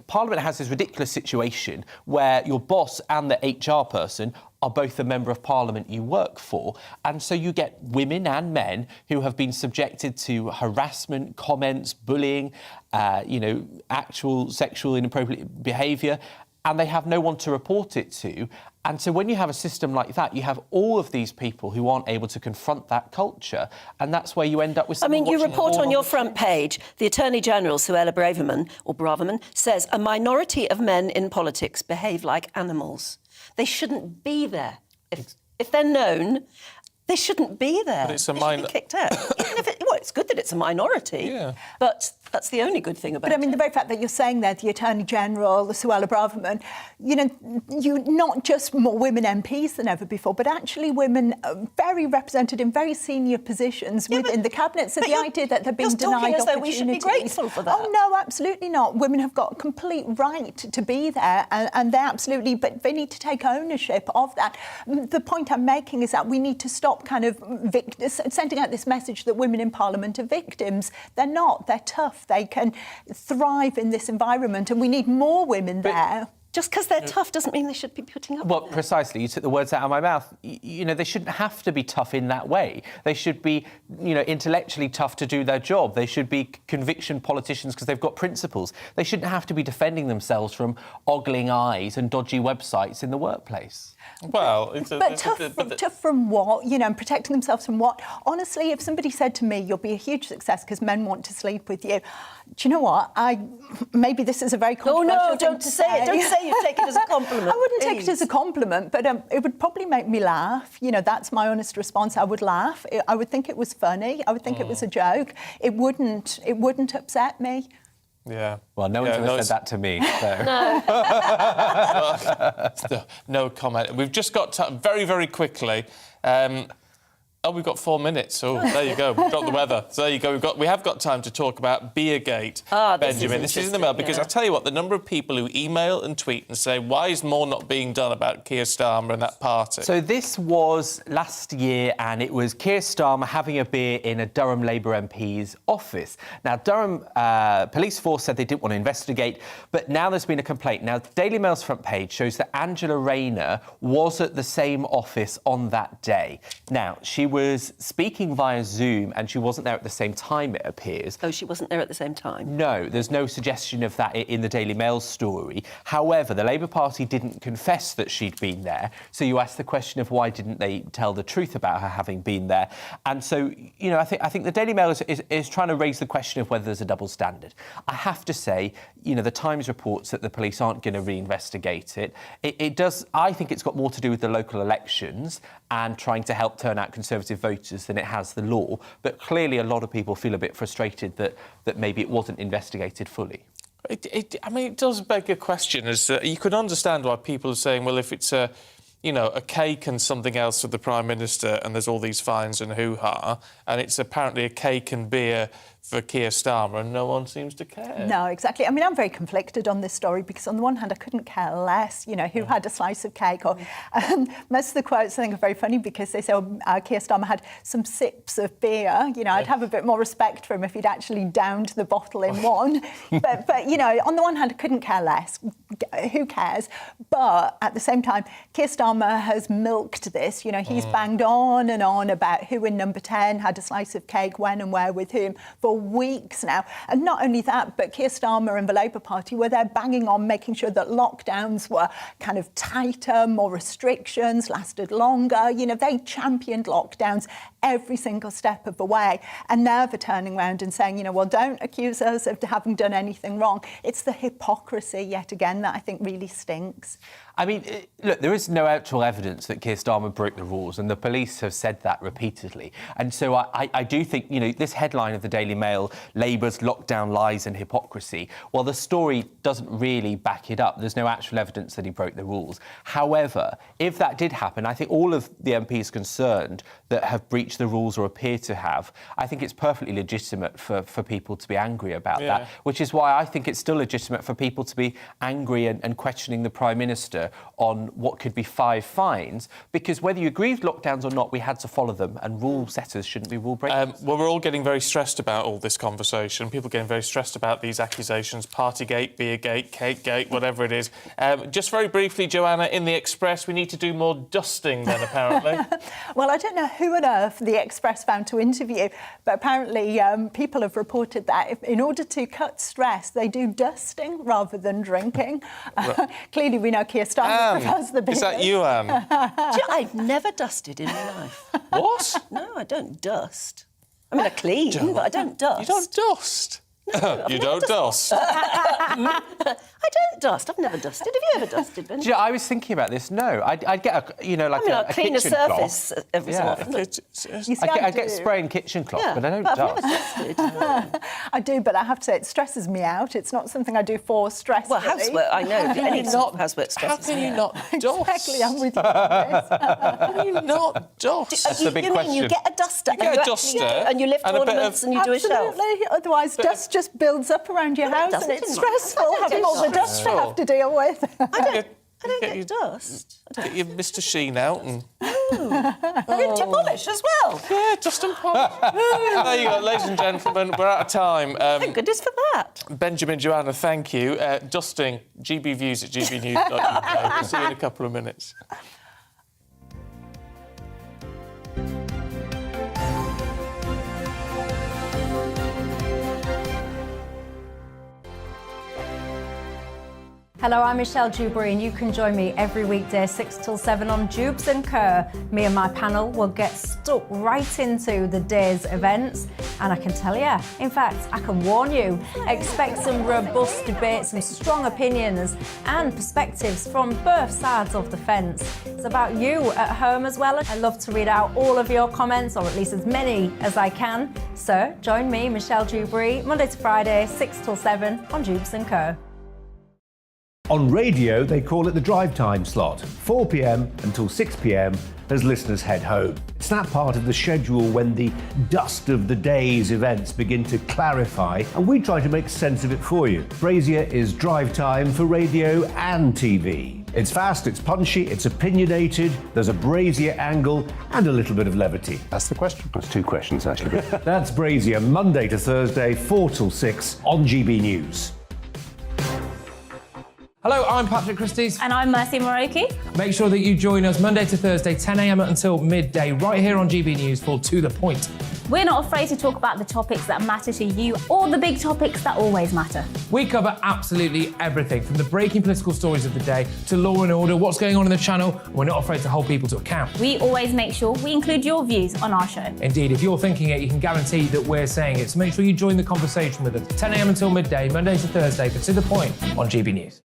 Parliament has this ridiculous situation where your boss and the HR person are both a member of Parliament you work for. And so you get women and men who have been subjected to harassment, comments, bullying, actual sexual inappropriate behaviour, and they have no one to report it to. And so when you have a system like that, you have all of these people who aren't able to confront that culture, and that's where you end up with... you report on your front page, the Attorney General, Suella Braverman, says a minority of men in politics behave like animals. They shouldn't be there. If they're known, They shouldn't be there. But it's a They should be kicked out. Even if it's good that it's a minority. Yeah. But that's the only good thing about it. But I mean, the very fact that you're saying that the Attorney General, the Suella Braverman, you know, you not just more women MPs than ever before, but actually women very represented in very senior positions within the cabinet. So the idea that they're being denied as though we opportunities. should be grateful for that. Oh no, absolutely not. Women have got a complete right to be there, and they absolutely, but they need to take ownership of that. The point I'm making is that we need to stop kind of sending out this message that women in Parliament are victims. They're not. They're tough. They can thrive in this environment, and we need more women there. Just because they're tough doesn't mean they should be putting up Well, with it. precisely. You took the words out of my mouth. You know, they shouldn't have to be tough in that way. They should be, you know, intellectually tough to do their job. They should be conviction politicians because they've got principles. They shouldn't have to be defending themselves from ogling eyes and dodgy websites in the workplace. Well, tough from what? You know, and protecting themselves from what? Honestly, if somebody said to me, "You'll be a huge success because men want to sleep with you," do you know what? Maybe this is a very controversial thing don't to say it. Don't say you take it as a compliment. I wouldn't take it as a compliment, but it would probably make me laugh. You know, that's my honest response. I would laugh. I would think it was funny. I would think it was a joke. It wouldn't upset me. Yeah. Well, no one's ever said that to me. So. No comment. We've just got very, very quickly. We've got 4 minutes. Oh, there you go. We've got the weather. So there you go. We have got time to talk about Beergate, Benjamin. This is in the mail because I tell you what, the number of people who email and tweet and say, why is more not being done about Keir Starmer and that party? So this was last year, and it was Keir Starmer having a beer in a Durham Labour MP's office. Now, Durham police force said they didn't want to investigate, but now there's been a complaint. Now, Daily Mail's front page shows that Angela Rayner was at the same office on that day. Now, she was speaking via Zoom and she wasn't there at the same time, it appears. Oh, she wasn't there at the same time? No, there's no suggestion of that in the Daily Mail story. However, the Labour Party didn't confess that she'd been there, so you ask the question of why didn't they tell the truth about her having been there. And so, you know, I think the Daily Mail is trying to raise the question of whether there's a double standard. I have to say, you know, the Times reports that the police aren't going to reinvestigate it. It does, I think it's got more to do with the local elections and trying to help turn out Conservative voters than it has the law. But clearly a lot of people feel a bit frustrated that maybe it wasn't investigated fully. I mean, it does beg a question. You could understand why people are saying, well, if it's a cake and something else for the Prime Minister and there's all these fines and hoo-ha, and it's apparently a cake and beer for Keir Starmer and no one seems to care. No, exactly. I mean, I'm very conflicted on this story because on the one hand, I couldn't care less, you know, who had a slice of cake or... most of the quotes, I think, are very funny because they say, Keir Starmer had some sips of beer. You know, I'd have a bit more respect for him if he'd actually downed the bottle in one. But, you know, on the one hand, I couldn't care less. Who cares? But at the same time, Keir Starmer has milked this. You know, he's banged on and on about who in number 10 had a slice of cake, when and where with whom, for weeks now. And not only that, but Keir Starmer and the Labour Party were there banging on, making sure that lockdowns were kind of tighter, more restrictions, lasted longer. You know, they championed lockdowns every single step of the way. And now they're turning around and saying, you know, well, don't accuse us of having done anything wrong. It's the hypocrisy, yet again, that I think really stinks. I mean, look, there is no actual evidence that Keir Starmer broke the rules, and the police have said that repeatedly. And so I do think, you know, this headline of the Daily Mail, Labour's lockdown lies and hypocrisy, well, the story doesn't really back it up. There's no actual evidence that he broke the rules. However, if that did happen, I think all of the MPs concerned that have breached the rules or appear to have, I think it's perfectly legitimate for people to be angry about that, which is why I think it's still legitimate for people to be angry and questioning the Prime Minister on what could be 5 fines, because whether you agree with lockdowns or not, we had to follow them, and rule setters shouldn't be rule breakers. Well, we're all getting very stressed about all this conversation. People getting very stressed about these accusations, Partygate, Beergate, Cakegate, whatever it is. Just very briefly, Joanna, in the Express, we need to do more dusting then, apparently. Well, I don't know who on earth the Express found to interview, but apparently people have reported that in order to cut stress, they do dusting rather than drinking. Clearly, we know Keir Starmer prefers the beer. Is that you, Anne? I've never dusted in my life. What? No, I don't dust. I mean, I clean, but I don't dust. You don't dust? You don't dust. I don't dust. I've never dusted. Have you ever dusted, Ben? Do you know, I was thinking about this. No, I'd get I'll clean a kitchen surface cloth. every so often. I'd get spray and kitchen cloth, but I don't I've dust. never dusted. I do, but I have to say it stresses me out. It's not something I do for stress. Well, housework, I know. Any sort of housework stresses How can you me not out. dust? Exactly, I'm with you on this. How can you not dust? That's the big you question. mean you get a duster, You get a duster and you lift and a bit ornaments of- and you do a shelf? Absolutely. Otherwise, dust just builds up around your house and it's stressful having all the dust to have to deal with. I don't get dust. Get your Mr. Sheen out and... Into polish as well. Yeah, dust and polish. There you go, ladies and gentlemen, we're out of time. Thank goodness for that. Benjamin, Joanna, thank you. Dusting, GBviews at GBnews.uk. We'll see you in a couple of minutes. Hello, I'm Michelle Dewberry, and you can join me every weekday 6 till 7 on Jubes and Kerr. Me and my panel will get stuck right into the day's events, and I can tell you, in fact, I can warn you, expect some robust debates, some strong opinions and perspectives from both sides of the fence. It's about you at home as well. I love to read out all of your comments, or at least as many as I can. So join me, Michelle Dewberry, Monday to Friday, 6 till 7 on Jubes and Kerr. On radio, they call it the drive time slot, 4 p.m. until 6 p.m. as listeners head home. It's that part of the schedule when the dust of the day's events begin to clarify, and we try to make sense of it for you. Brazier is drive time for radio and TV. It's fast, it's punchy, it's opinionated, there's a Brazier angle and a little bit of levity. That's the question. That's two questions, actually. That's Brazier, Monday to Thursday, 4 till 6 on GB News. Hello, I'm Patrick Christie's. And I'm Mercy Moroki. Make sure that you join us Monday to Thursday, 10 a.m. until midday, right here on GB News for To The Point. We're not afraid to talk about the topics that matter to you or the big topics that always matter. We cover absolutely everything, from the breaking political stories of the day to law and order, what's going on in the channel. We're not afraid to hold people to account. We always make sure we include your views on our show. Indeed, if you're thinking it, you can guarantee that we're saying it. So make sure you join the conversation with us, 10 a.m. until midday, Monday to Thursday, for To The Point on GB News.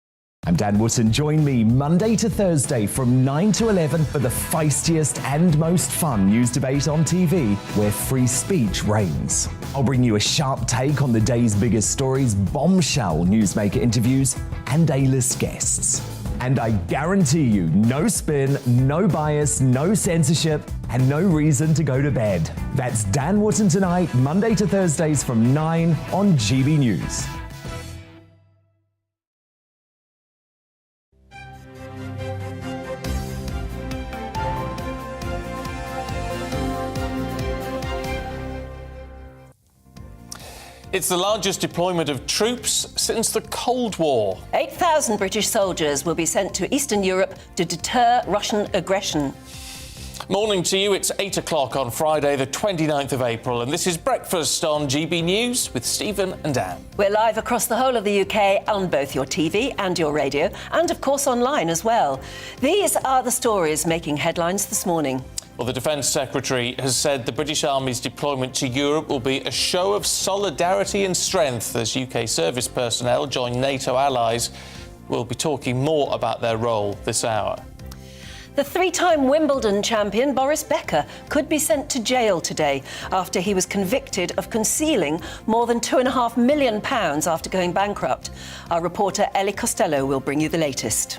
I'm Dan Wootton. Join me Monday to Thursday from 9 to 11 for the feistiest and most fun news debate on TV, where free speech reigns. I'll bring you a sharp take on the day's biggest stories, bombshell newsmaker interviews, and A-list guests. And I guarantee you, no spin, no bias, no censorship, and no reason to go to bed. That's Dan Wootton tonight, Monday to Thursdays from 9 on GB News. It's the largest deployment of troops since the Cold War. 8,000 British soldiers will be sent to Eastern Europe to deter Russian aggression. Morning to you, it's 8 o'clock on Friday, the 29th of April, and this is Breakfast on GB News with Stephen and Anne. We're live across the whole of the UK on both your TV and your radio, and of course online as well. These are the stories making headlines this morning. Well, the Defence Secretary has said the British Army's deployment to Europe will be a show of solidarity and strength as UK service personnel join NATO allies. We'll be talking more about their role this hour. The three-time Wimbledon champion Boris Becker could be sent to jail today after he was convicted of concealing more than £2.5 million after going bankrupt. Our reporter Ellie Costello will bring you the latest.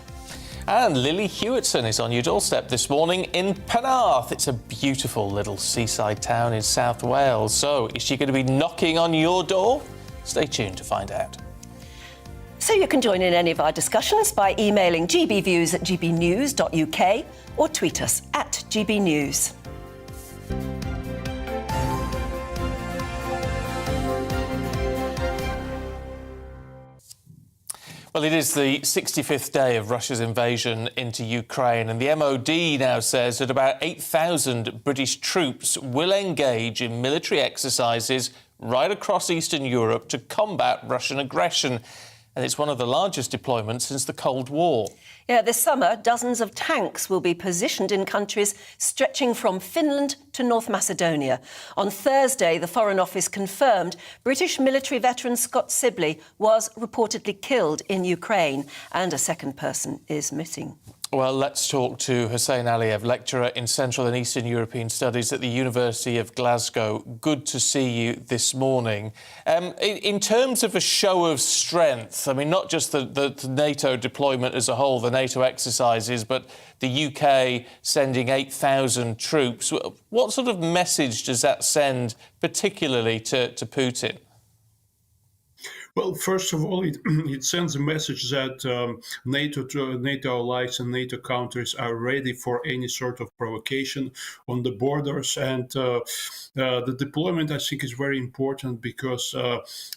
And Lily Hewitson is on your doorstep this morning in Penarth. It's a beautiful little seaside town in South Wales. So, is she going to be knocking on your door? Stay tuned to find out. So you can join in any of our discussions by emailing gbviews at gbnews.uk or tweet us at gbnews. Well, it is the 65th day of Russia's invasion into Ukraine, and the MOD now says that about 8,000 British troops will engage in military exercises right across Eastern Europe to combat Russian aggression. and it's one of the largest deployments since the Cold War. Yeah, this summer, dozens of tanks will be positioned in countries stretching from Finland to North Macedonia. On Thursday, the Foreign Office confirmed British military veteran Scott Sibley was reportedly killed in Ukraine, and a second person is missing. Well, let's talk to Hussein Aliyev, lecturer in Central and Eastern European Studies at the University of Glasgow. Good to see you this morning. In terms of a show of strength, I mean, not just the NATO deployment as a whole, the NATO exercises, but the UK sending 8,000 troops, what sort of message does that send, particularly to Putin? Well, first of all, it sends a message that NATO allies and NATO countries are ready for any sort of provocation on the borders. And the deployment, I think, is very important because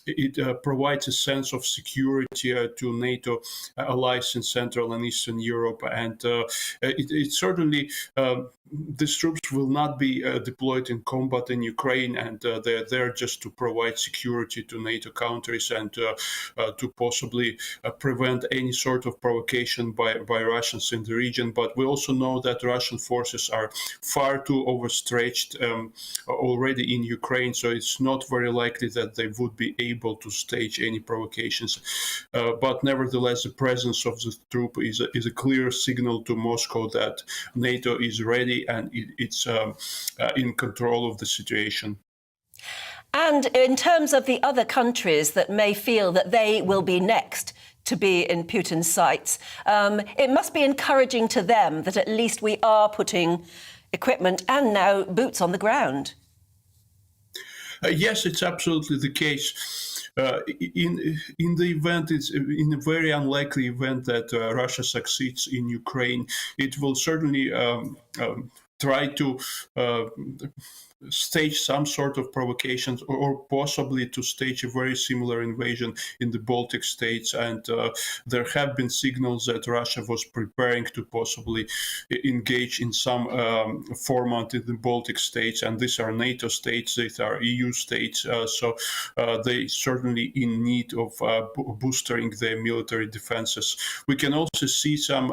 it provides a sense of security to NATO allies in Central and Eastern Europe. And it certainly, these troops will not be deployed in combat in Ukraine, and they're there just to provide security to NATO countries and to possibly prevent any sort of provocation by Russians in the region. But we also know that Russian forces are far too overstretched already in Ukraine, so it's not very likely that they would be able to stage any provocations. But nevertheless, the presence of the troop is a clear signal to Moscow that NATO is ready and it's in control of the situation. And in terms of the other countries that may feel that they will be next to be in Putin's sights, it must be encouraging to them that at least we are putting equipment and now boots on the ground. Yes, it's absolutely the case. In the event, it's in a very unlikely event that Russia succeeds in Ukraine, it will certainly try to stage some sort of provocations or possibly to stage a very similar invasion in the Baltic states. And there have been signals that Russia was preparing to possibly engage in some format in the Baltic states. And these are NATO states, these are EU states. So they certainly in need of boosting their military defenses. We can also see some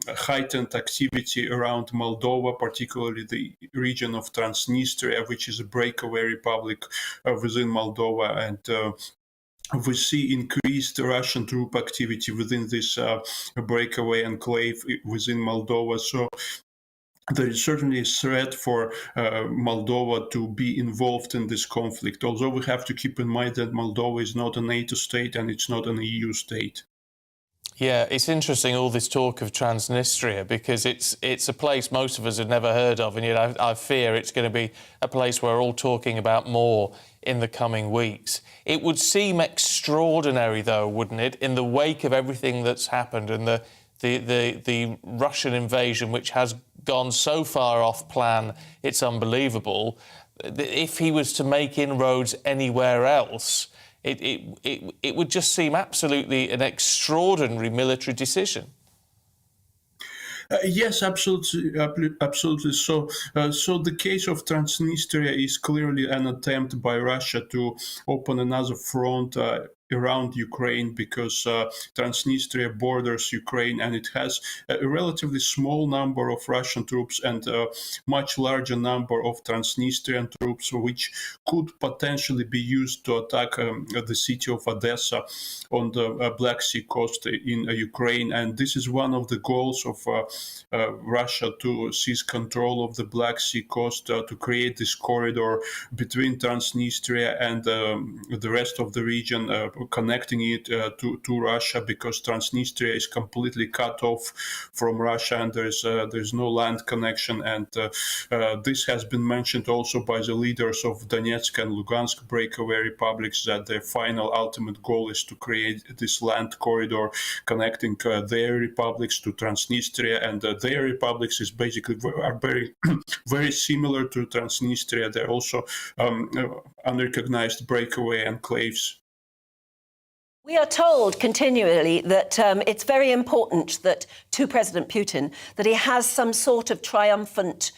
heightened activity around Moldova, particularly the region of Transnistria, which is a breakaway republic within Moldova, and we see increased Russian troop activity within this breakaway enclave within Moldova. So there is certainly a threat for Moldova to be involved in this conflict, although we have to keep in mind that Moldova is not a NATO state and it's not an EU state. Yeah, it's interesting, all this talk of Transnistria, because it's a place most of us have never heard of, and yet I fear it's going to be a place we're all talking about more in the coming weeks. It would seem extraordinary, though, wouldn't it, in the wake of everything that's happened and the Russian invasion, which has gone so far off plan, it's unbelievable. If he was to make inroads anywhere else, it would just seem absolutely an extraordinary military decision. Yes, absolutely. So the case of Transnistria is clearly an attempt by Russia to open another front around Ukraine, because Transnistria borders Ukraine and it has a relatively small number of Russian troops and a much larger number of Transnistrian troops, which could potentially be used to attack the city of Odessa on the Black Sea coast in Ukraine. And this is one of the goals of Russia, to seize control of the Black Sea coast, to create this corridor between Transnistria and the rest of the region, connecting it to Russia, because Transnistria is completely cut off from Russia and there's no land connection. And this has been mentioned also by the leaders of Donetsk and Lugansk breakaway republics, that their final ultimate goal is to create this land corridor connecting their republics to Transnistria. And their republics is basically are very very similar to Transnistria. They're also unrecognized breakaway enclaves. We are told continually that it's very important that to President Putin that he has some sort of triumphant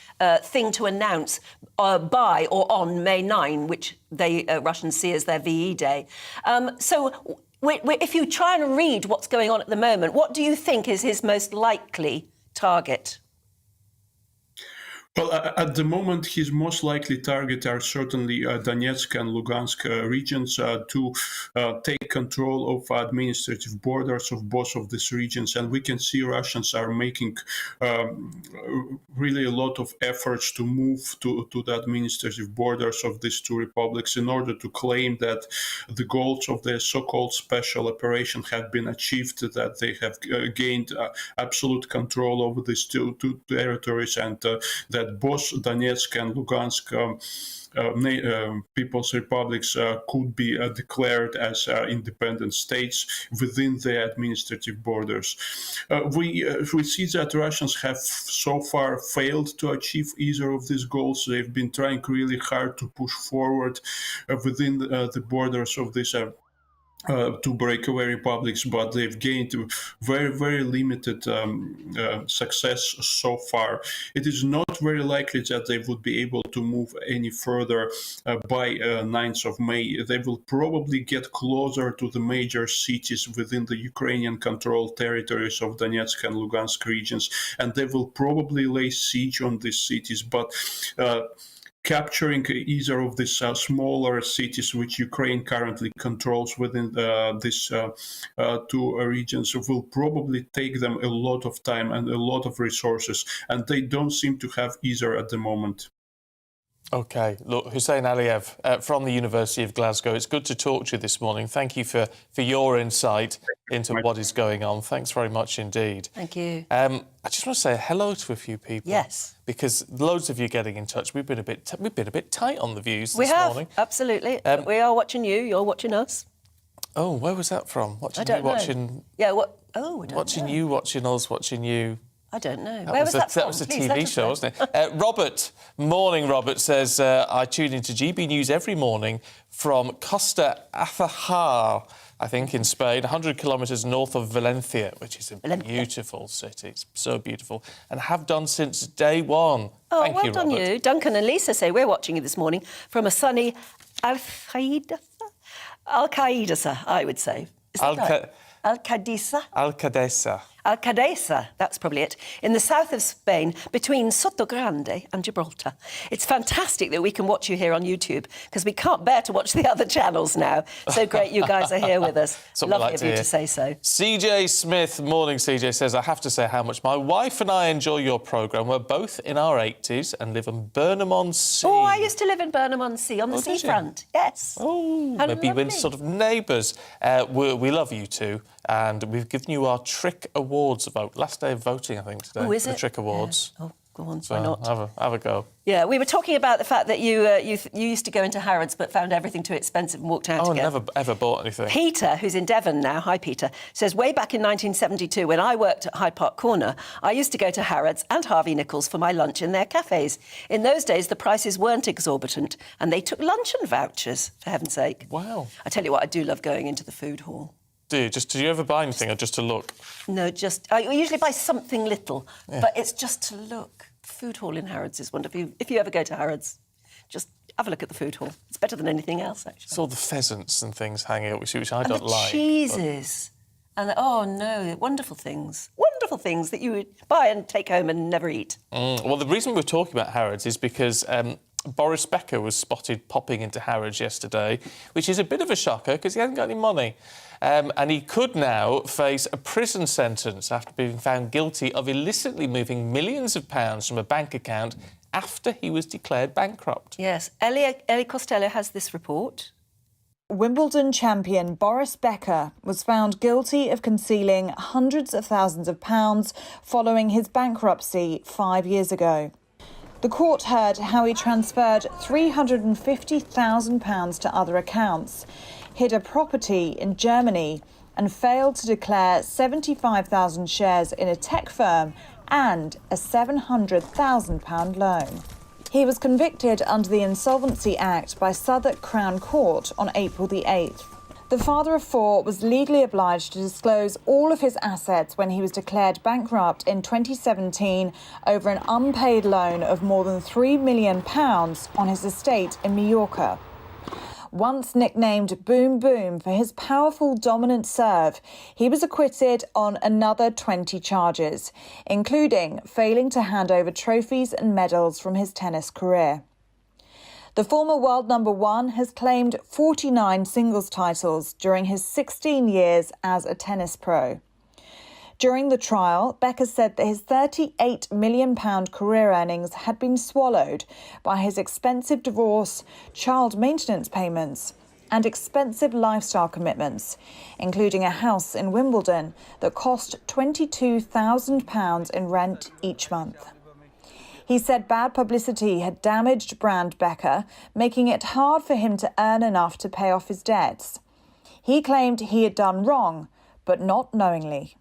thing to announce by or on May 9, which they Russians see as their VE Day. So if you try and read what's going on at the moment, what do you think is his most likely target? Well, at the moment, his most likely target are certainly Donetsk and Lugansk regions to take control of administrative borders of both of these regions. And we can see Russians are making really a lot of efforts to move to the administrative borders of these two republics in order to claim that the goals of their so-called special operation have been achieved, that they have gained absolute control over these two territories, and that both Donetsk and Lugansk People's Republics could be declared as independent states within their administrative borders. We see that Russians have so far failed to achieve either of these goals. They've been trying really hard to push forward within the borders of this two breakaway republics, but they've gained very, very limited success so far. It is not very likely that they would be able to move any further by 9th of May. They will probably get closer to the major cities within the Ukrainian-controlled territories of Donetsk and Lugansk regions, and they will probably lay siege on these cities, but capturing either of these smaller cities which Ukraine currently controls within these two regions will probably take them a lot of time and a lot of resources, and they don't seem to have either at the moment. OK, look, Hussein Aliyev from the University of Glasgow, it's good to talk to you this morning. Thank you for your insight into what is going on. Thanks very much indeed. Thank you. I just want to say hello to a few people. Yes. Because loads of you getting in touch. We've been a bit tight on the views this morning. Absolutely. We are watching you. You're watching us. Oh, where was that from? I don't know. Watching. Yeah. What? Oh, I don't watching know. You, watching us, watching you. I don't know. Where was that from? That was a TV show, wasn't it? Robert, morning, Robert, says, I tune into GB News every morning from Costa Azajar, I think, in Spain, 100 kilometres north of Valencia, which is a beautiful city. It's so beautiful. And have done since day one. Oh, Thank you, done Robert. you. Duncan and Lisa say, we're watching you this morning from a sunny Al-Qaeda, I would say. Al-Qadisa? Al-Qadisa. Alcadesa, that's probably it, in the south of Spain, between Sotogrande and Gibraltar. It's fantastic that we can watch you here on YouTube, because we can't bear to watch the other channels now. So great you guys are here with us. Lovely of you to say so. CJ Smith, morning CJ, says, I have to say how much my wife and I enjoy your programme. We're both in our 80s and live in Burnham-on-Sea. Oh, I used to live in Burnham-on-Sea, on the seafront. Yes. Oh, maybe we're sort of neighbours. We love you two, and we've given you our Trick Awards vote. Last day of voting, I think, today. Oh, is the it? Trick Awards. Yeah. Oh, go on, why not? Have a go. Yeah, we were talking about the fact that you used to go into Harrods but found everything too expensive and walked out again. Never ever bought anything. Peter, who's in Devon now, hi Peter, says, way back in 1972 when I worked at Hyde Park Corner, I used to go to Harrods and Harvey Nichols for my lunch in their cafes. In those days, the prices weren't exorbitant and they took luncheon vouchers, for heaven's sake. Wow. I tell you what, I do love going into the food hall. Do you ever buy anything or just to look? No, I usually buy something little, but it's just to look. The food hall in Harrods is wonderful. If you ever go to Harrods, just have a look at the food hall. It's better than anything else, actually. It's all the pheasants and things hanging up, which I don't like. Cheeses. And wonderful things that you would buy and take home and never eat. Well, the reason we're talking about Harrods is because Boris Becker was spotted popping into Harrods yesterday, which is a bit of a shocker because he hasn't got any money. And he could now face a prison sentence after being found guilty of illicitly moving millions of pounds from a bank account after he was declared bankrupt. Yes. Ellie Costello has this report. Wimbledon champion Boris Becker was found guilty of concealing hundreds of thousands of pounds following his bankruptcy 5 years ago. The court heard how he transferred £350,000 to other accounts, hid a property in Germany and failed to declare 75,000 shares in a tech firm and a £700,000 loan. He was convicted under the Insolvency Act by Southwark Crown Court on April the 8th. The father of four was legally obliged to disclose all of his assets when he was declared bankrupt in 2017 over an unpaid loan of more than £3 million on his estate in Mallorca. once nicknamed Boom Boom for his powerful dominant serve, he was acquitted on another 20 charges, including failing to hand over trophies and medals from his tennis career. The former world number one has claimed 49 singles titles during his 16 years as a tennis pro. During the trial, Becker said that his £38 million career earnings had been swallowed by his expensive divorce, child maintenance payments, and expensive lifestyle commitments, including a house in Wimbledon that cost £22,000 in rent each month. He said bad publicity had damaged brand Becker, making it hard for him to earn enough to pay off his debts. He claimed he had done wrong, but not knowingly.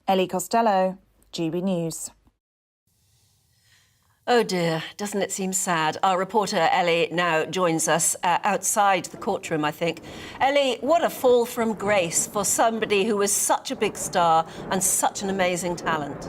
Ellie Costello, GB News. Oh dear, doesn't it seem sad? Our reporter Ellie now joins us outside the courtroom, I think. Ellie, what a fall from grace for somebody who was such a big star and such an amazing talent.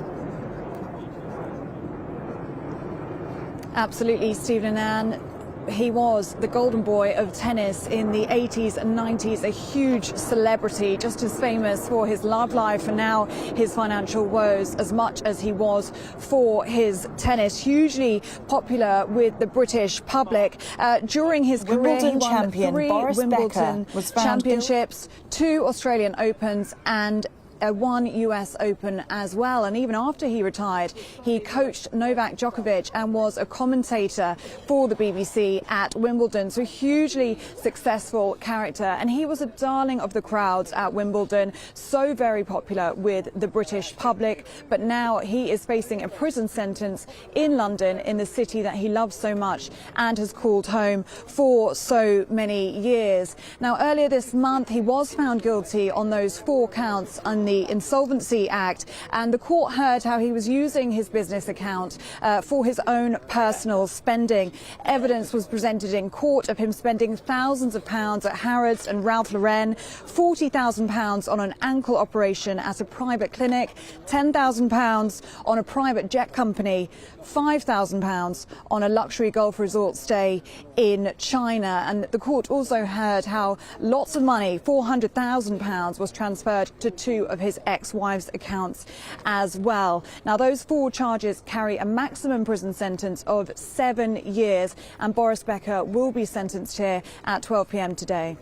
Absolutely, Stephen and Anne. He was the golden boy of tennis in the 80s and 90s, a huge celebrity, just as famous for his love life and now his financial woes as much as he was for his tennis. Hugely popular with the British public. During his career, he won champion 3 Boris Wimbledon Becker was found championships, 2 Australian Opens and 1 US Open as well. And even after he retired, he coached Novak Djokovic and was a commentator for the BBC at Wimbledon. So hugely successful character. And he was a darling of the crowds at Wimbledon, so very popular with the British public. But now he is facing a prison sentence in London, in the city that he loves so much and has called home for so many years. Now, earlier this month, he was found guilty on those 4 counts on the Insolvency Act, and the court heard how he was using his business account for his own personal spending. Evidence was presented in court of him spending thousands of pounds at Harrods and Ralph Lauren, £40,000 on an ankle operation at a private clinic, £10,000 on a private jet company, £5,000 on a luxury golf resort stay in China. And the court also heard how lots of money, £400,000, was transferred to 2 of his ex-wife's accounts as well. Now, those 4 charges carry a maximum prison sentence of 7 years, and Boris Becker will be sentenced here at 12 p.m. today.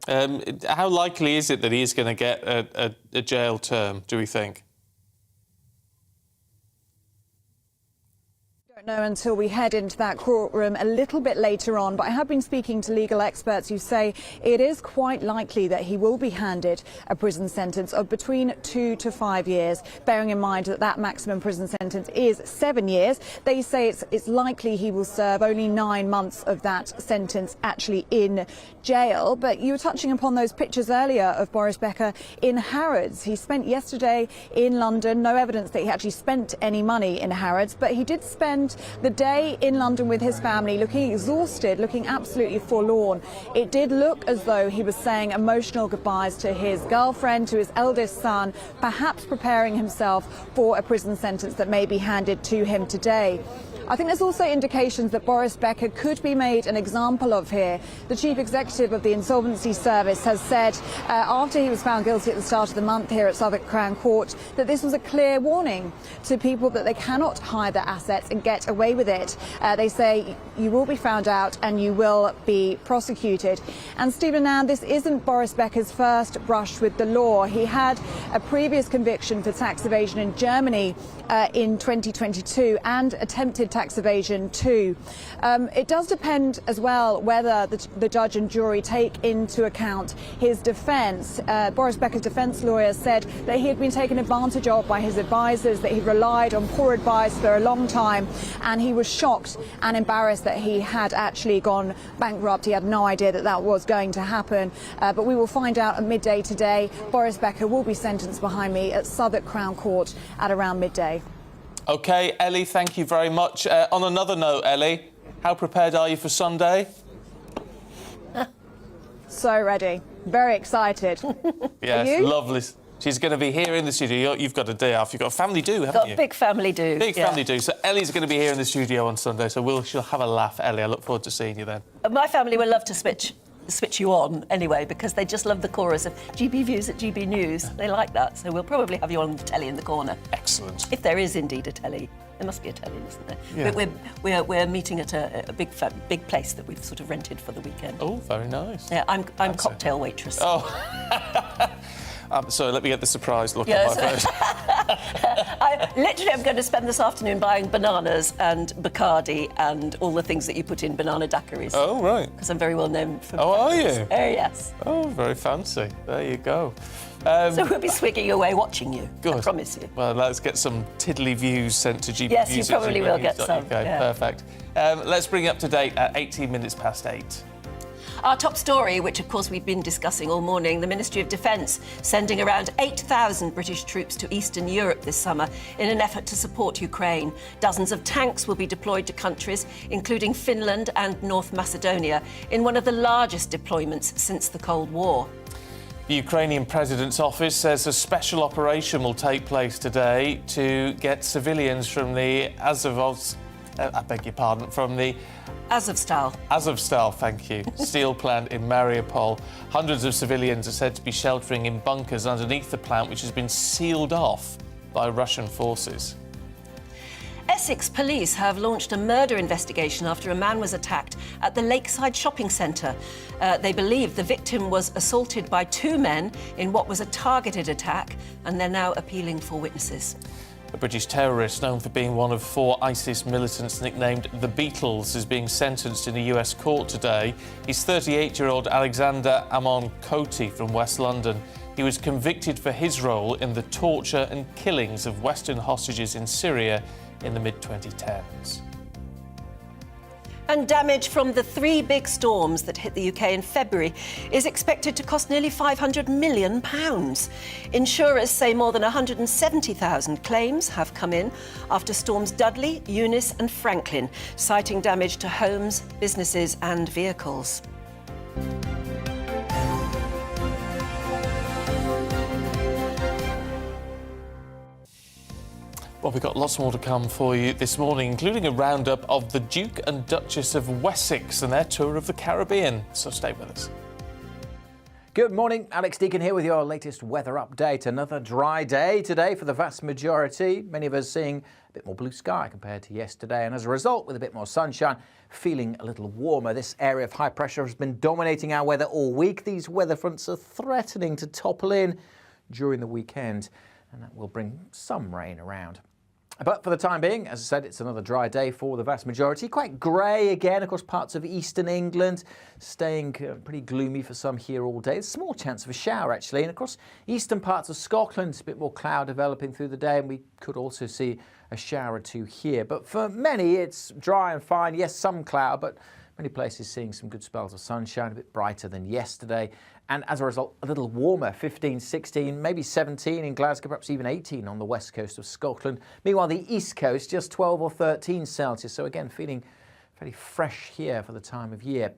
How likely is it that he is going to get a jail term, do we think? Know until we head into that courtroom a little bit later on, but I have been speaking to legal experts who say it is quite likely that he will be handed a prison sentence of between 2 to 5 years, bearing in mind that that maximum prison sentence is 7 years. They say it's likely he will serve only 9 months of that sentence actually in jail. But you were touching upon those pictures earlier of Boris Becker in Harrods. He spent yesterday in London. No evidence that he actually spent any money in Harrods, but he did spend the day in London with his family, looking exhausted, looking absolutely forlorn. It did look as though he was saying emotional goodbyes to his girlfriend, to his eldest son, perhaps preparing himself for a prison sentence that may be handed to him today. I think there's also indications that Boris Becker could be made an example of here. The chief executive of the Insolvency Service has said after he was found guilty at the start of the month here at Southwark Crown Court that this was a clear warning to people that they cannot hide their assets and get away with it. They say you will be found out and you will be prosecuted. And Stephen, now this isn't Boris Becker's first brush with the law. He had a previous conviction for tax evasion in Germany in 2022 and attempted tax evasion too. It does depend as well whether the judge and jury take into account his defence. Boris Becker's defence lawyer said that he had been taken advantage of by his advisers, that he relied on poor advice for a long time, and he was shocked and embarrassed that he had actually gone bankrupt. He had no idea that that was going to happen. But we will find out at midday today. Boris Becker will be sentenced behind me at Southwark Crown Court at around midday. OK, Ellie, thank you very much. On another note, Ellie, how prepared are you for Sunday? So ready. Very excited. Yes, lovely. She's going to be here in the studio. You've got a day off. You've got a family do, haven't you? Got a big family do. Big family do. So Ellie's going to be here in the studio on Sunday, so she'll have a laugh, Ellie. I look forward to seeing you then. My family will love to switch switch you on anyway, because they just love the chorus of GB Views at GB News. They like that, so we'll probably have you on the telly in the corner. Excellent. If there is indeed a telly. There must be a telly, isn't there? Yeah. We're meeting at a big place that we've sort of rented for the weekend. Oh, very nice. Yeah, I'm cocktail waitress. Oh. Sorry, let me get the surprised look on my face. I'm going to spend this afternoon buying bananas and Bacardi and all the things that you put in banana daiquiris. Oh, right. Because I'm very well known for Oh, are daiquiris. you? Oh, yes. Oh, very fancy. There you go. So we'll be swigging away watching you. Good. I promise you. Well, let's get some tiddly views sent to GB Yes, News you probably will get some. Okay, Yeah. perfect. Let's bring you up to date at 18 minutes past 8. Our top story, which of course we've been discussing all morning, the Ministry of Defence sending around 8,000 British troops to Eastern Europe this summer in an effort to support Ukraine. Dozens of tanks will be deployed to countries, including Finland and North Macedonia, in one of the largest deployments since the Cold War. The Ukrainian President's office says a special operation will take place today to get civilians from the Azovstal, thank you, steel plant in Mariupol. Hundreds of civilians are said to be sheltering in bunkers underneath the plant, which has been sealed off by Russian forces. Essex police have launched a murder investigation after a man was attacked at the Lakeside shopping centre. They believe the victim was assaulted by two men in what was a targeted attack, and they're now appealing for witnesses. A British terrorist known for being one of 4 ISIS militants nicknamed the Beatles is being sentenced in a US court today. He's 38-year-old Alexander Amon Koti from West London. He was convicted for his role in the torture and killings of Western hostages in Syria in the mid-2010s. And damage from the 3 big storms that hit the UK in February is expected to cost nearly £500 million. Insurers say more than 170,000 claims have come in after storms Dudley, Eunice and Franklin, citing damage to homes, businesses and vehicles. Well, we've got lots more to come for you this morning, including a roundup of the Duke and Duchess of Wessex and their tour of the Caribbean. So stay with us. Good morning, Alex Deakin here with your latest weather update. Another dry day today for the vast majority. Many of us seeing a bit more blue sky compared to yesterday, and as a result, with a bit more sunshine, feeling a little warmer. This area of high pressure has been dominating our weather all week. These weather fronts are threatening to topple in during the weekend, and that will bring some rain around. But for the time being, as I said, it's another dry day for the vast majority. Quite grey again, of course, parts of eastern England staying pretty gloomy for some here all day. There's a small chance of a shower, actually. And, of course, eastern parts of Scotland, a bit more cloud developing through the day, and we could also see a shower or two here. But for many, it's dry and fine. Yes, some cloud, but many places seeing some good spells of sunshine, a bit brighter than yesterday. And as a result, a little warmer, 15, 16, maybe 17 in Glasgow, perhaps even 18 on the west coast of Scotland. Meanwhile, the east coast, just 12 or 13 Celsius. So again, feeling fairly fresh here for the time of year.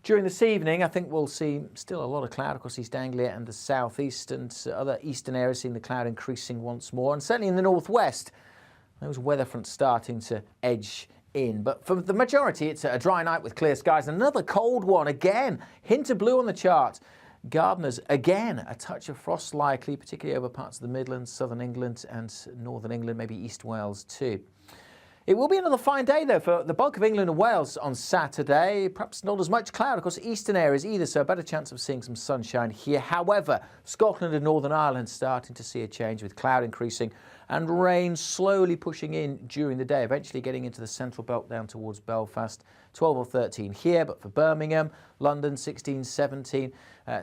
During this evening, I think we'll see still a lot of cloud across East Anglia and the southeast, and other eastern areas seeing the cloud increasing once more. And certainly in the northwest, those weather fronts starting to edge in. But for the majority, it's a dry night with clear skies. Another cold one again. Hint of blue on the chart. Gardeners, again, a touch of frost likely, particularly over parts of the Midlands, southern England and northern England, maybe East Wales too. It will be another fine day, though, for the bulk of England and Wales on Saturday. Perhaps not as much cloud across eastern areas either, so a better chance of seeing some sunshine here. However, Scotland and Northern Ireland starting to see a change with cloud increasing and rain slowly pushing in during the day, eventually getting into the central belt down towards Belfast. 12 or 13 here, but for Birmingham, London, 16, 17,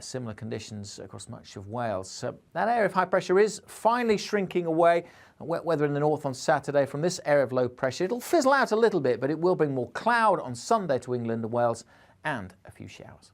similar conditions across much of Wales. So that area of high pressure is finally shrinking away. Wet weather in the north on Saturday from this area of low pressure. It'll fizzle out a little bit, but it will bring more cloud on Sunday to England and Wales and a few showers.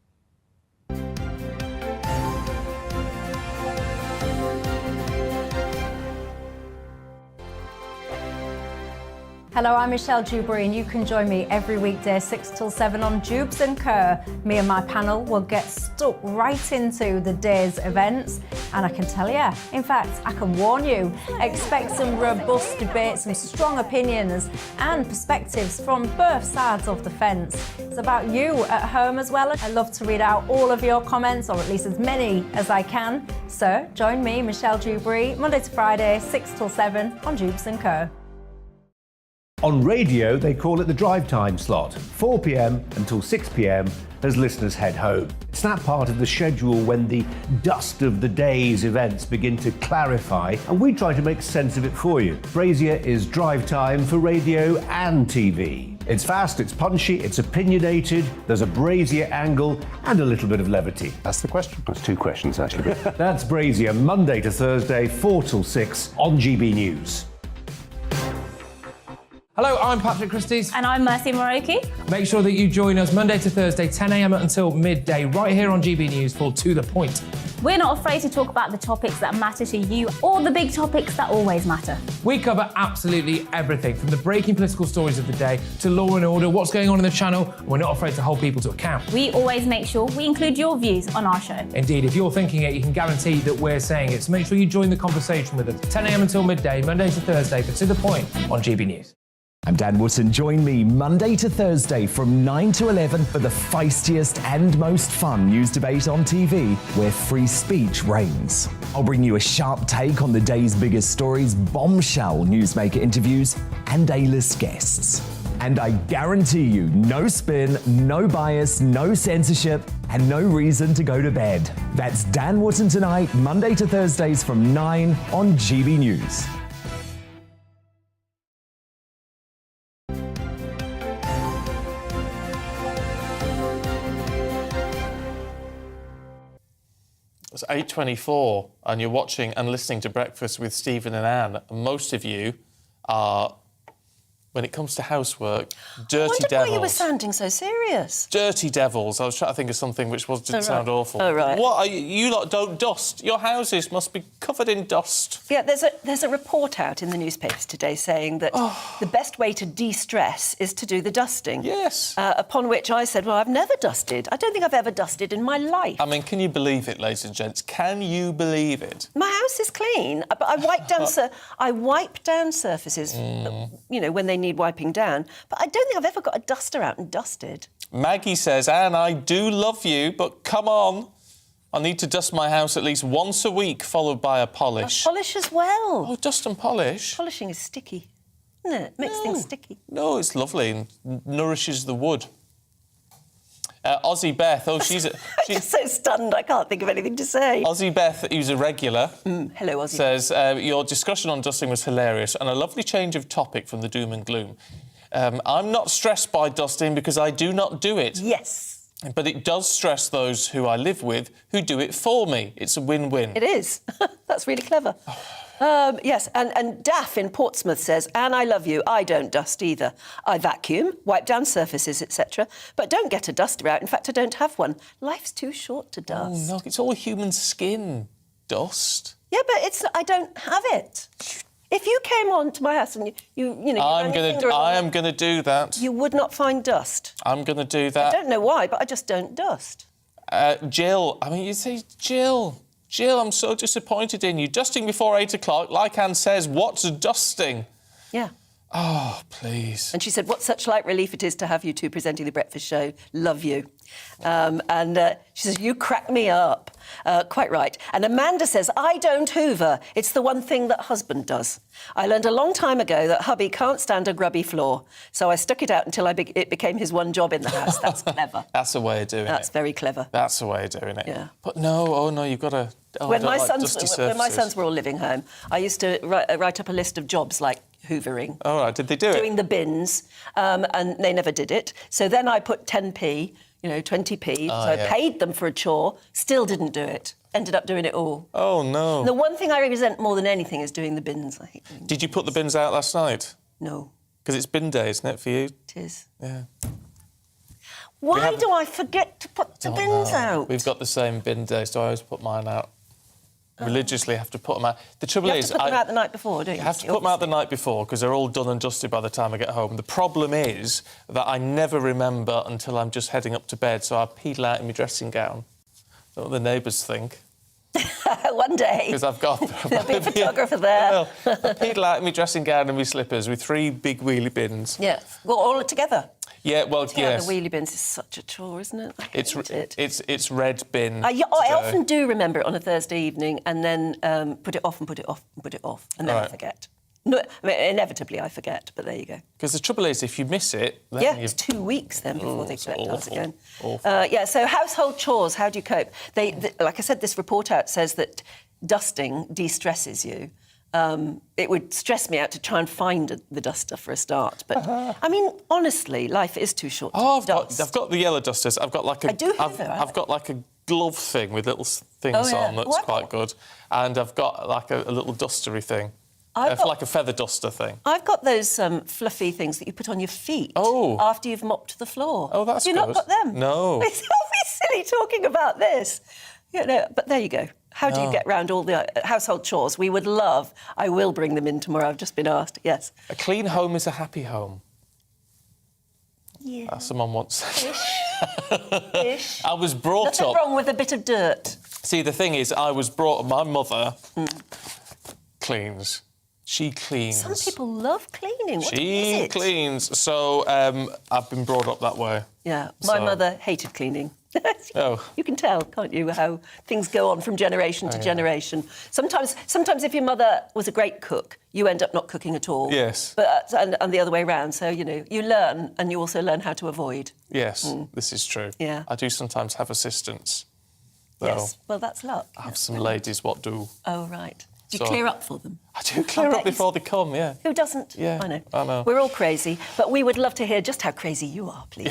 Hello, I'm Michelle Dewberry, and you can join me every weekday 6 till 7 on Jubes and Kerr. Me and my panel will get stuck right into the day's events, and I can tell you, in fact, I can warn you, expect some robust debate, some strong opinions and perspectives from both sides of the fence. It's about you at home as well. I love to read out all of your comments, or at least as many as I can. So join me, Michelle Dewberry, Monday to Friday, 6 till 7 on Jubes and Kerr. On radio, they call it the drive time slot, 4 p.m. until 6 p.m. as listeners head home. It's that part of the schedule when the dust of the day's events begin to clarify, and we try to make sense of it for you. Brazier is drive time for radio and TV. It's fast, it's punchy, it's opinionated, there's a Brazier angle and a little bit of levity. That's the question. That's two questions, actually. That's Brazier, Monday to Thursday, 4 till 6 on GB News. Hello, I'm Patrick Christie's. And I'm Mercy Moroki. Make sure that you join us Monday to Thursday, 10 a.m. until midday, right here on GB News for To The Point. We're not afraid to talk about the topics that matter to you or the big topics that always matter. We cover absolutely everything, from the breaking political stories of the day to law and order, what's going on in the channel. We're not afraid to hold people to account. We always make sure we include your views on our show. Indeed, if you're thinking it, you can guarantee that we're saying it. So make sure you join the conversation with us, 10 a.m. until midday, Monday to Thursday, for To The Point on GB News. I'm Dan Wootton. Join me Monday to Thursday from 9 to 11 for the feistiest and most fun news debate on TV, where free speech reigns. I'll bring you a sharp take on the day's biggest stories, bombshell newsmaker interviews, and A-list guests. And I guarantee you, no spin, no bias, no censorship, and no reason to go to bed. That's Dan Wootton tonight, Monday to Thursdays from 9 on GB News. It's 8:24 and you're watching and listening to Breakfast with Stephen and Anne. And most of you are, when it comes to housework, dirty devils. I wondered why you were sounding so serious. Dirty devils. I was trying to think of something which didn't sound awful. Oh, right. What are you lot don't dust? Your houses must be covered in dust. Yeah, there's a report out in the newspapers today saying that the best way to de-stress is to do the dusting. Yes. Upon which I said, well, I've never dusted. I don't think I've ever dusted in my life. I mean, can you believe it, ladies and gents? Can you believe it? My house is clean, but I wipe down surfaces, you know, when they need wiping down. But I don't think I've ever got a duster out and dusted. Maggie says, Anne, I do love you, but come on. I need to dust my house at least once a week, followed by a polish. A polish as well. Oh, dust and polish. Polishing is sticky, isn't it? It makes things sticky. No, it's lovely and nourishes the wood. Aussie Beth, she's I'm just so stunned I can't think of anything to say. Aussie Beth, who's a regular, hello Aussie, says, your discussion on dusting was hilarious and a lovely change of topic from the doom and gloom. I'm not stressed by dusting because I do not do it. Yes. But it does stress those who I live with who do it for me. It's a win-win. It is. That's really clever. Yes, and Daff in Portsmouth says, Anne, I love you. I don't dust either. I vacuum, wipe down surfaces, etc. But don't get a duster out. In fact, I don't have one. Life's too short to dust. Oh, no, it's all human skin dust. Yeah, but I don't have it. If you came on to my house and you I am going to do that. You would not find dust. I'm going to do that. I don't know why, but I just don't dust. Jill, I mean, you say, Jill, I'm so disappointed in you. Dusting before 8 o'clock, like Anne says, what's dusting? Yeah. Oh, please. And she said, what such light relief it is to have you two presenting the breakfast show. Love you. She says, you crack me up. Quite right. And Amanda says, I don't hoover. It's the one thing that husband does. I learned a long time ago that hubby can't stand a grubby floor. So I stuck it out until it became his one job in the house. That's clever. That's a way of doing it. That's very clever. That's a way of doing it. Yeah. But no, you've got to... When my sons were all living home, I used to write up a list of jobs like hoovering. All right, did they do it? Doing the bins, and they never did it. So then I put 10p, 20p, I paid them for a chore, still didn't do it. Ended up doing it all. Oh, no. And the one thing I resent more than anything is doing the bins. I hate them. Did you put the bins out last night? No. Because it's bin day, isn't it, for you? It is. Yeah. Why do I forget to put the bins out? We've got the same bin day, so I always put mine out. religiously have to put them out. The trouble You have is, to put them out the night before, don't you? You have to put them out the night before because they're all done and dusted by the time I get home. The problem is that I never remember until I'm just heading up to bed, so I pedal out in my dressing gown. I don't know what the neighbours think. One day. Because I've got... There'll be a photographer there. Well, I pedal out in my dressing gown and my slippers with 3 big wheelie bins. Yeah, well, all together. Yeah, well, The wheelie bins is such a chore, isn't it? It's red bin. I often do remember it on a Thursday evening and then put it off and put it off and put it off, and then I forget. No, I mean, inevitably I forget, but there you go. Because the trouble is, if you miss it... Then it's 2 weeks then before they collect ours again. Awful. So household chores, how do you cope? Like I said, this report out says that dusting de-stresses you. It would stress me out to try and find the duster for a start. But, I mean, honestly, life is too short to dust. I've got the yellow dusters. I've got like a... I've got like a glove thing with little things on that's quite good. And I've got like a little dustery thing. Like a feather duster thing. I've got those fluffy things that you put on your feet after you've mopped the floor. Oh, that's good. Have you not got them? No. It's always silly talking about this. But there you go. How do you get round all the household chores? We would love... I will bring them in tomorrow. I've just been asked, yes. A clean home is a happy home. Yeah. Someone once said. Ish. I was brought up... Nothing wrong with a bit of dirt. See, the thing is, I was brought up... My mother cleans. She cleans. Some people love cleaning. What is she it? cleans. So I've been brought up that way. Yeah, my mother hated cleaning. You can tell, can't you, how things go on from generation to generation. Sometimes if your mother was a great cook, you end up not cooking at all. Yes. But and the other way around. So, you learn, and you also learn how to avoid. Yes, this is true. Yeah. I do sometimes have assistants, though. Yes, well, that's luck. I have some ladies what do. Oh, right. Do you clear up for them? I do clear up before they come, yeah. Who doesn't? Yeah, I know. We're all crazy, but we would love to hear just how crazy you are, please.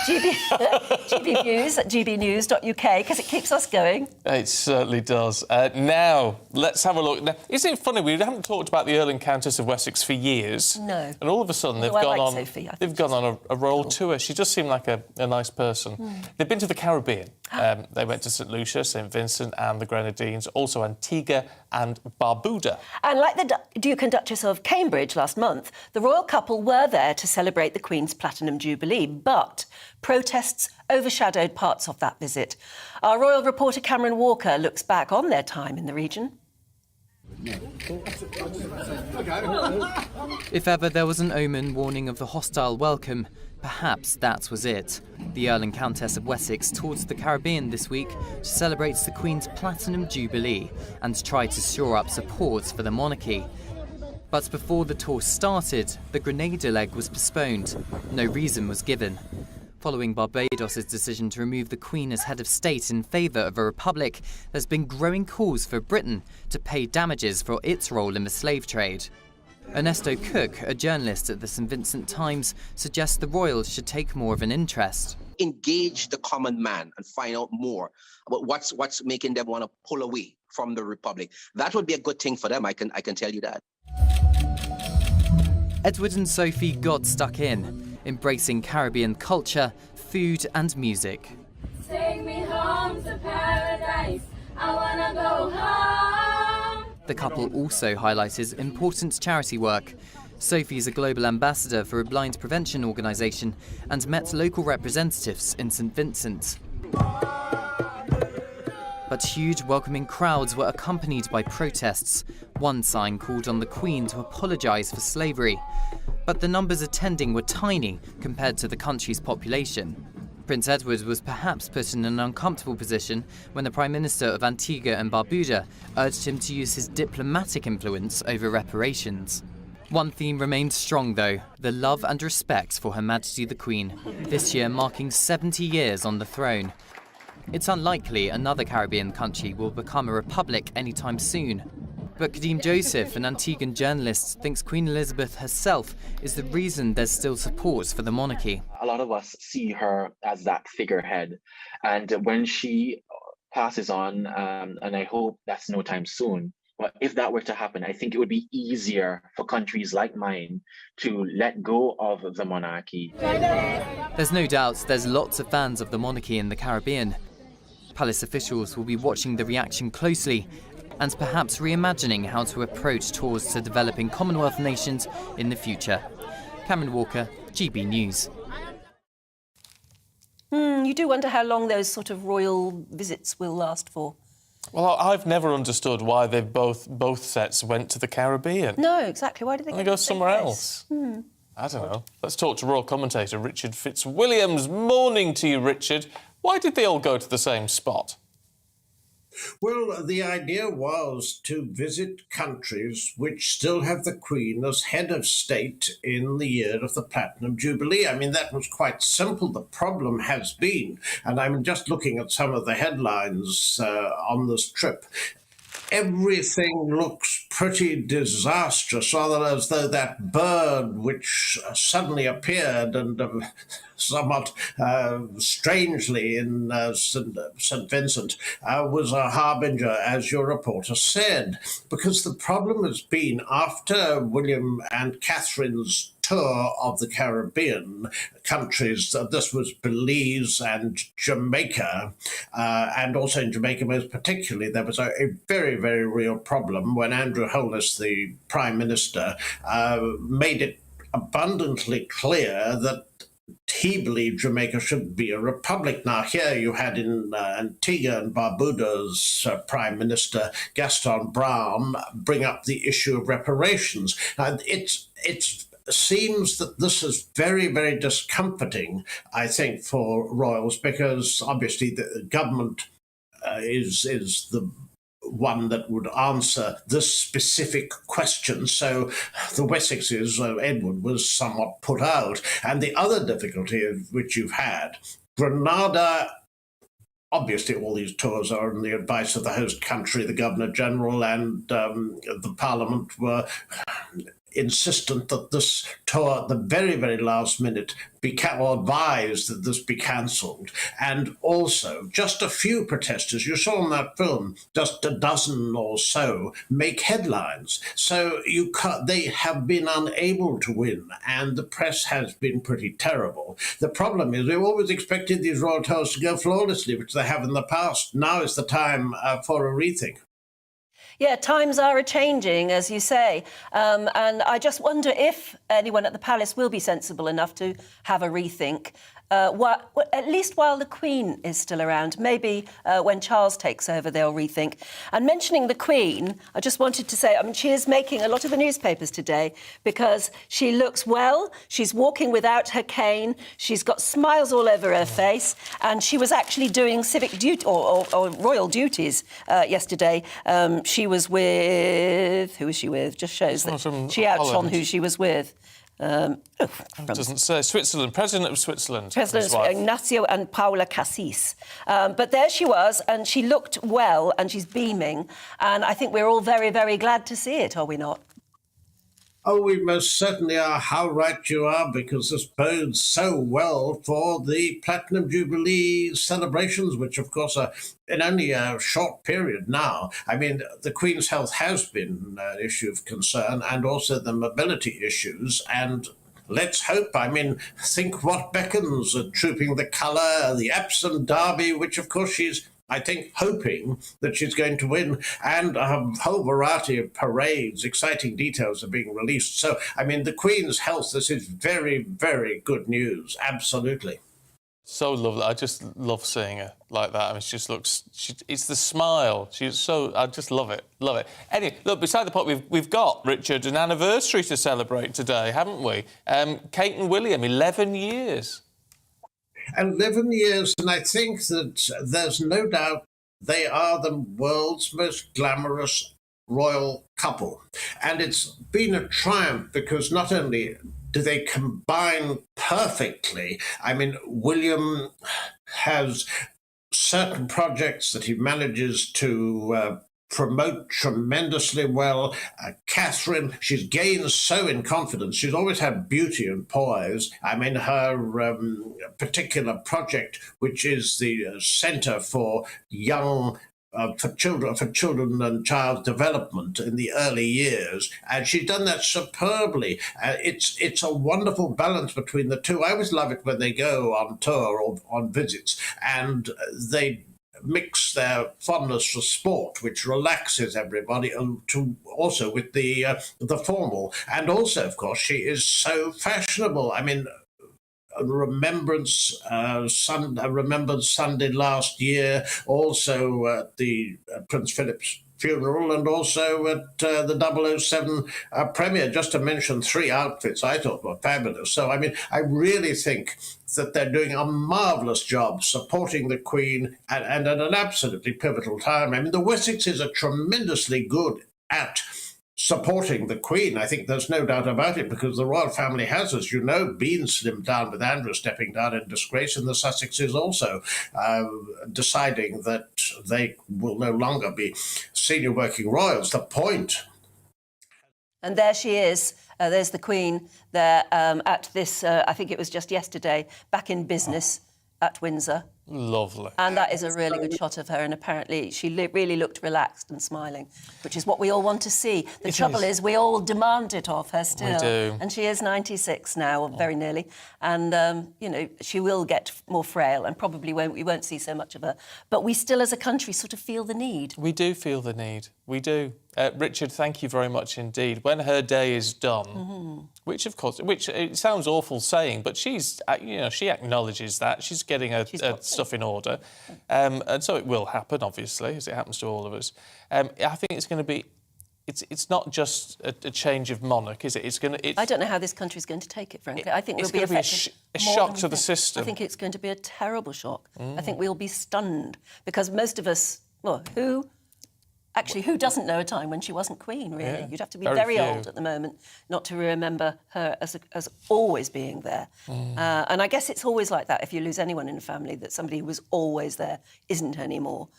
GB News at gbnews.uk, because it keeps us going. It certainly does. Now, let's have a look. Now, isn't it funny, we haven't talked about the Earl and Countess of Wessex for years. No. And all of a sudden, they've gone on a royal tour. She just seemed like a nice person. They've been to the Caribbean. They went to St Lucia, St Vincent and the Grenadines, also Antigua and Barbuda. And like the Duke and Duchess of Cambridge last month, the royal couple were there to celebrate the Queen's Platinum Jubilee, but protests overshadowed parts of that visit. Our royal reporter Cameron Walker looks back on their time in the region. If ever there was an omen warning of the hostile welcome, perhaps that was it. The Earl and Countess of Wessex toured the Caribbean this week to celebrate the Queen's Platinum Jubilee and try to shore up support for the monarchy. But before the tour started, the Grenada leg was postponed. No reason was given. Following Barbados' decision to remove the Queen as head of state in favour of a republic, there's been growing calls for Britain to pay damages for its role in the slave trade. Ernesto Cook, a journalist at the St Vincent Times, suggests the royals should take more of an interest. Engage the common man and find out more about what's making them want to pull away from the republic. That would be a good thing for them, I can tell you that. Edward and Sophie got stuck in, embracing Caribbean culture, food and music. Take me home to paradise, I wanna go home. The couple also highlighted important charity work. Sophie's a global ambassador for a blind prevention organisation and met local representatives in St Vincent. But huge welcoming crowds were accompanied by protests. One sign called on the Queen to apologise for slavery. But the numbers attending were tiny compared to the country's population. Prince Edward was perhaps put in an uncomfortable position when the Prime Minister of Antigua and Barbuda urged him to use his diplomatic influence over reparations. One theme remained strong, though, the love and respect for Her Majesty the Queen, this year marking 70 years on the throne. It's unlikely another Caribbean country will become a republic anytime soon. But Kadeem Joseph, an Antiguan journalist, thinks Queen Elizabeth herself is the reason there's still support for the monarchy. A lot of us see her as that figurehead. And when she passes on, and I hope that's no time soon, but if that were to happen, I think it would be easier for countries like mine to let go of the monarchy. There's no doubt there's lots of fans of the monarchy in the Caribbean. Palace officials will be watching the reaction closely, and perhaps reimagining how to approach tours to developing Commonwealth nations in the future. Cameron Walker, GB News. You do wonder how long those sort of royal visits will last for. Well, I've never understood why they both sets went to the Caribbean. No, exactly. Why did they go somewhere else? I don't know. Let's talk to royal commentator Richard Fitzwilliams. Morning to you, Richard. Why did they all go to the same spot? Well, the idea was to visit countries which still have the Queen as head of state in the year of the Platinum Jubilee. I mean, that was quite simple. The problem has been, and I'm just looking at some of the headlines on this trip, everything looks pretty disastrous, rather as though that bird which suddenly appeared and somewhat strangely in St. Vincent was a harbinger, as your reporter said. Because the problem has been, after William and Catherine's tour of the Caribbean countries, this was Belize and Jamaica, and also in Jamaica most particularly, there was a very, very real problem when Andrew Holness, the Prime Minister, made it abundantly clear that he believed Jamaica should be a republic. Now, here you had in Antigua and Barbuda's Prime Minister Gaston Brown bring up the issue of reparations. And it seems that this is very, very discomforting, I think, for royals, because obviously the government is the one that would answer this specific question. So the Wessexes, Edward, was somewhat put out. And the other difficulty which you've had, Grenada, obviously all these tours are on the advice of the host country, the Governor-General and the Parliament were insistent that this tour at the very, very last minute advised that this be cancelled. And also, just a few protesters, you saw in that film, just a dozen or so, make headlines. So they have been unable to win, and the press has been pretty terrible. The problem is we've always expected these royal tours to go flawlessly, which they have in the past. Now is the time for a rethink. Yeah, times are a-changing, as you say. And I just wonder if anyone at the palace will be sensible enough to have a rethink, at least while the Queen is still around. Maybe when Charles takes over, they'll rethink. And mentioning the Queen, I just wanted to say, I mean, she is making a lot of the newspapers today because she looks well, she's walking without her cane, she's got smiles all over her face, and she was actually doing civic duty or royal duties yesterday. She was with... Who was she with? Just shows that she outs on who she was with. Doesn't say. Switzerland, President of Switzerland. President Ignacio and Paula Cassis. But there she was, and she looked well, and she's beaming. And I think we're all very, very glad to see it, are we not? Oh, we most certainly are. How right you are, because this bodes so well for the Platinum Jubilee celebrations, which, of course, are in only a short period now. I mean, the Queen's health has been an issue of concern, and also the mobility issues. And let's hope, I mean, think what beckons, Trooping the Colour, the Epsom Derby, which, of course, she's, I think, hoping that she's going to win, and a whole variety of parades. Exciting details are being released. So, I mean, the Queen's health, this is very, very good news. Absolutely. So lovely. I just love seeing her like that. I mean, she just looks... it's the smile. She's so... I just love it. Love it. Anyway, look, beside the point, we've got, Richard, an anniversary to celebrate today, haven't we? Kate and William, 11 years. 11 years, and I think that there's no doubt they are the world's most glamorous royal couple. And it's been a triumph because not only do they combine perfectly, I mean, William has certain projects that he manages to promote tremendously well. Catherine, she's gained so in confidence. She's always had beauty and poise. I mean, her particular project, which is the Centre for Young for children and child development in the early years, and she's done that superbly. It's a wonderful balance between the two. I always love it when they go on tour or on visits, and they mix their fondness for sport, which relaxes everybody, to also with the formal. And also, of course, she is so fashionable. I mean, Remembrance Sunday last year, also at the Prince Philip's funeral, and also at the 007 premiere, just to mention 3 outfits I thought were fabulous. So, I mean, I really think that they're doing a marvellous job supporting the Queen, and at an absolutely pivotal time. I mean, the Wessexes are tremendously good at supporting the Queen. I think there's no doubt about it, because the royal family has, as you know, been slimmed down with Andrew stepping down in disgrace, and the Sussexes also deciding that they will no longer be senior working royals. The point. And there she is. There's the Queen there at this, I think it was just yesterday, back in business at Windsor. Lovely. And that is a really good shot of her, and apparently she really looked relaxed and smiling, which is what we all want to see. The trouble is we all demand it of her still. We do. And she is 96 now, or very nearly, and, you know, she will get more frail and probably we won't see so much of her. But we still, as a country, sort of feel the need. We do feel the need. We do. Richard, thank you very much indeed. When her day is done, which of course, it sounds awful saying, but she's, you know, she acknowledges that she's getting her stuff in order, and so it will happen, obviously, as it happens to all of us. I think it's going to be. It's not just a change of monarch, is it? It's going to. I don't know how this country's going to take it, frankly. I think it's we'll be going affected. To be a shock to the system. I think it's going to be a terrible shock. I think we'll be stunned, because most of us, well, who doesn't know a time when she wasn't Queen, really? Yeah, you'd have to be very old at the moment not to remember her as always being there. And I guess it's always like that if you lose anyone in a family, that somebody who was always there isn't anymore.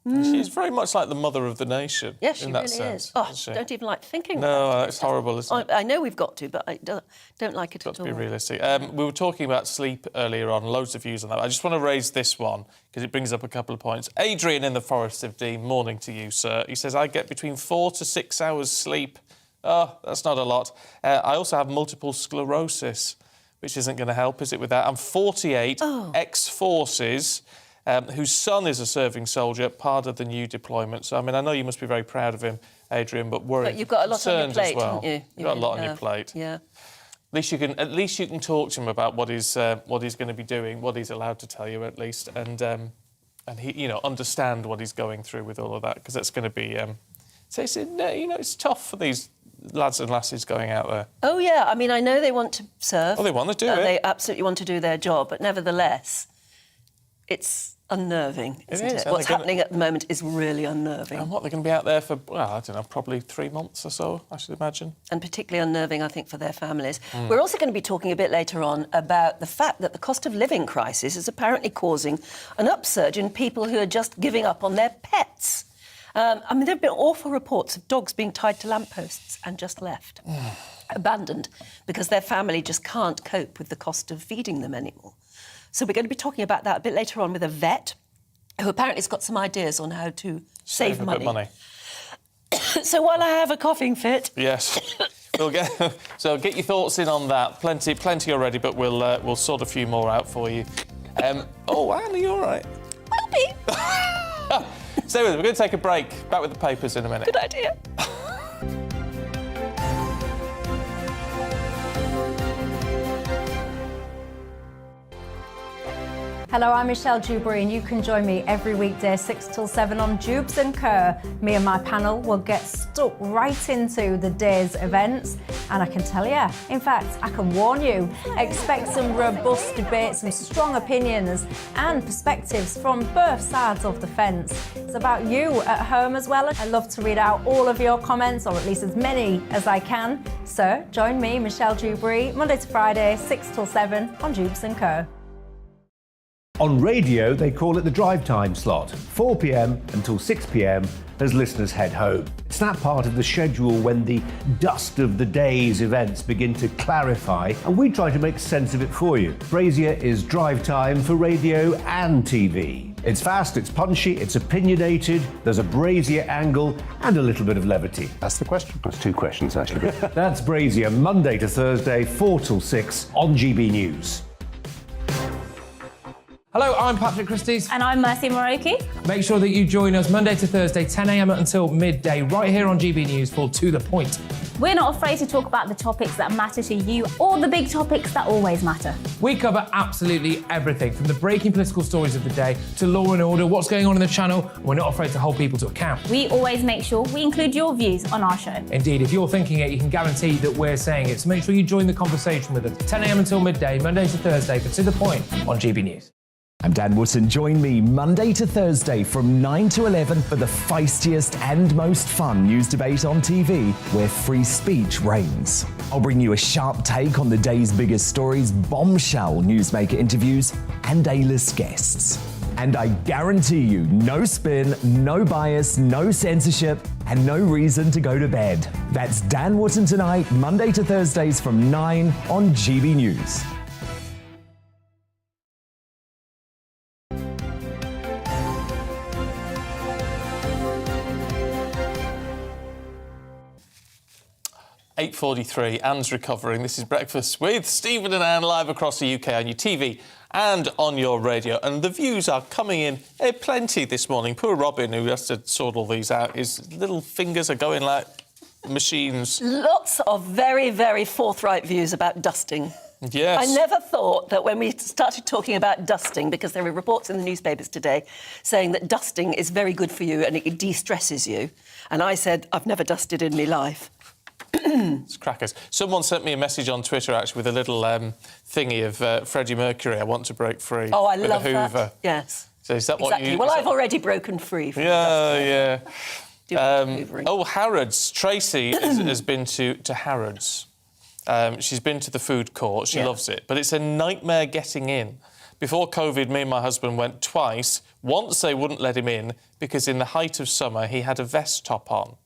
She's very much like the mother of the nation. Yes, she in that really sense, is. Oh, isn't she? don't even like thinking about No, it. it's horrible, isn't it? I know we've got to, but I don't like it at all. Got to be realistic. We were talking about sleep earlier on, loads of views on that. I just want to raise this one, because it brings up a couple of points. Adrian in the Forest of Dean, morning to you, sir. He says, I get between 4 to 6 hours sleep. Oh, that's not a lot. I also have multiple sclerosis, which isn't going to help, is it, with that? I'm 48, ex-forces, whose son is a serving soldier, part of the new deployment. So, I mean, I know you must be very proud of him, Adrian, but worried. But you've got a lot on your plate, well. haven't you? You've got a lot on your plate. Yeah. At least you can talk to him about what he's going to be doing, what he's allowed to tell you, at least, and he, you know, understand what he's going through with all of that, because that's going to be. So it's, you know, it's tough for these lads and lasses going out there. Oh yeah, I mean, I know they want to serve. Oh, they want to do it. They absolutely want to do their job, but nevertheless, it's unnerving, isn't it? What's happening at the moment is really unnerving. And what, they're going to be out there for, well, I don't know, probably 3 months or so, I should imagine. And particularly unnerving, I think, for their families. We're also going to be talking a bit later on about the fact that the cost of living crisis is apparently causing an upsurge in people who are just giving up on their pets. I mean, there have been awful reports of dogs being tied to lampposts and just left, abandoned, because their family just can't cope with the cost of feeding them anymore. So we're going to be talking about that a bit later on with a vet who apparently has got some ideas on how to save money. A bit of money. So while I have a coughing fit... Yes. So get your thoughts in on that. Plenty already, but we'll sort a few more out for you. Oh, Anne, are you all right? Will be. Stay with us. We're going to take a break. Back with the papers in a minute. Good idea. Hello, I'm Michelle Dewberry, and you can join me every weekday 6 till 7 on Jubes and Kerr. Me and my panel will get stuck right into the day's events, and I can tell you, in fact, I can warn you, expect some robust debates, some strong opinions and perspectives from both sides of the fence. It's about you at home as well. I love to read out all of your comments, or at least as many as I can. So join me, Michelle Dewberry, Monday to Friday, 6 till 7 on Jubes and Kerr. On radio, they call it the drive time slot, 4 p.m. until 6 p.m. as listeners head home. It's that part of the schedule when the dust of the day's events begin to clarify, and we try to make sense of it for you. Brazier is drive time for radio and TV. It's fast, it's punchy, it's opinionated, there's a Brazier angle and a little bit of levity. That's the question. That's 2 questions, actually. That's Brazier, Monday to Thursday, 4 till 6 on GB News. Hello, I'm Patrick Christie's. And I'm Mercy Moroki. Make sure that you join us Monday to Thursday, 10 a.m. until midday, right here on GB News for To The Point. We're not afraid to talk about the topics that matter to you or the big topics that always matter. We cover absolutely everything, from the breaking political stories of the day to law and order, what's going on in the channel. We're not afraid to hold people to account. We always make sure we include your views on our show. Indeed, if you're thinking it, you can guarantee that we're saying it. So make sure you join the conversation with us, 10 a.m. until midday, Monday to Thursday, for To The Point on GB News. I'm Dan Wootton. Join me Monday to Thursday from 9 to 11 for the feistiest and most fun news debate on TV, where free speech reigns. I'll bring you a sharp take on the day's biggest stories, bombshell newsmaker interviews, and A-list guests. And I guarantee you, no spin, no bias, no censorship, and no reason to go to bed. That's Dan Wootton tonight, Monday to Thursdays from 9 on GB News. .43, Anne's recovering. This is Breakfast with Stephen and Anne, live across the UK on your TV and on your radio. And the views are coming in plenty this morning. Poor Robin, who has to sort all these out, his little fingers are going like machines. Lots of very, very forthright views about dusting. Yes. I never thought that when we started talking about dusting, because there were reports in the newspapers today saying that dusting is very good for you and it de-stresses you. And I said, I've never dusted in my life. It's crackers. Someone sent me a message on Twitter, actually, with a little thingy of Freddie Mercury, I want to break free. Oh, I with love a Hoover. that. Yes. So is that exactly. what you... Well, I've already broken free from yeah. Harrods. Tracy has been to Harrods. She's been to the food court. She loves it. But it's a nightmare getting in. Before COVID, me and my husband went twice. Once they wouldn't let him in because in the height of summer, he had a vest top on.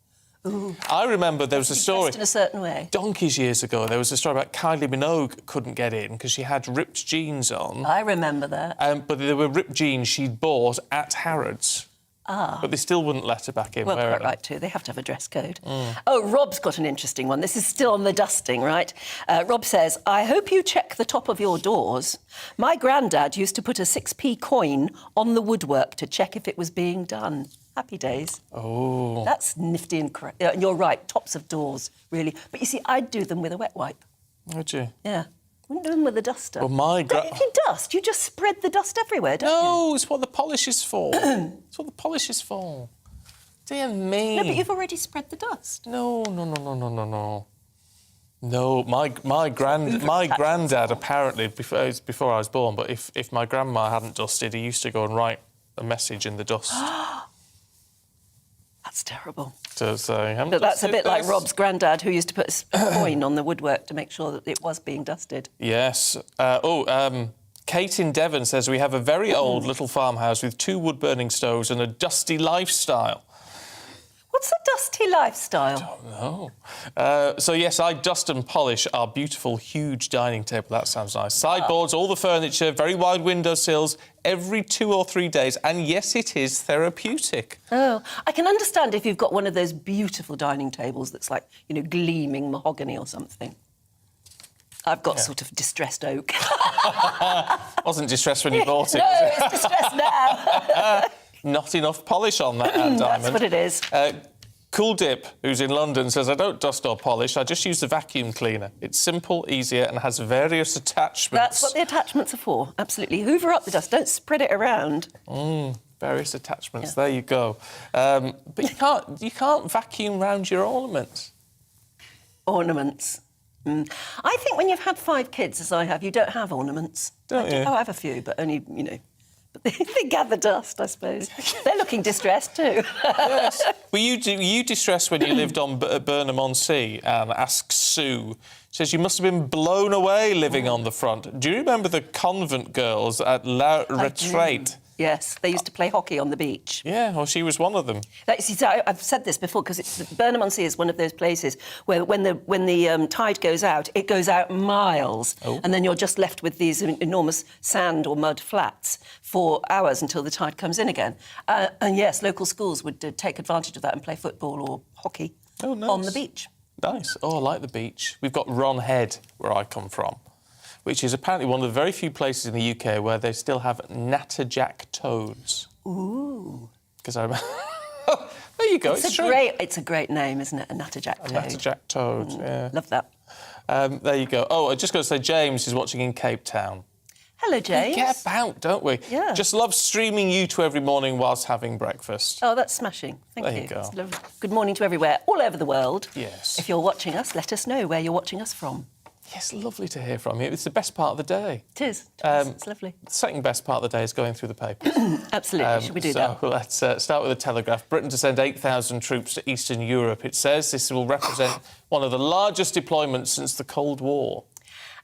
Ooh. I remember there was a story... in a certain way. Donkeys years ago, there was a story about Kylie Minogue couldn't get in because she had ripped jeans on. I remember that. But there were ripped jeans she'd bought at Harrods. Ah. But they still wouldn't let her back in. Well, wearing quite them. right too. They have to have a dress code. Oh, Rob's got an interesting one. This is still on the dusting, right? Rob says, I hope you check the top of your doors. My granddad used to put a 6p coin on the woodwork to check if it was being done. Happy days. Oh. That's nifty and correct. You're right, tops of doors, really. But you see, I'd do them with a wet wipe. Would you? Yeah. Wouldn't do them with a duster. Well, if you dust, you just spread the dust everywhere, don't you? No, it's what the polish is for. It's what the polish is for. Dear me. No, but you've already spread the dust. No. No, my granddad apparently before I was born. But if my grandma hadn't dusted, he used to go and write a message in the dust. That's terrible. To say, but that's a bit like Rob's granddad, who used to put a coin on the woodwork to make sure that it was being dusted. Yes. Kate in Devon says we have a very old little farmhouse with 2 wood-burning stoves and a dusty lifestyle. What's a dusty lifestyle? I don't know. So, yes, I dust and polish our beautiful, huge dining table. That sounds nice. Sideboards, all the furniture, very wide windowsills, every 2 or 3 days. And, yes, it is therapeutic. Oh, I can understand if you've got one of those beautiful dining tables that's like, gleaming mahogany or something. I've got sort of distressed oak. Wasn't distressed when you bought it, no, was it? it's distressed now. Not enough polish on that, Diamond. That's what it is. Cool Dip, who's in London, says, I don't dust or polish, I just use the vacuum cleaner. It's simple, easier, and has various attachments. That's what the attachments are for, absolutely. Hoover up the dust, don't spread it around. Various attachments, there you go. But you can't vacuum round your ornaments. Ornaments. I think when you've had 5 kids, as I have, you don't have ornaments. Don't you? I have a few, but only, But they gather dust, I suppose. They're looking distressed too. Yes. Were you distressed when you lived on Burnham-on-Sea? And asks Sue. Says you must have been blown away living on the front. Do you remember the convent girls at La Retraite? Yes, they used to play hockey on the beach. Yeah, well, she was one of them. I've said this before because Burnham-on-Sea is one of those places where when the tide goes out, it goes out miles, and then you're just left with these enormous sand or mud flats for hours until the tide comes in again. And yes, local schools would take advantage of that and play football or hockey on the beach. Nice. Oh, I like the beach. We've got Ron Head, where I come from, which is apparently one of the very few places in the UK where they still have natterjack toads. Ooh. Because I... There you go, it's a great name, isn't it? A natterjack toad. A natterjack toad, yeah. Love that. There you go. Oh, I just got to say, James is watching in Cape Town. Hello, James. We get about, don't we? Yeah. Just love streaming you two every morning whilst having breakfast. Oh, that's smashing. Thank you. There you go. It's lovely. Good morning to everywhere, all over the world. Yes. If you're watching us, let us know where you're watching us from. Yes, lovely to hear from you. It's the best part of the day. It is. It's lovely. The second best part of the day is going through the papers. Absolutely. Should we do that? So let's start with the Telegraph. Britain to send 8,000 troops to Eastern Europe. It says this will represent one of the largest deployments since the Cold War.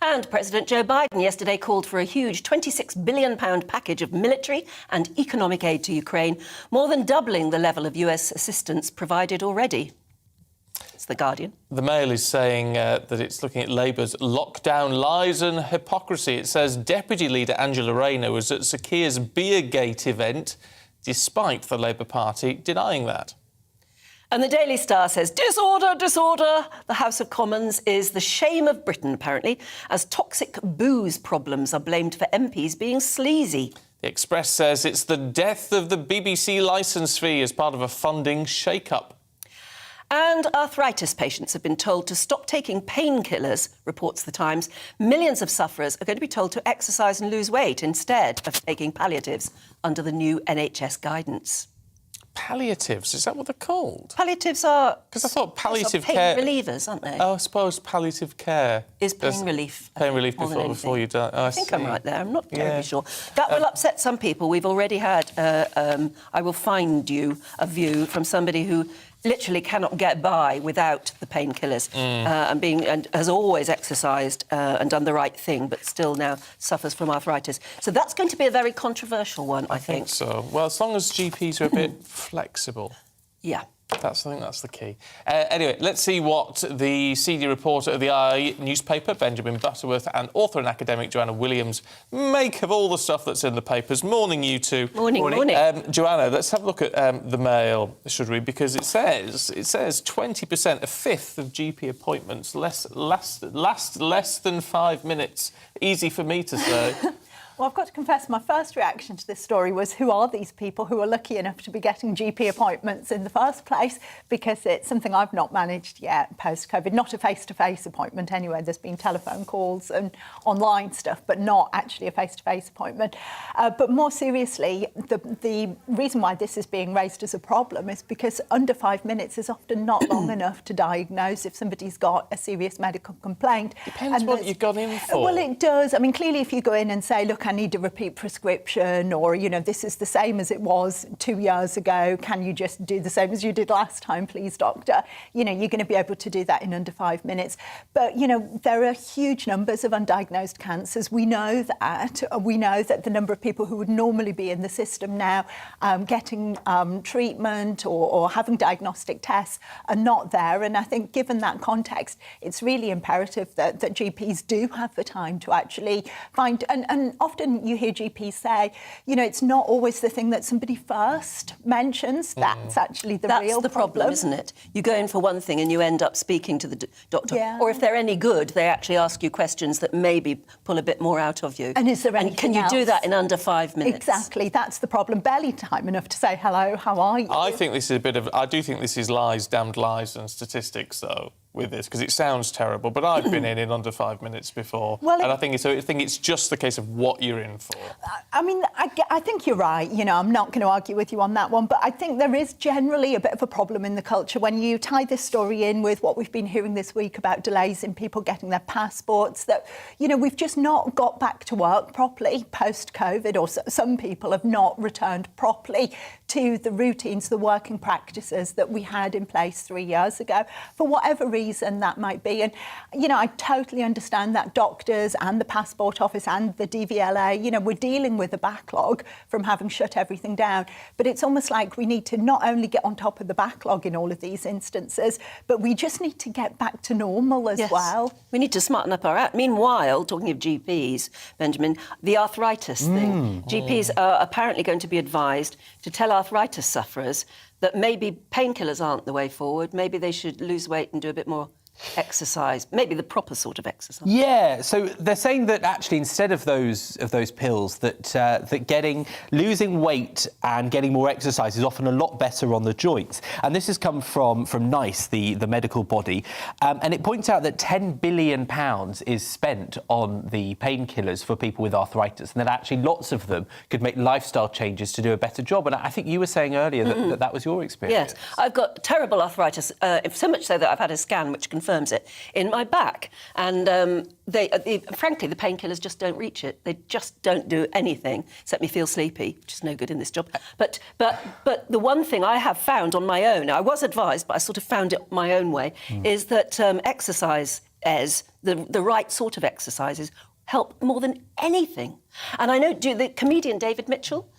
And President Joe Biden yesterday called for a huge £26 billion package of military and economic aid to Ukraine, more than doubling the level of US assistance provided already. It's The Guardian. The Mail is saying that it's looking at Labour's lockdown lies and hypocrisy. It says Deputy Leader Angela Rayner was at Sir Keir's Beergate event, despite the Labour Party denying that. And the Daily Star says, disorder, disorder. The House of Commons is the shame of Britain, apparently, as toxic booze problems are blamed for MPs being sleazy. The Express says it's the death of the BBC licence fee as part of a funding shake-up. And arthritis patients have been told to stop taking painkillers, reports The Times. Millions of sufferers are going to be told to exercise and lose weight instead of taking palliatives under the new NHS guidance. Palliatives, is that what they're called? Palliatives are... Because I thought palliative pain care... relievers, aren't they? Oh, I suppose palliative care... Is pain relief. Pain relief before you die. Oh, I think I'm right there. I'm not terribly sure. That will upset some people. We've already had... I will find you a view from somebody who literally cannot get by without the painkillers and has always exercised and done the right thing, but still now suffers from arthritis. So that's going to be a very controversial one, I think. So. Well, as long as GPs are a bit flexible. Yeah. I think that's the key. Anyway, let's see what the senior reporter of the IE newspaper, Benjamin Butterworth, and author and academic Joanna Williams make of all the stuff that's in the papers. Morning, you two. Morning. Joanna, let's have a look at the Mail, should we? Because it says 20%, a fifth of GP appointments last less than 5 minutes. Easy for me to say. Well, I've got to confess, my first reaction to this story was, who are these people who are lucky enough to be getting GP appointments in the first place? Because it's something I've not managed yet post-COVID. Not a face-to-face appointment anyway. There's been telephone calls and online stuff, but not actually a face-to-face appointment. But more seriously, the reason why this is being raised as a problem is because under 5 minutes is often not long enough to diagnose if somebody's got a serious medical complaint. Depends what you've gone in for. Well, it does. I mean, clearly, if you go in and say, look, I need a repeat prescription, or, you know, this is the same as it was 2 years ago, can you just do the same as you did last time, please, doctor? You know, you're going to be able to do that in under 5 minutes. But, you know, there are huge numbers of undiagnosed cancers. We know that. We know that the number of people who would normally be in the system now getting treatment or having diagnostic tests are not there. And I think given that context, it's really imperative that GPs do have the time to actually find... And often you hear GPs say, you know, it's not always the thing that somebody first mentions. That's actually the real That's the problem, isn't it? You go in for one thing and you end up speaking to the doctor. Yeah. Or if they're any good, they actually ask you questions that maybe pull a bit more out of you. And is there anything can you do else? that in under 5 minutes? Exactly. That's the problem. Barely time enough to say, hello, how are you? I think this is a bit of... I do think this is lies, damned lies and statistics, though, with this, because it sounds terrible, but I've been in under 5 minutes before. Well, and I think it's just the case of what you're in for. I mean, I think you're right. You know, I'm not going to argue with you on that one, but I think there is generally a bit of a problem in the culture when you tie this story in with what we've been hearing this week about delays in people getting their passports, that, you know, we've just not got back to work properly post-COVID, or some people have not returned properly to the routines, the working practices that we had in place 3 years ago, for whatever reason that might be. And, you know, I totally understand that doctors and the Passport Office and the DVLA, you know, we're dealing with a backlog from having shut everything down. But it's almost like we need to not only get on top of the backlog in all of these instances, but we just need to get back to normal as well. We need to smarten up our act. Meanwhile, talking of GPs, Benjamin, the arthritis thing. GPs are apparently going to be advised to tell arthritis sufferers that maybe painkillers aren't the way forward. Maybe they should lose weight and do a bit more exercise, maybe the proper sort of exercise. Yeah, so they're saying that actually instead of those pills, that losing weight and getting more exercise is often a lot better on the joints. And this has come from NICE, the medical body, and it points out that £10 billion is spent on the painkillers for people with arthritis, and that actually lots of them could make lifestyle changes to do a better job. And I think you were saying earlier that was your experience. Yes, I've got terrible arthritis, so much so that I've had a scan which confirms it in my back, and frankly the painkillers just don't reach it. They just don't do anything except me feel sleepy, which is no good in this job. But the one thing I have found on my own, I was advised, but I sort of found it my own way, is that exercise, the right sort of exercises, help more than anything. And I know the comedian David Mitchell,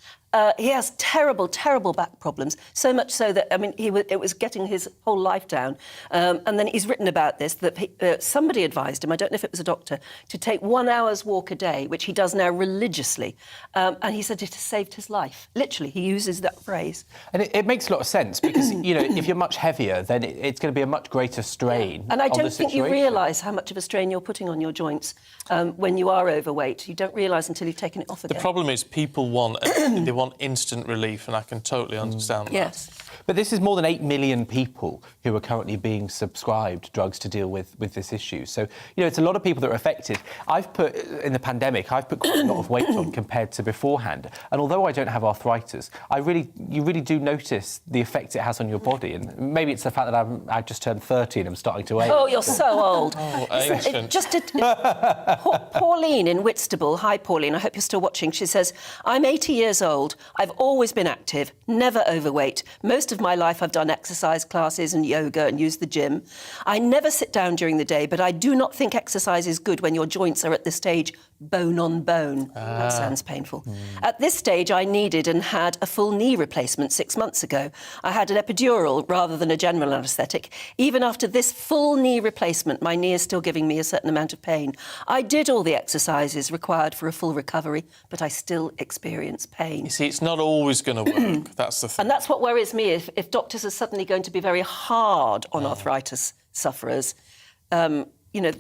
he has terrible, terrible back problems, so much so that, I mean, it was getting his whole life down. And then he's written about this, that somebody advised him, I don't know if it was a doctor, to take 1 hour's walk a day, which he does now religiously. And he said it has saved his life. Literally, he uses that phrase. And it makes a lot of sense because, you know, if you're much heavier, then it's going to be a much greater strain. And I don't think you realise how much of a strain you're putting on your joints when you are overweight. You don't realise until you've taken it off again. The problem is people want instant relief, and I can totally understand that. Yes. But this is more than 8 million people who are currently being subscribed drugs to deal with this issue. So, you know, it's a lot of people that are affected. In the pandemic, I've put quite a lot of weight on compared to beforehand. And although I don't have arthritis, you really do notice the effect it has on your body. And maybe it's the fact that I've just turned 30 and I'm starting to age. Oh, you're so old. Oh, ancient. Pauline in Whitstable. Hi, Pauline. I hope you're still watching. She says, I'm 80 years old. I've always been active, never overweight. Most of my life I've done exercise classes and yoga and used the gym. I never sit down during the day, but I do not think exercise is good when your joints are at the stage bone on bone. That sounds painful. At this stage, I needed and had a full knee replacement 6 months ago. I had an epidural rather than a general anaesthetic. Even after this full knee replacement, my knee is still giving me a certain amount of pain. I did all the exercises required for a full recovery, but I still experience pain. You see, it's not always going to work. That's the thing. And that's what worries me, if doctors are suddenly going to be very hard on arthritis sufferers. You know,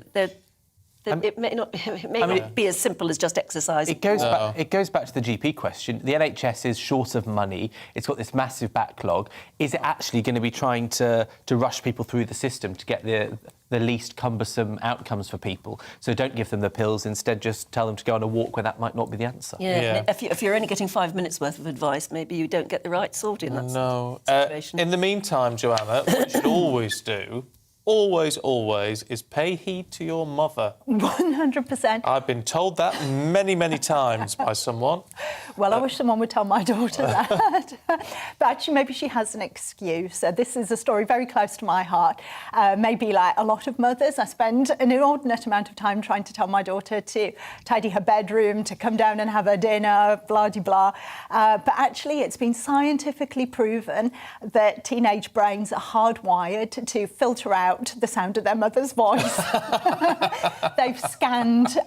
it may not be as simple as just exercise. It goes back to the GP question. The NHS is short of money. It's got this massive backlog. Is it actually going to be trying to rush people through the system to get the least cumbersome outcomes for people? So don't give them the pills. Instead, just tell them to go on a walk where that might not be the answer. Yeah. If you're only getting 5 minutes worth of advice, maybe you don't get the right sort in that situation. In the meantime, Joanna, what you should always do, always, is pay heed to your mother. 100%. I've been told that many, many times by someone. Well, I wish someone would tell my daughter that. But actually, maybe she has an excuse. This is a story very close to my heart. Maybe like a lot of mothers, I spend an inordinate amount of time trying to tell my daughter to tidy her bedroom, to come down and have her dinner, blah-de-blah. But actually, it's been scientifically proven that teenage brains are hardwired to filter out the sound of their mother's voice. They've scanned,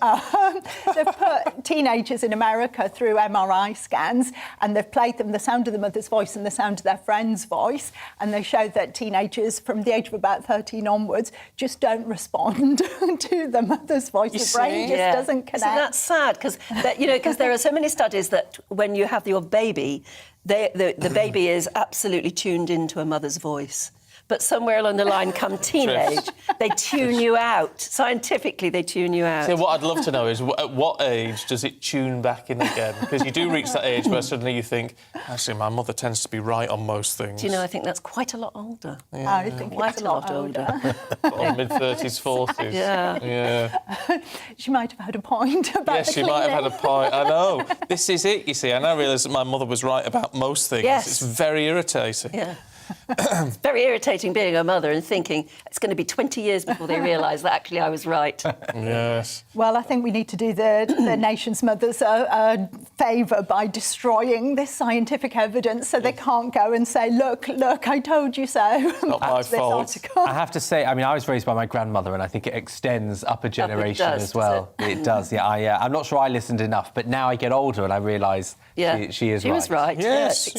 they've put teenagers in America through MRI scans, and they've played them the sound of the mother's voice and the sound of their friend's voice, and they show that teenagers from the age of about 13 onwards just don't respond to the mother's voice. The brain just doesn't connect. Isn't that sad? Because there are so many studies that when you have your baby, the baby is absolutely tuned into a mother's voice. But somewhere along the line, come teenage, they tune you out. Scientifically, they tune you out. So what I'd love to know is, at what age does it tune back in again? Because you do reach that age where suddenly you think, actually, my mother tends to be right on most things. Do you know, I think that's quite a lot older. Yeah. I think quite a lot older. Mid-30s, 40s. Yeah. She might have had a point about Yes, she might have had a point. I know. This is it, you see. I now realise that my mother was right about most things. Yes. It's very irritating. Yeah. It's very irritating being a mother and thinking it's going to be 20 years before they realise that actually I was right. Yes. Well, I think we need to do the nation's mothers a favour by destroying this scientific evidence so they can't go and say, look, I told you so. Not my fault. I have to say, I mean, I was raised by my grandmother, and I think it extends up a generation as well. It does, yeah. I'm not sure I listened enough, but now I get older and I realise she is right. She was right. Yes,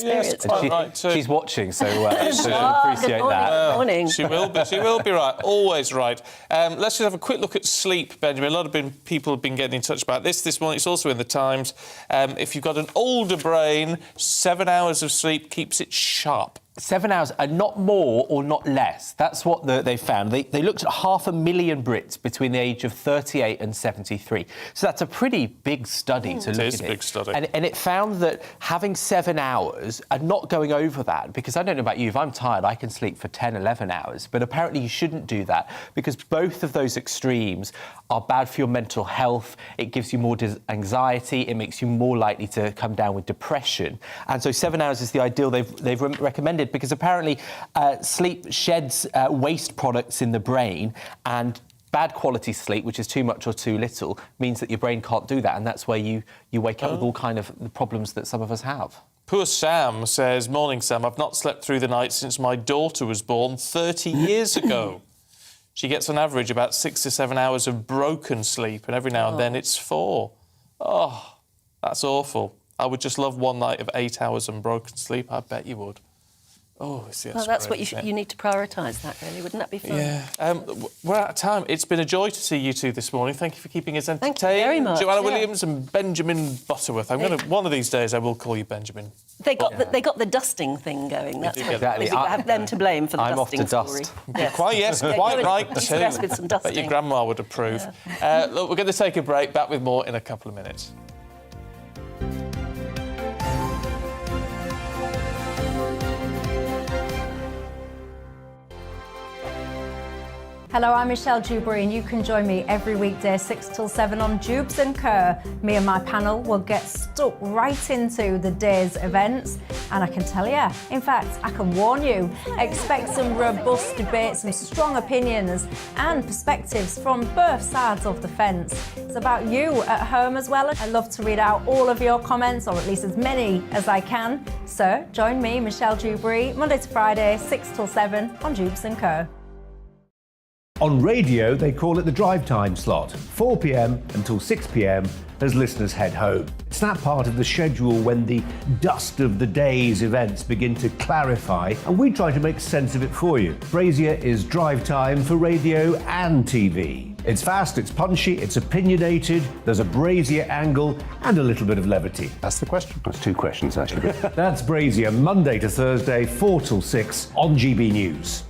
quite right too. She's watching, so she'll appreciate that. Morning. She will be right. Always right. Let's just have a quick look at sleep, Benjamin. A lot of people have been getting in touch about this morning. It's also in the Times. If you've got an older brain, 7 hours of sleep keeps it sharp. 7 hours, and not more or not less. That's what they found. They looked at 500,000 Brits between the age of 38 and 73. So that's a pretty big study to look at. It is a big study. And it found that having 7 hours and not going over that, because I don't know about you, if I'm tired, I can sleep for 10, 11 hours. But apparently you shouldn't do that because both of those extremes are bad for your mental health. It gives you more anxiety. It makes you more likely to come down with depression. And so 7 hours is the ideal they've recommended, because apparently sleep sheds waste products in the brain, and bad quality sleep, which is too much or too little, means that your brain can't do that, and that's where you wake up with all kind of the problems that some of us have. Poor Sam says, "Morning, Sam. I've not slept through the night since my daughter was born 30 years ago. She gets on average about 6 to 7 hours of broken sleep, and every now and then it's 4. Oh, that's awful. I would just love one night of 8 hours unbroken sleep. I bet you would. Oh, see, well, that's what you need to prioritise, that, really. Wouldn't that be fun? Yeah. We're out of time. It's been a joy to see you two this morning. Thank you for keeping us entertained. Thank you very much. Joanna Williams and Benjamin Butterworth. One of these days I will call you Benjamin. They got the dusting thing going. That's what exactly. I have them to blame for the I'm dusting off to story. dust. Yes. Quite right too. Stressed with some dusting. Bet your grandma would approve. Yeah. Look, we're going to take a break. Back with more in a couple of minutes. Hello, I'm Michelle Dewberry, and you can join me every weekday 6 till 7 on Jubes and Kerr. Me and my panel will get stuck right into the day's events, and I can tell you, in fact, I can warn you, expect some robust debates, some strong opinions and perspectives from both sides of the fence. It's about you at home as well. I love to read out all of your comments, or at least as many as I can. So join me, Michelle Dewberry, Monday to Friday, 6 till 7 on Jubes and Kerr. On radio, they call it the drive time slot, 4 p.m. until 6 p.m. as listeners head home. It's that part of the schedule when the dust of the day's events begin to clarify, and we try to make sense of it for you. Brazier is drive time for radio and TV. It's fast, it's punchy, it's opinionated, there's a Brazier angle and a little bit of levity. That's the question. That's 2 questions, actually. That's Brazier, Monday to Thursday, 4 till 6 on GB News.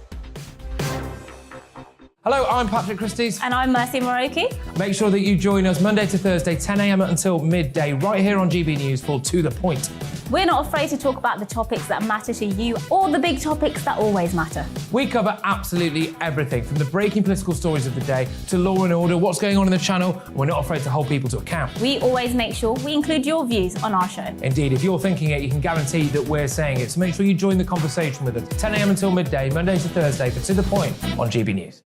Hello, I'm Patrick Christie's. And I'm Mercy Moroki. Make sure that you join us Monday to Thursday, 10 a.m. until midday, right here on GB News for To The Point. We're not afraid to talk about the topics that matter to you, or the big topics that always matter. We cover absolutely everything, from the breaking political stories of the day to law and order, what's going on in the channel. We're not afraid to hold people to account. We always make sure we include your views on our show. Indeed, if you're thinking it, you can guarantee that we're saying it. So make sure you join the conversation with us, 10 a.m. until midday, Monday to Thursday, for To The Point on GB News.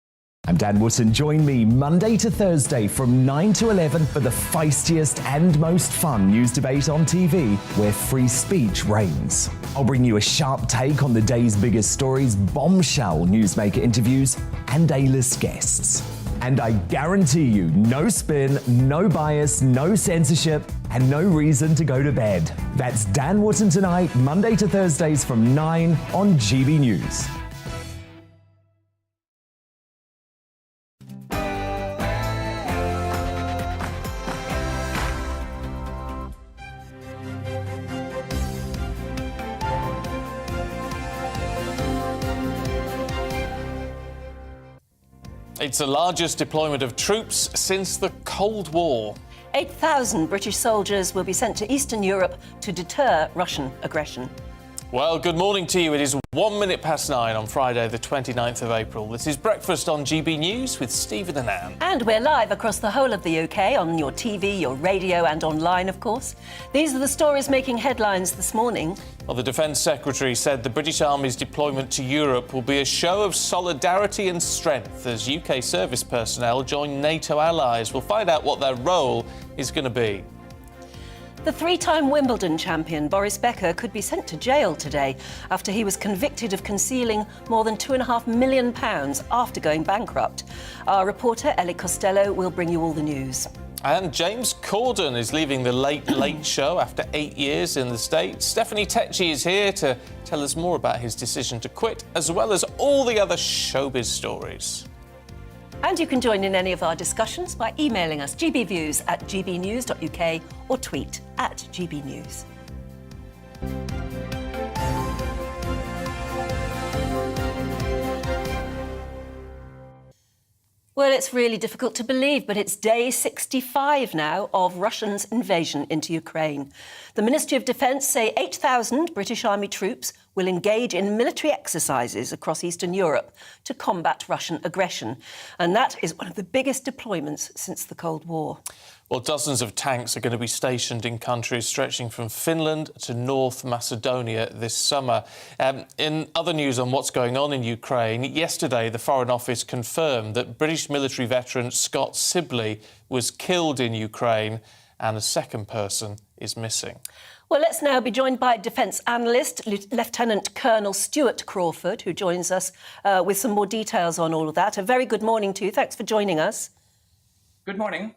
I'm Dan Wootton. Join me Monday to Thursday from 9 to 11 for the feistiest and most fun news debate on TV, where free speech reigns. I'll bring you a sharp take on the day's biggest stories, bombshell newsmaker interviews, and A-list guests. And I guarantee you, no spin, no bias, no censorship, and no reason to go to bed. That's Dan Wootton tonight, Monday to Thursdays from 9 on GB News. It's the largest deployment of troops since the Cold War. 8,000 British soldiers will be sent to Eastern Europe to deter Russian aggression. Well, good morning to you. It is 1 minute past 9 on Friday, the 29th of April. This is Breakfast on GB News with Stephen and Anne. And we're live across the whole of the UK, on your TV, your radio and online, of course. These are the stories making headlines this morning. Well, the Defence Secretary said the British Army's deployment to Europe will be a show of solidarity and strength as UK service personnel join NATO allies. We'll find out what their role is going to be. The three-time Wimbledon champion Boris Becker could be sent to jail today after he was convicted of concealing more than £2.5 million after going bankrupt. Our reporter Ellie Costello will bring you all the news. And James Corden is leaving the Late Show after 8 years in the States. Stephanie Tecchi is here to tell us more about his decision to quit, as well as all the other showbiz stories. And you can join in any of our discussions by emailing us gbviews@gbnews.uk or tweet @gbnews. Well, it's really difficult to believe, but it's day 65 now of Russia's invasion into Ukraine. The Ministry of Defence say 8,000 British Army troops will engage in military exercises across Eastern Europe to combat Russian aggression. And that is one of the biggest deployments since the Cold War. Well, dozens of tanks are going to be stationed in countries stretching from Finland to North Macedonia this summer. In other news on what's going on in Ukraine, yesterday the Foreign Office confirmed that British military veteran Scott Sibley was killed in Ukraine and a second person is missing. Well, let's now be joined by Defence analyst Lieutenant Colonel Stuart Crawford, who joins us with some more details on all of that. A very good morning to you. Thanks for joining us. Good morning.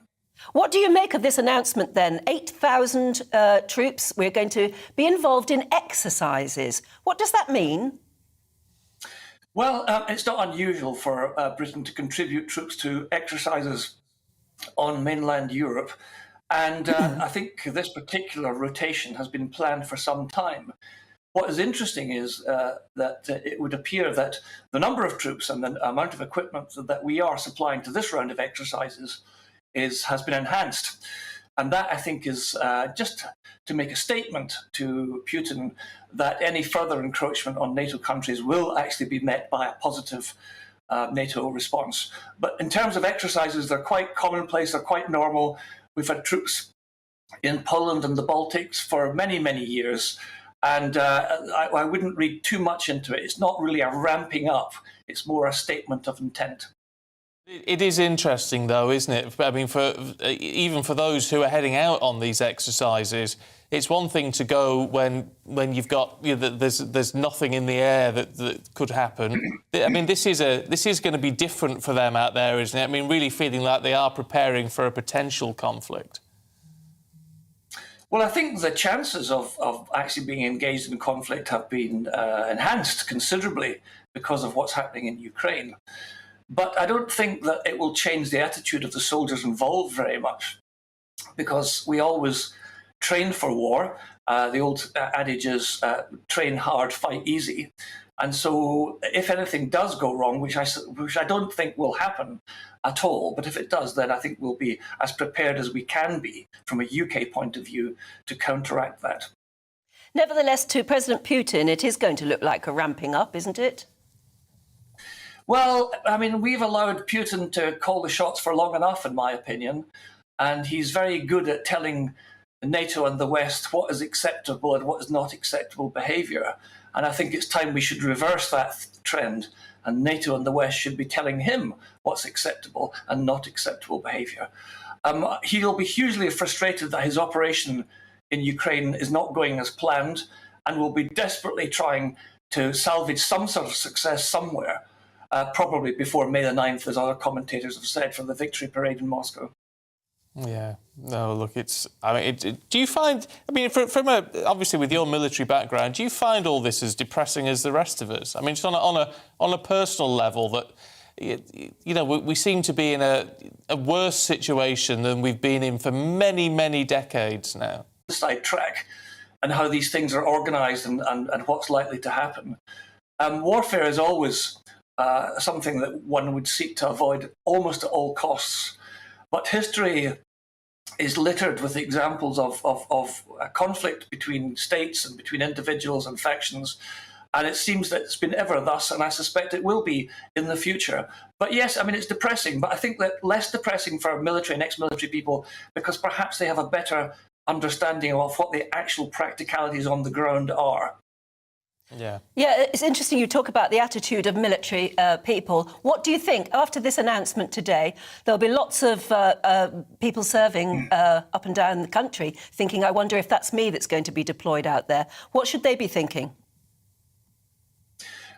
What do you make of this announcement then? 8,000 troops, we're going to be involved in exercises. What does that mean? Well, it's not unusual for Britain to contribute troops to exercises on mainland Europe. And I think this particular rotation has been planned for some time. What is interesting is that it would appear that the number of troops and the amount of equipment that we are supplying to this round of exercises has been enhanced. And that, I think, is just to make a statement to Putin that any further encroachment on NATO countries will actually be met by a positive NATO response. But in terms of exercises, they're quite commonplace, they're quite normal. We've had troops in Poland and the Baltics for many, many years. And I wouldn't read too much into it. It's not really a ramping up. It's more a statement of intent. It is interesting, though, isn't it? I mean, even for those who are heading out on these exercises, it's one thing to go when you've got there's nothing in the air that could happen. I mean, this is going to be different for them out there, isn't it? I mean, really feeling like they are preparing for a potential conflict. Well, I think the chances of actually being engaged in conflict have been enhanced considerably because of what's happening in Ukraine. But I don't think that it will change the attitude of the soldiers involved very much, because we always train for war. The old adage is train hard, fight easy. And so if anything does go wrong, which I don't think will happen at all, but if it does, then I think we'll be as prepared as we can be from a UK point of view to counteract that. Nevertheless, to President Putin, it is going to look like a ramping up, isn't it? Well, I mean, we've allowed Putin to call the shots for long enough, in my opinion, and he's very good at telling NATO and the West what is acceptable and what is not acceptable behaviour. And I think it's time we should reverse that trend, and NATO and the West should be telling him what's acceptable and not acceptable behaviour. He'll be hugely frustrated that his operation in Ukraine is not going as planned, and will be desperately trying to salvage some sort of success somewhere. Probably before May the 9th, as other commentators have said, for the victory parade in Moscow. Yeah, no, look, do you find, I mean, obviously with your military background, do you find all this as depressing as the rest of us? I mean, just on a personal level, that, we seem to be in a worse situation than we've been in for many, many decades now. Sidetrack and how these things are organised and what's likely to happen. Warfare is always something that one would seek to avoid almost at all costs. But history is littered with examples of a conflict between states and between individuals and factions. And it seems that it's been ever thus, and I suspect it will be in the future. But yes, I mean, it's depressing, but I think that less depressing for military and ex-military people, because perhaps they have a better understanding of what the actual practicalities on the ground are. Yeah. Yeah, it's interesting you talk about the attitude of military people. What do you think? After this announcement today, there'll be lots of people serving up and down the country thinking, I wonder if that's me that's going to be deployed out there. What should they be thinking?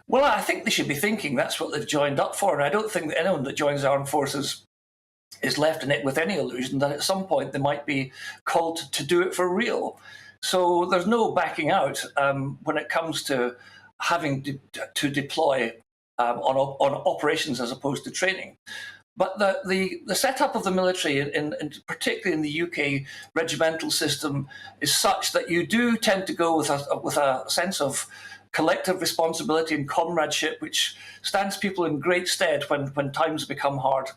Well, I think they should be thinking that's what they've joined up for. And I don't think that anyone that joins the armed forces is left in it with any illusion that at some point they might be called to do it for real. So there's no backing out when it comes to having to deploy on operations as opposed to training. But the setup of the military, particularly in the UK regimental system, is such that you do tend to go with a sense of collective responsibility and comradeship, which stands people in great stead when times become hard.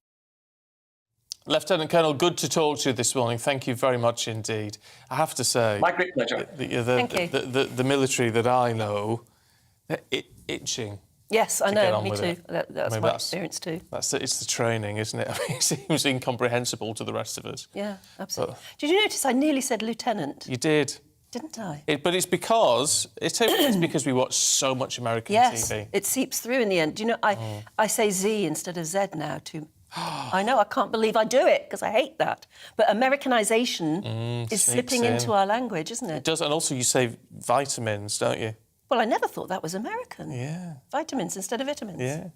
Lieutenant Colonel, good to talk to you this morning. Thank you very much indeed. I have to say... My great pleasure. Thank you. The military that I know, they're itching. Yes, I know, me too. It. That's my experience too. It's the training, isn't it? I mean, it seems incomprehensible to the rest of us. Yeah, absolutely. Did you notice I nearly said lieutenant? You did. Didn't I? But it's because we watch so much American TV. Yes, it seeps through in the end. Do you know, I say Z instead of Z now too. I know, I can't believe I do it because I hate that. But Americanisation is slipping into our language, isn't it? It does, and also you say vitamins, don't you? Well, I never thought that was American. Yeah. Vitamins instead of vitamins. Yeah.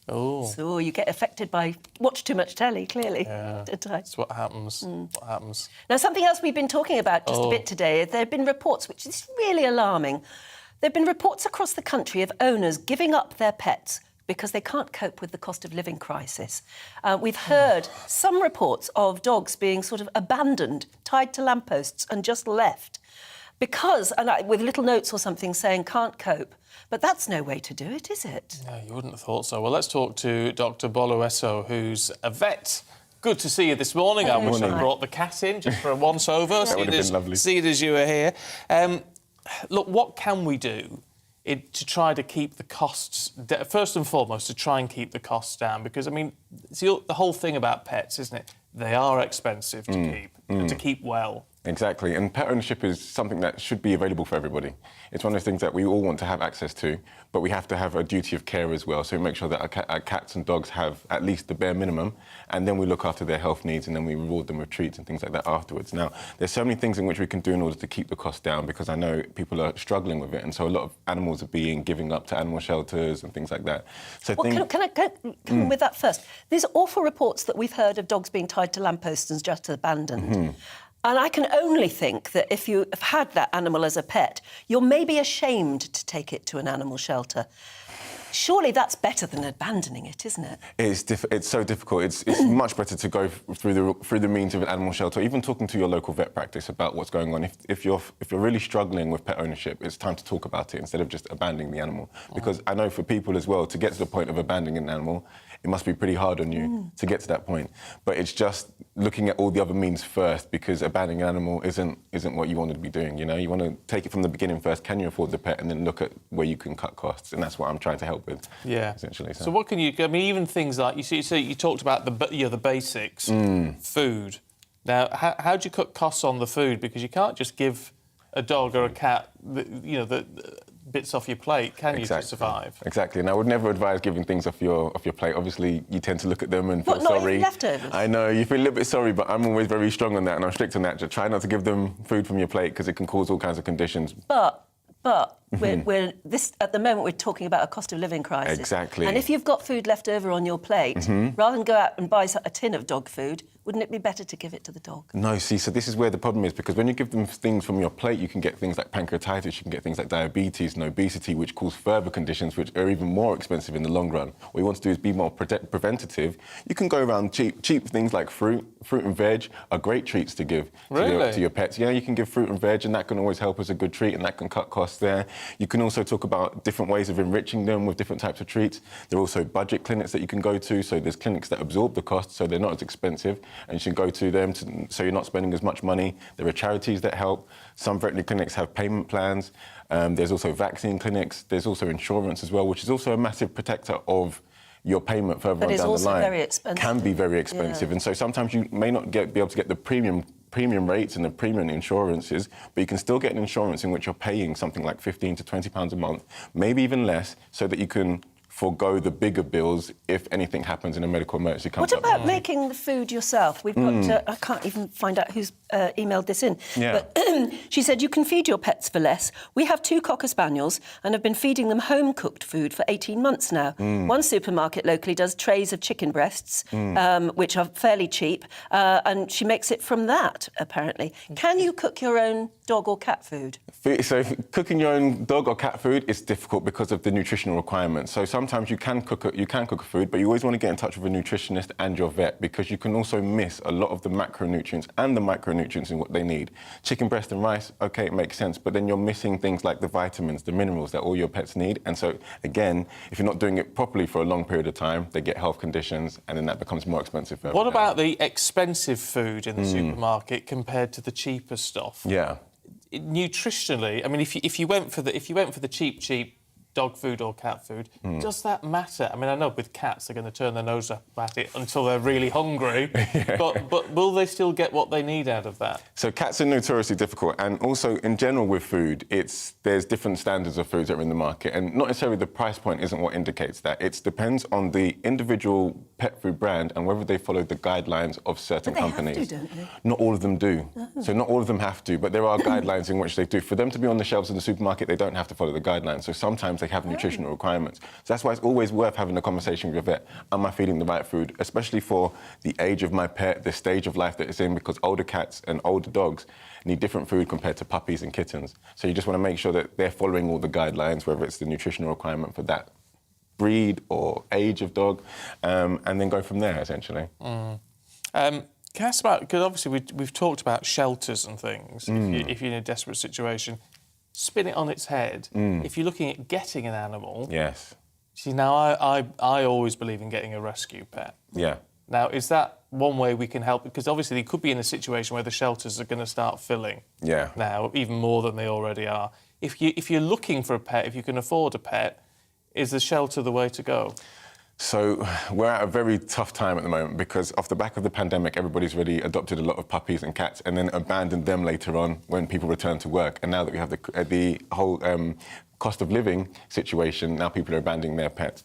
Oh. So you get affected by watch too much telly, clearly. Yeah. That's what happens. What happens. Now, something else we've been talking about just a bit today, there have been reports, which is really alarming. There have been reports across the country of owners giving up their pets because they can't cope with the cost of living crisis. We've heard some reports of dogs being sort of abandoned, tied to lampposts and just left because, with little notes or something saying can't cope. But that's no way to do it, is it? No, you wouldn't have thought so. Well, let's talk to Dr. Bolueso, who's a vet. Good to see you this morning. I wish I brought the cat in just for a once-over. That would have been lovely. See it as you were here. Look, what can we do to try to keep the costs... First and foremost, to try and keep the costs down? Because, I mean, the whole thing about pets, isn't it? They are expensive to keep, and to keep well. Exactly, and pet ownership is something that should be available for everybody. It's one of those things that we all want to have access to, but we have to have a duty of care as well, so we make sure that our cats and dogs have at least the bare minimum, and then we look after their health needs, and then we reward them with treats and things like that afterwards. Now, there's so many things in which we can do in order to keep the cost down, because I know people are struggling with it, and so a lot of animals are being given up to animal shelters and things like that. So can I come with that first? There's awful reports that we've heard of dogs being tied to lampposts and just abandoned. And I can only think that if you have had that animal as a pet, you're maybe ashamed to take it to an animal shelter. Surely that's better than abandoning it, isn't it? It's so difficult. It's much better to go through the means of an animal shelter, even talking to your local vet practice about what's going on. If you're really struggling with pet ownership, it's time to talk about it instead of just abandoning the animal. Because I know for people as well, to get to the point of abandoning an animal, it must be pretty hard on you to get to that point. But it's just looking at all the other means first, because abandoning an animal isn't what you want to be doing, you know? You want to take it from the beginning first. Can you afford the pet? And then look at where you can cut costs. And that's what I'm trying to help with, essentially. So what can you... I mean, even things like... you talked about the basics, food. Now, how do you cut costs on the food? Because you can't just give a dog or a cat, the bits off your plate, can you, to survive? Exactly, and I would never advise giving things off your plate. Obviously, you tend to look at them and feel sorry. Not even leftovers? I know, you feel a little bit sorry, but I'm always very strong on that, and I'm strict on that. Just try not to give them food from your plate, because it can cause all kinds of conditions. But at the moment we're talking about a cost of living crisis. Exactly. And if you've got food left over on your plate, rather than go out and buy a tin of dog food, wouldn't it be better to give it to the dog? No, see, so this is where the problem is, because when you give them things from your plate, you can get things like pancreatitis, you can get things like diabetes and obesity, which cause further conditions which are even more expensive in the long run. What you want to do is be more preventative. You can go around cheap things like fruit and veg are great treats to give to your pets. Yeah, you can give fruit and veg, and that can always help as a good treat, and that can cut costs there. You can also talk about different ways of enriching them with different types of treats. There are also budget clinics that you can go to, so there's clinics that absorb the costs, so they're not as expensive, and you should go to them so you're not spending as much money. There are charities that help. Some veterinary clinics have payment plans. There's also vaccine clinics. There's also insurance as well, which is also a massive protector of your payment further on down the line. Very expensive. Can be very expensive, and so sometimes you may not be able to get the premium premium rates and the premium insurances, but you can still get an insurance in which you're paying something like £15 to £20 a month, maybe even less, so that you can forego the bigger bills if anything happens in a medical emergency comes What up. about making the food yourself? We've got, I can't even find out who's emailed this in. Yeah. But she said, you can feed your pets for less. We have 2 Cocker Spaniels and have been feeding them home-cooked food for 18 months now. One supermarket locally does trays of chicken breasts, which are fairly cheap, and she makes it from that, apparently. Can you cook your own dog or cat food? So cooking your own dog or cat food is difficult because of the nutritional requirements. So sometimes you can cook a food, but you always want to get in touch with a nutritionist and your vet, because you can also miss a lot of the macronutrients and the micronutrients in what they need. Chicken breast and rice, okay, it makes sense, but then you're missing things like the vitamins, the minerals that all your pets need. And so, again, if you're not doing it properly for a long period of time, they get health conditions, and then that becomes more expensive for What about the expensive food in the supermarket compared to the cheaper stuff? Yeah. Nutritionally, I mean, if you went for the cheap dog food or cat food, does that matter? I mean, I know with cats they're going to turn their nose up at it until they're really hungry, but will they still get what they need out of that? So cats are notoriously difficult, and also in general with food, there's different standards of foods that are in the market, and not necessarily the price point isn't what indicates that. It depends on the individual pet food brand and whether they follow the guidelines of certain companies. Have to, don't they? Not all of them do. So not all of them have to, but there are guidelines in which they do. For them to be on the shelves in the supermarket, they don't have to follow the guidelines. So sometimes they have nutritional requirements. So that's why it's always worth having a conversation with your vet. Am I feeding the right food? Especially for the age of my pet, the stage of life that it's in, because older cats and older dogs need different food compared to puppies and kittens. So you just want to make sure that they're following all the guidelines, whether it's the nutritional requirement for that breed or age of dog, and then go from there, essentially. Can I ask about, because obviously we've talked about shelters and things, if you're in a desperate situation. Spin it on its head. If you're looking at getting an animal... Yes. See, now, I always believe in getting a rescue pet. Yeah. Now, is that one way we can help? Because obviously they could be in a situation where the shelters are going to start filling. Yeah. Now, even more than they already are. If you're looking for a pet, if you can afford a pet, is the shelter the way to go? So we're at a very tough time at the moment, because off the back of the pandemic, everybody's really adopted a lot of puppies and cats and then abandoned them later on when people return to work. And now that we have the whole cost of living situation, now people are abandoning their pets.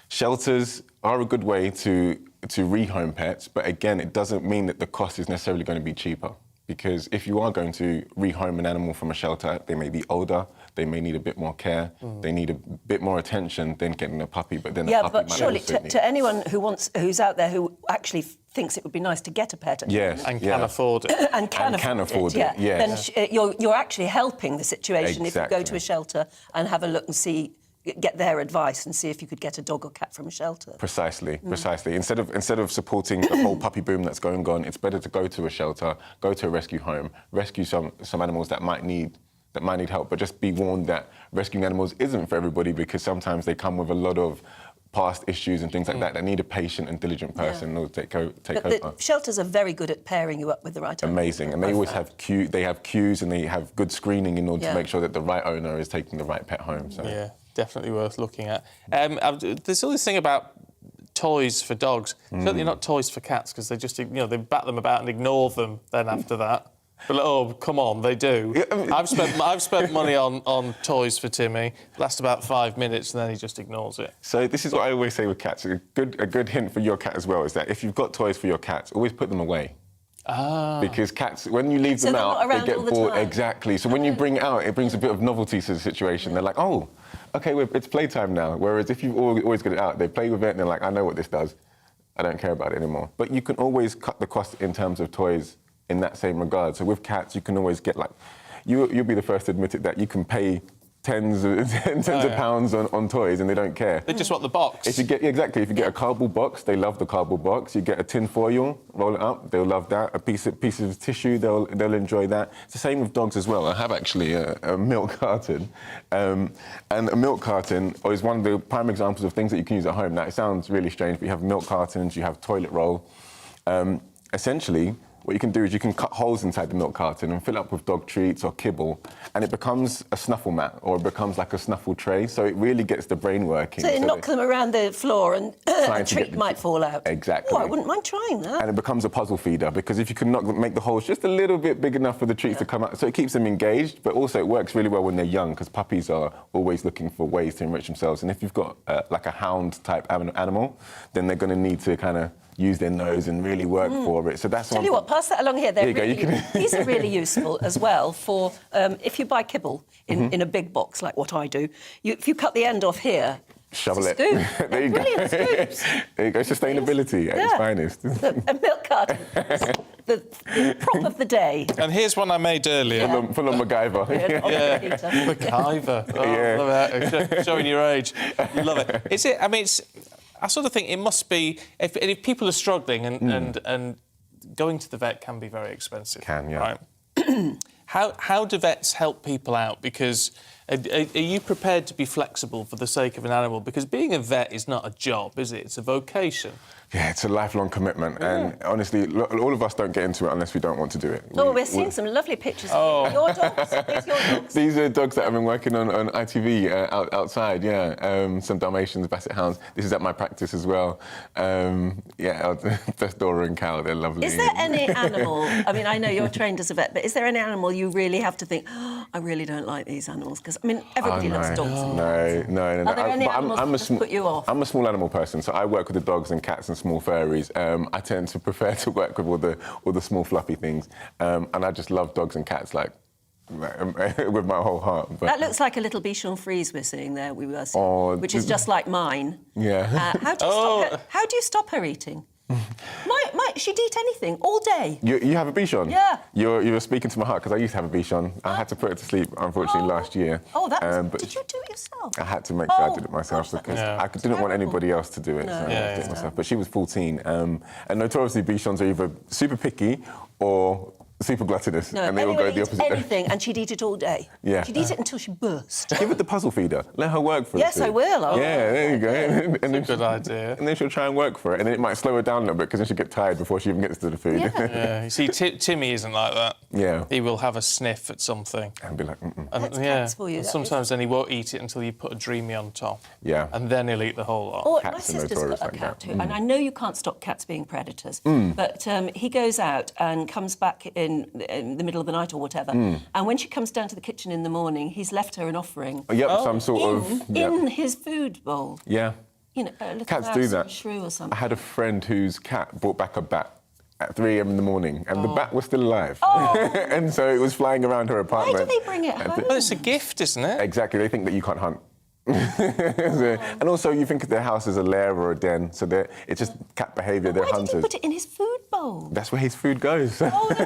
Shelters are a good way to rehome pets, but again, it doesn't mean that the cost is necessarily going to be cheaper. Because if you are going to rehome an animal from a shelter, they may be older, they may need a bit more care, they need a bit more attention than getting a puppy, but then a puppy but might surely also need... to anyone who's out there who actually thinks it would be nice to get a pet and can afford it. and can afford it, yes. then you're actually helping the situation if you go to a shelter and have a look and get their advice and see if you could get a dog or cat from a shelter. Precisely. Instead of supporting the whole puppy boom that's going on, it's better to go to a shelter, go to a rescue home, rescue some animals that might need help, but just be warned that rescuing animals isn't for everybody, because sometimes they come with a lot of past issues and things like that need a patient and diligent person in order to take over. The shelters are very good at pairing you up with the right owner. Amazing, and they always have queues and they have good screening in order to make sure that the right owner is taking the right pet home. So. Yeah, definitely worth looking at. There's all this thing about toys for dogs. Certainly not toys for cats, because they just, they bat them about and ignore them then after that. But, oh, come on, they do. I've spent money on toys for Timmy. Lasts about 5 minutes and then he just ignores it. So this is what I always say with cats. A good hint for your cat as well is that if you've got toys for your cats, always put them away. Because cats, when you leave them out, they get bored. Exactly. So when you bring it out, it brings a bit of novelty to the situation. They're like, oh, OK, it's playtime now. Whereas if you always get it out, they play with it and they're like, I know what this does. I don't care about it anymore. But you can always cut the cost in terms of toys in that same regard. So with cats, you can always get, like, you'll be the first to admit it, that you can pay tens of pounds on toys and they don't care. They just want the box. If you get a cardboard box, they love the cardboard box. You get a tin foil, roll it up, they'll love that. A piece of tissue, they'll enjoy that. It's the same with dogs as well. I have actually a milk carton, and a milk carton is one of the prime examples of things that you can use at home. Now, it sounds really strange, but you have milk cartons, you have toilet roll. Essentially, what you can do is you can cut holes inside the milk carton and fill it up with dog treats or kibble, and it becomes a snuffle mat, or it becomes like a snuffle tray. So it really gets the brain working. So you knock them around the floor and a treat might fall out. Exactly. Oh, I wouldn't mind trying that. And it becomes a puzzle feeder, because if you can make the holes just a little bit big enough for the treats to come out, so it keeps them engaged, but also it works really well when they're young, because puppies are always looking for ways to enrich themselves. And if you've got like a hound type animal, then they're going to need to kind of use their nose and really work for it. So that's Tell you what, pass that along here. These are really useful as well for if you buy kibble in a big box like what I do. If you cut the end off here, shovel it. Scoop. There you go. Brilliant scoops. There you go. Sustainability at its finest. A milk carton. The prop of the day. And here's one I made earlier. Full of MacGyver. MacGyver. Oh, love it. Showing your age. Love it. Is it? I mean, I sort of think it must be if people are struggling and going to the vet can be very expensive. Right? How do vets help people out? Because are you prepared to be flexible for the sake of an animal? Because being a vet is not a job, is it? It's a vocation. Yeah, it's a lifelong commitment, and honestly, all of us don't get into it unless we don't want to do it. We're seeing some lovely pictures of your dogs. These your dogs. These are dogs that I've been working on ITV outside, some Dalmatians, Basset Hounds. This is at my practice as well. That's Dora and Cal, they're lovely. Is there any animal, I mean, I know you're trained as a vet, but is there any animal you really have to think, I really don't like these animals? Because, I mean, everybody loves dogs. No. Are there any animals that put you off? I'm a small animal person, so I work with the dogs and cats and small furries. I tend to prefer to work with all the small fluffy things, and I just love dogs and cats with my whole heart. But that looks like a little Bichon Frise we're seeing there. Which is just like mine. Yeah. How do you stop her eating? She'd eat anything all day. You have a Bichon? Yeah. You're speaking to my heart, because I used to have a Bichon. I had to put it to sleep, unfortunately, last year. Did you do it yourself? I had to make sure I did it myself, because I didn't want anybody else to do it. So I did it myself. But she was 14, and notoriously Bichons are either super picky or super gluttonous, and they all go the opposite anything, and she'd eat it all day. Yeah. She'd eat it until she burst. Give it the puzzle feeder. Let her work for it. Yes, I will. There you go. That's a good idea. And then she'll try and work for it, and then it might slow her down a little bit, because then she'll get tired before she even gets to the food. You see, Timmy isn't like that. Yeah. He will have a sniff at something. And be like, That's cats for you. And sometimes then he won't eat it until you put a dreamy on top. Yeah. And then he'll eat the whole lot. My sister's got a cat too, and I know you can't stop cats being predators, but he goes out and comes back in the middle of the night or whatever, and when she comes down to the kitchen in the morning, he's left her an offering. Some sort of in his food bowl. Yeah. You know, a little cats mouse do that. or a shrew or something. I had a friend whose cat brought back a bat at 3 a.m. in the morning, and the bat was still alive. And so it was flying around her apartment. Why do they bring it home? Well, it's a gift, isn't it? Exactly. They think that you can't hunt. And also, you think of their house as a lair or a den, so it's just cat behaviour. They're hunters. Why did he put it in his food bowl? That's where his food goes. That's horrible,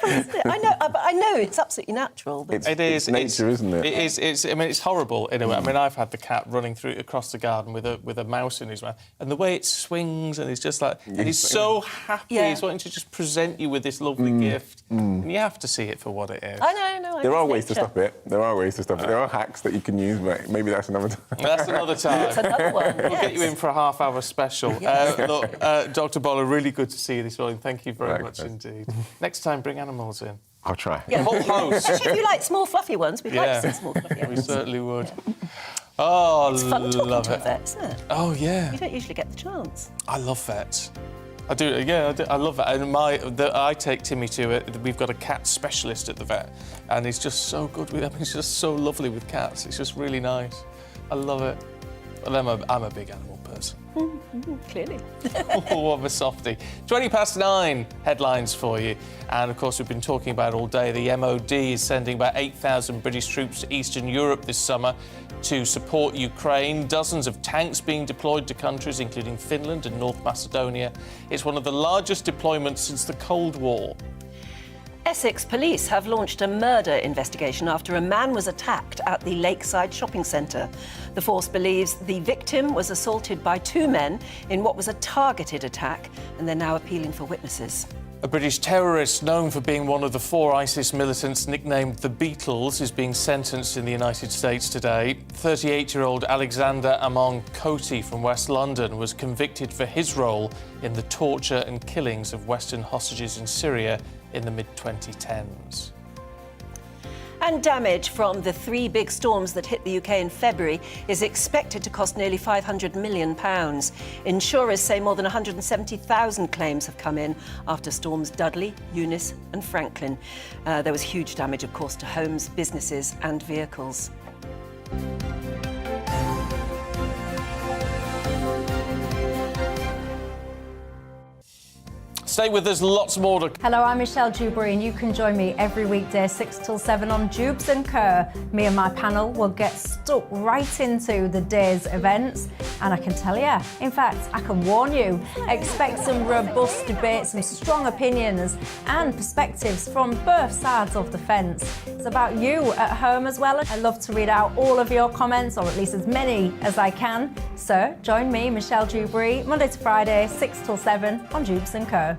isn't it? I know it's absolutely natural. But it is nature, isn't it? It is. I mean, it's horrible in a way. I mean, I've had the cat running across the garden with a mouse in his mouth, and the way it swings, and he's just like, and he's so happy. Yeah. He's wanting to just present you with this lovely gift, and you have to see it for what it is. I know. There are ways to stop it. There are hacks that you can use, but maybe that's another time. That's another time. That's another one. We'll get you in for a half-hour special. Look, Dr. Boller, really good to see you this morning. Thank you very much indeed. Next time, bring animals in. I'll try. Yeah. Whole host. Especially if you like small fluffy ones, we'd like to see small fluffy ones. We certainly would. Oh, it's fun talking love to a it. vet, isn't it? Oh, yeah. You don't usually get the chance. I love vets. I do, I love that. And I take Timmy to it. We've got a cat specialist at the vet, and he's just so good with them. He's just so lovely with cats. It's just really nice. I love it. But I'm a big animal person. Clearly. What a softie. 9:20 headlines for you. And, of course, we've been talking about all day. The MOD is sending about 8,000 British troops to Eastern Europe this summer to support Ukraine. Dozens of tanks being deployed to countries, including Finland and North Macedonia. It's one of the largest deployments since the Cold War. Essex police have launched a murder investigation after a man was attacked at the Lakeside shopping centre. The force believes the victim was assaulted by 2 men in what was a targeted attack, and they're now appealing for witnesses. A British terrorist known for being one of the 4 ISIS militants nicknamed the Beatles is being sentenced in the United States today. 38-year-old Alexander Amon Coty from West London was convicted for his role in the torture and killings of Western hostages in Syria in the mid-2010s. And damage from the 3 big storms that hit the UK in February is expected to cost nearly £500 million. Insurers say more than 170,000 claims have come in after storms Dudley, Eunice and Franklin. There was huge damage, of course, to homes, businesses and vehicles. Stay with us, lots more to... Hello, I'm Michelle Dewberry and you can join me every weekday 6 till 7 on Jubes and Kerr. Me and my panel will get stuck right into the day's events and I can tell you, in fact, I can warn you, expect some robust debates, some strong opinions and perspectives from both sides of the fence. It's about you at home as well. I love to read out all of your comments, or at least as many as I can. So join me, Michelle Dewberry, Monday to Friday, 6 till 7 on Jubes and Kerr.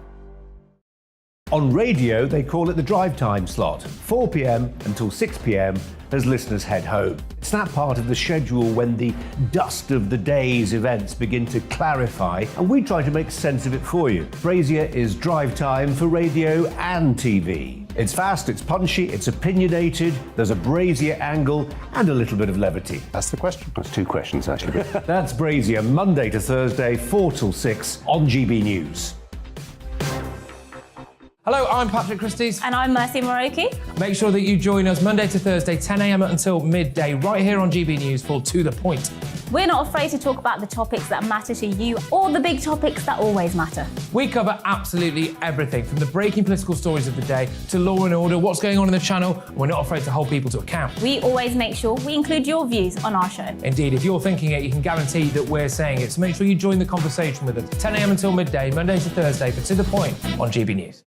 On radio, they call it the drive time slot, 4 p.m. until 6 p.m. as listeners head home. It's that part of the schedule when the dust of the day's events begin to clarify, and we try to make sense of it for you. Brazier is drive time for radio and TV. It's fast, it's punchy, it's opinionated, there's a Brazier angle and a little bit of levity. That's the question. That's 2 questions, actually. That's Brazier, Monday to Thursday, 4 till 6 on GB News. Hello, I'm Patrick Christie's. And I'm Mercy Moroki. Make sure that you join us Monday to Thursday, 10 a.m. until midday, right here on GB News for To The Point. We're not afraid to talk about the topics that matter to you or the big topics that always matter. We cover absolutely everything, from the breaking political stories of the day to law and order, what's going on in the channel. We're not afraid to hold people to account. We always make sure we include your views on our show. Indeed, if you're thinking it, you can guarantee that we're saying it. So make sure you join the conversation with us, 10 a.m. until midday, Monday to Thursday, for To The Point on GB News.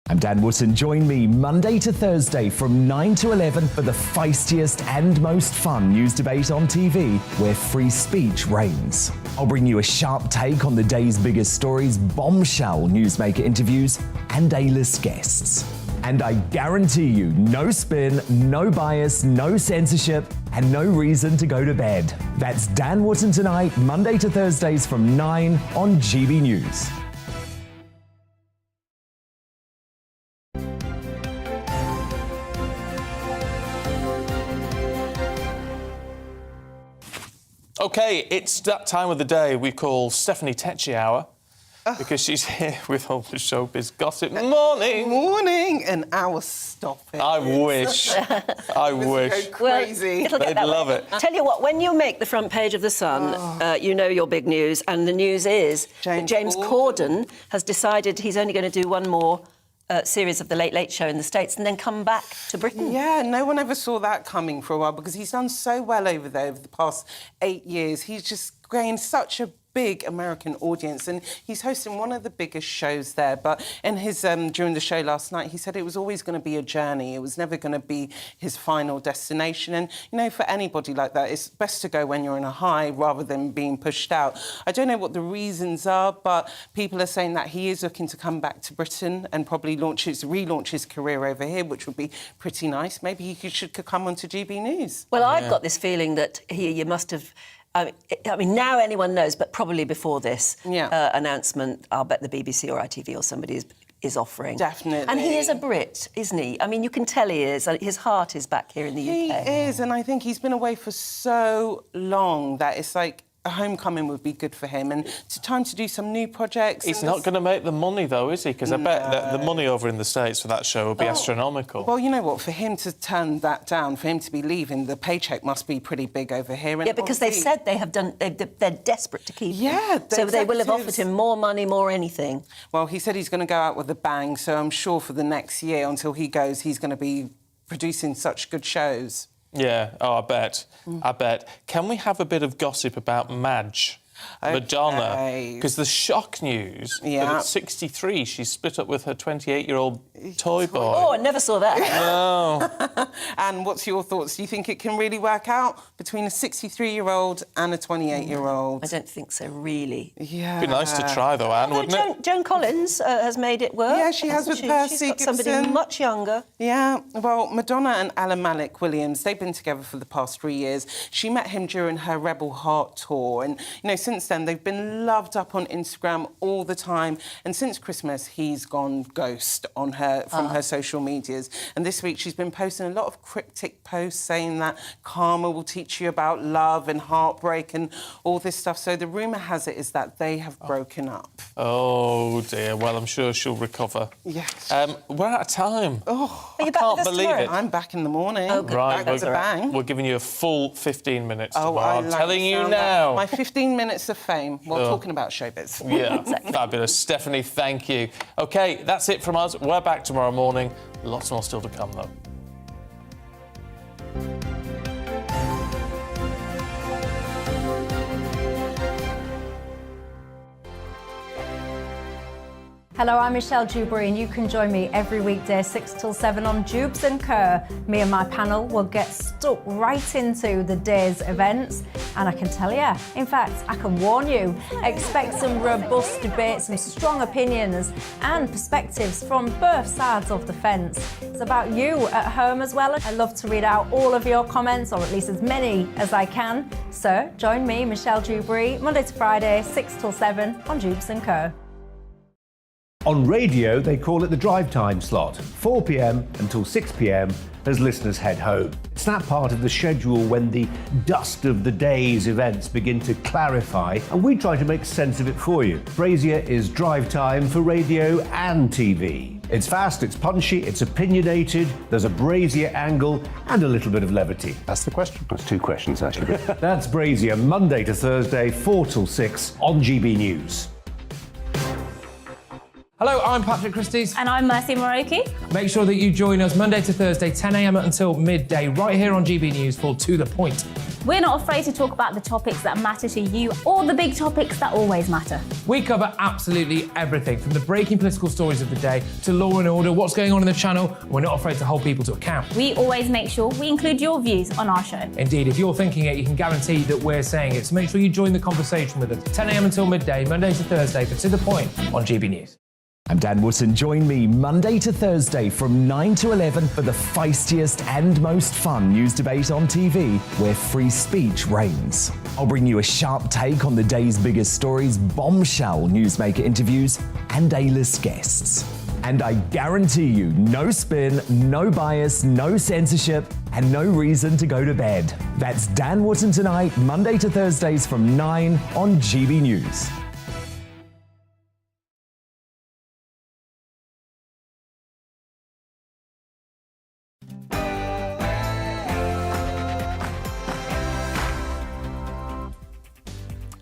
I'm Dan Wootton. Join me Monday to Thursday from 9 to 11 for the feistiest and most fun news debate on TV, where free speech reigns. I'll bring you a sharp take on the day's biggest stories, bombshell newsmaker interviews, and A-list guests. And I guarantee you, no spin, no bias, no censorship, and no reason to go to bed. That's Dan Wootton tonight, Monday to Thursdays from 9 on GB News. OK, it's that time of the day we call Stephanie Tetchy Hour, because she's here with all the showbiz gossip. Morning! Morning! An hour, stop it. I wish. I wish. Go crazy. Well, They'd love it. Tell you what, when you make the front page of The Sun, you know your big news, and the news is that James Corden has decided he's only going to do one more series of The Late Late Show in the States and then come back to Britain. Yeah, no one ever saw that coming for a while because he's done so well over there over the past 8 years. He's just gained such a big American audience and he's hosting one of the biggest shows there. But in his during the show last night, he said it was always going to be a journey. It was never going to be his final destination. And, you know, for anybody like that, it's best to go when you're in a high rather than being pushed out. I don't know what the reasons are, but people are saying that he is looking to come back to Britain and probably relaunch his career over here, which would be pretty nice. Maybe he should come onto GB News. Well, I've got this feeling that you must have... I mean, now anyone knows, but probably before this announcement, I'll bet the BBC or ITV or somebody is offering. Definitely. And he is a Brit, isn't he? I mean, you can tell he is. His heart is back here in the UK. He is, and I think he's been away for so long that it's like a homecoming would be good for him, and it's time to do some new projects. He's not going to make the money, though, is he? Because I bet that the money over in the States for that show will be astronomical. Well, you know what? For him to turn that down, for him to be leaving, the paycheck must be pretty big over here. And yeah, because they've said they're desperate to keep him. Yeah. So they will have offered him more money, more anything. Well, he said he's going to go out with a bang, so I'm sure for the next year, until he goes, he's going to be producing such good shows. Yeah, I bet. I bet. Can we have a bit of gossip about Madge? Madonna. Because the shock news that at 63 she split up with her 28-year-old toy boy. Oh, I never saw that. No. And what's your thoughts? Do you think it can really work out between a 63-year-old and a 28-year-old? I don't think so, really. Yeah. It'd be nice to try, though, Anne, wouldn't it? Joan Collins has made it work. Yeah, she has with Percy She's got somebody Gibson. much younger. Yeah, well, Madonna and Alan Malik Williams, they've been together for the past 3 years. She met him during her Rebel Heart tour. And, you know, since then, they've been loved up on Instagram all the time. And since Christmas, he's gone ghost on her from her social medias. And this week, she's been posting a lot of cryptic posts saying that karma will teach you about love and heartbreak and all this stuff. So the rumour has it is that they have broken up. Oh, dear. Well, I'm sure she'll recover. Yes. We're out of time. Oh, I can't believe it. I'm back in the morning. Oh, good. Right, That's a bang. we're giving you a full 15 minutes Oh, tomorrow. I'm telling you now. My 15 minutes of fame while talking about showbiz. Yeah, fabulous. Stephanie, thank you. OK, that's it from us. We're back tomorrow morning. Lots more still to come, though. Hello, I'm Michelle Dewberry, and you can join me every weekday 6 till 7 on Jubes and Kerr. Me and my panel will get stuck right into the day's events, and I can tell you, in fact, I can warn you, expect some robust debates, some strong opinions and perspectives from both sides of the fence. It's about you at home as well. I love to read out all of your comments, or at least as many as I can. So join me, Michelle Dewberry, Monday to Friday, 6 till 7 on Jubes and Kerr. On radio, they call it the drive time slot, 4 p.m. until 6 p.m. as listeners head home. It's that part of the schedule when the dust of the day's events begin to clarify, and we try to make sense of it for you. Brazier is drive time for radio and TV. It's fast, it's punchy, it's opinionated, there's a Brazier angle and a little bit of levity. That's the question. That's two questions, actually. That's Brazier, Monday to Thursday, 4 till 6 on GB News. Hello, I'm Patrick Christie's. And I'm Mercy Moroki. Make sure that you join us Monday to Thursday, 10 a.m. until midday, right here on GB News for To The Point. We're not afraid to talk about the topics that matter to you or the big topics that always matter. We cover absolutely everything, from the breaking political stories of the day to law and order, what's going on in the channel. We're not afraid to hold people to account. We always make sure we include your views on our show. Indeed, if you're thinking it, you can guarantee that we're saying it. So make sure you join the conversation with us, 10 a.m. until midday, Monday to Thursday, for To The Point on GB News. I'm Dan Wootton. Join me Monday to Thursday from 9 to 11 for the feistiest and most fun news debate on TV, where free speech reigns. I'll bring you a sharp take on the day's biggest stories, bombshell newsmaker interviews, and A-list guests. And I guarantee you, no spin, no bias, no censorship, and no reason to go to bed. That's Dan Wootton tonight, Monday to Thursdays from 9 on GB News.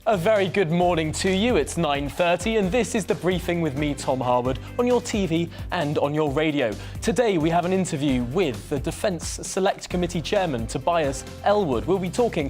A very good morning to you. It's 9:30 and this is The Briefing with me, Tom Harwood, on your TV and on your radio. Today we have an interview with the Defence Select Committee Chairman, Tobias Elwood. We'll be talking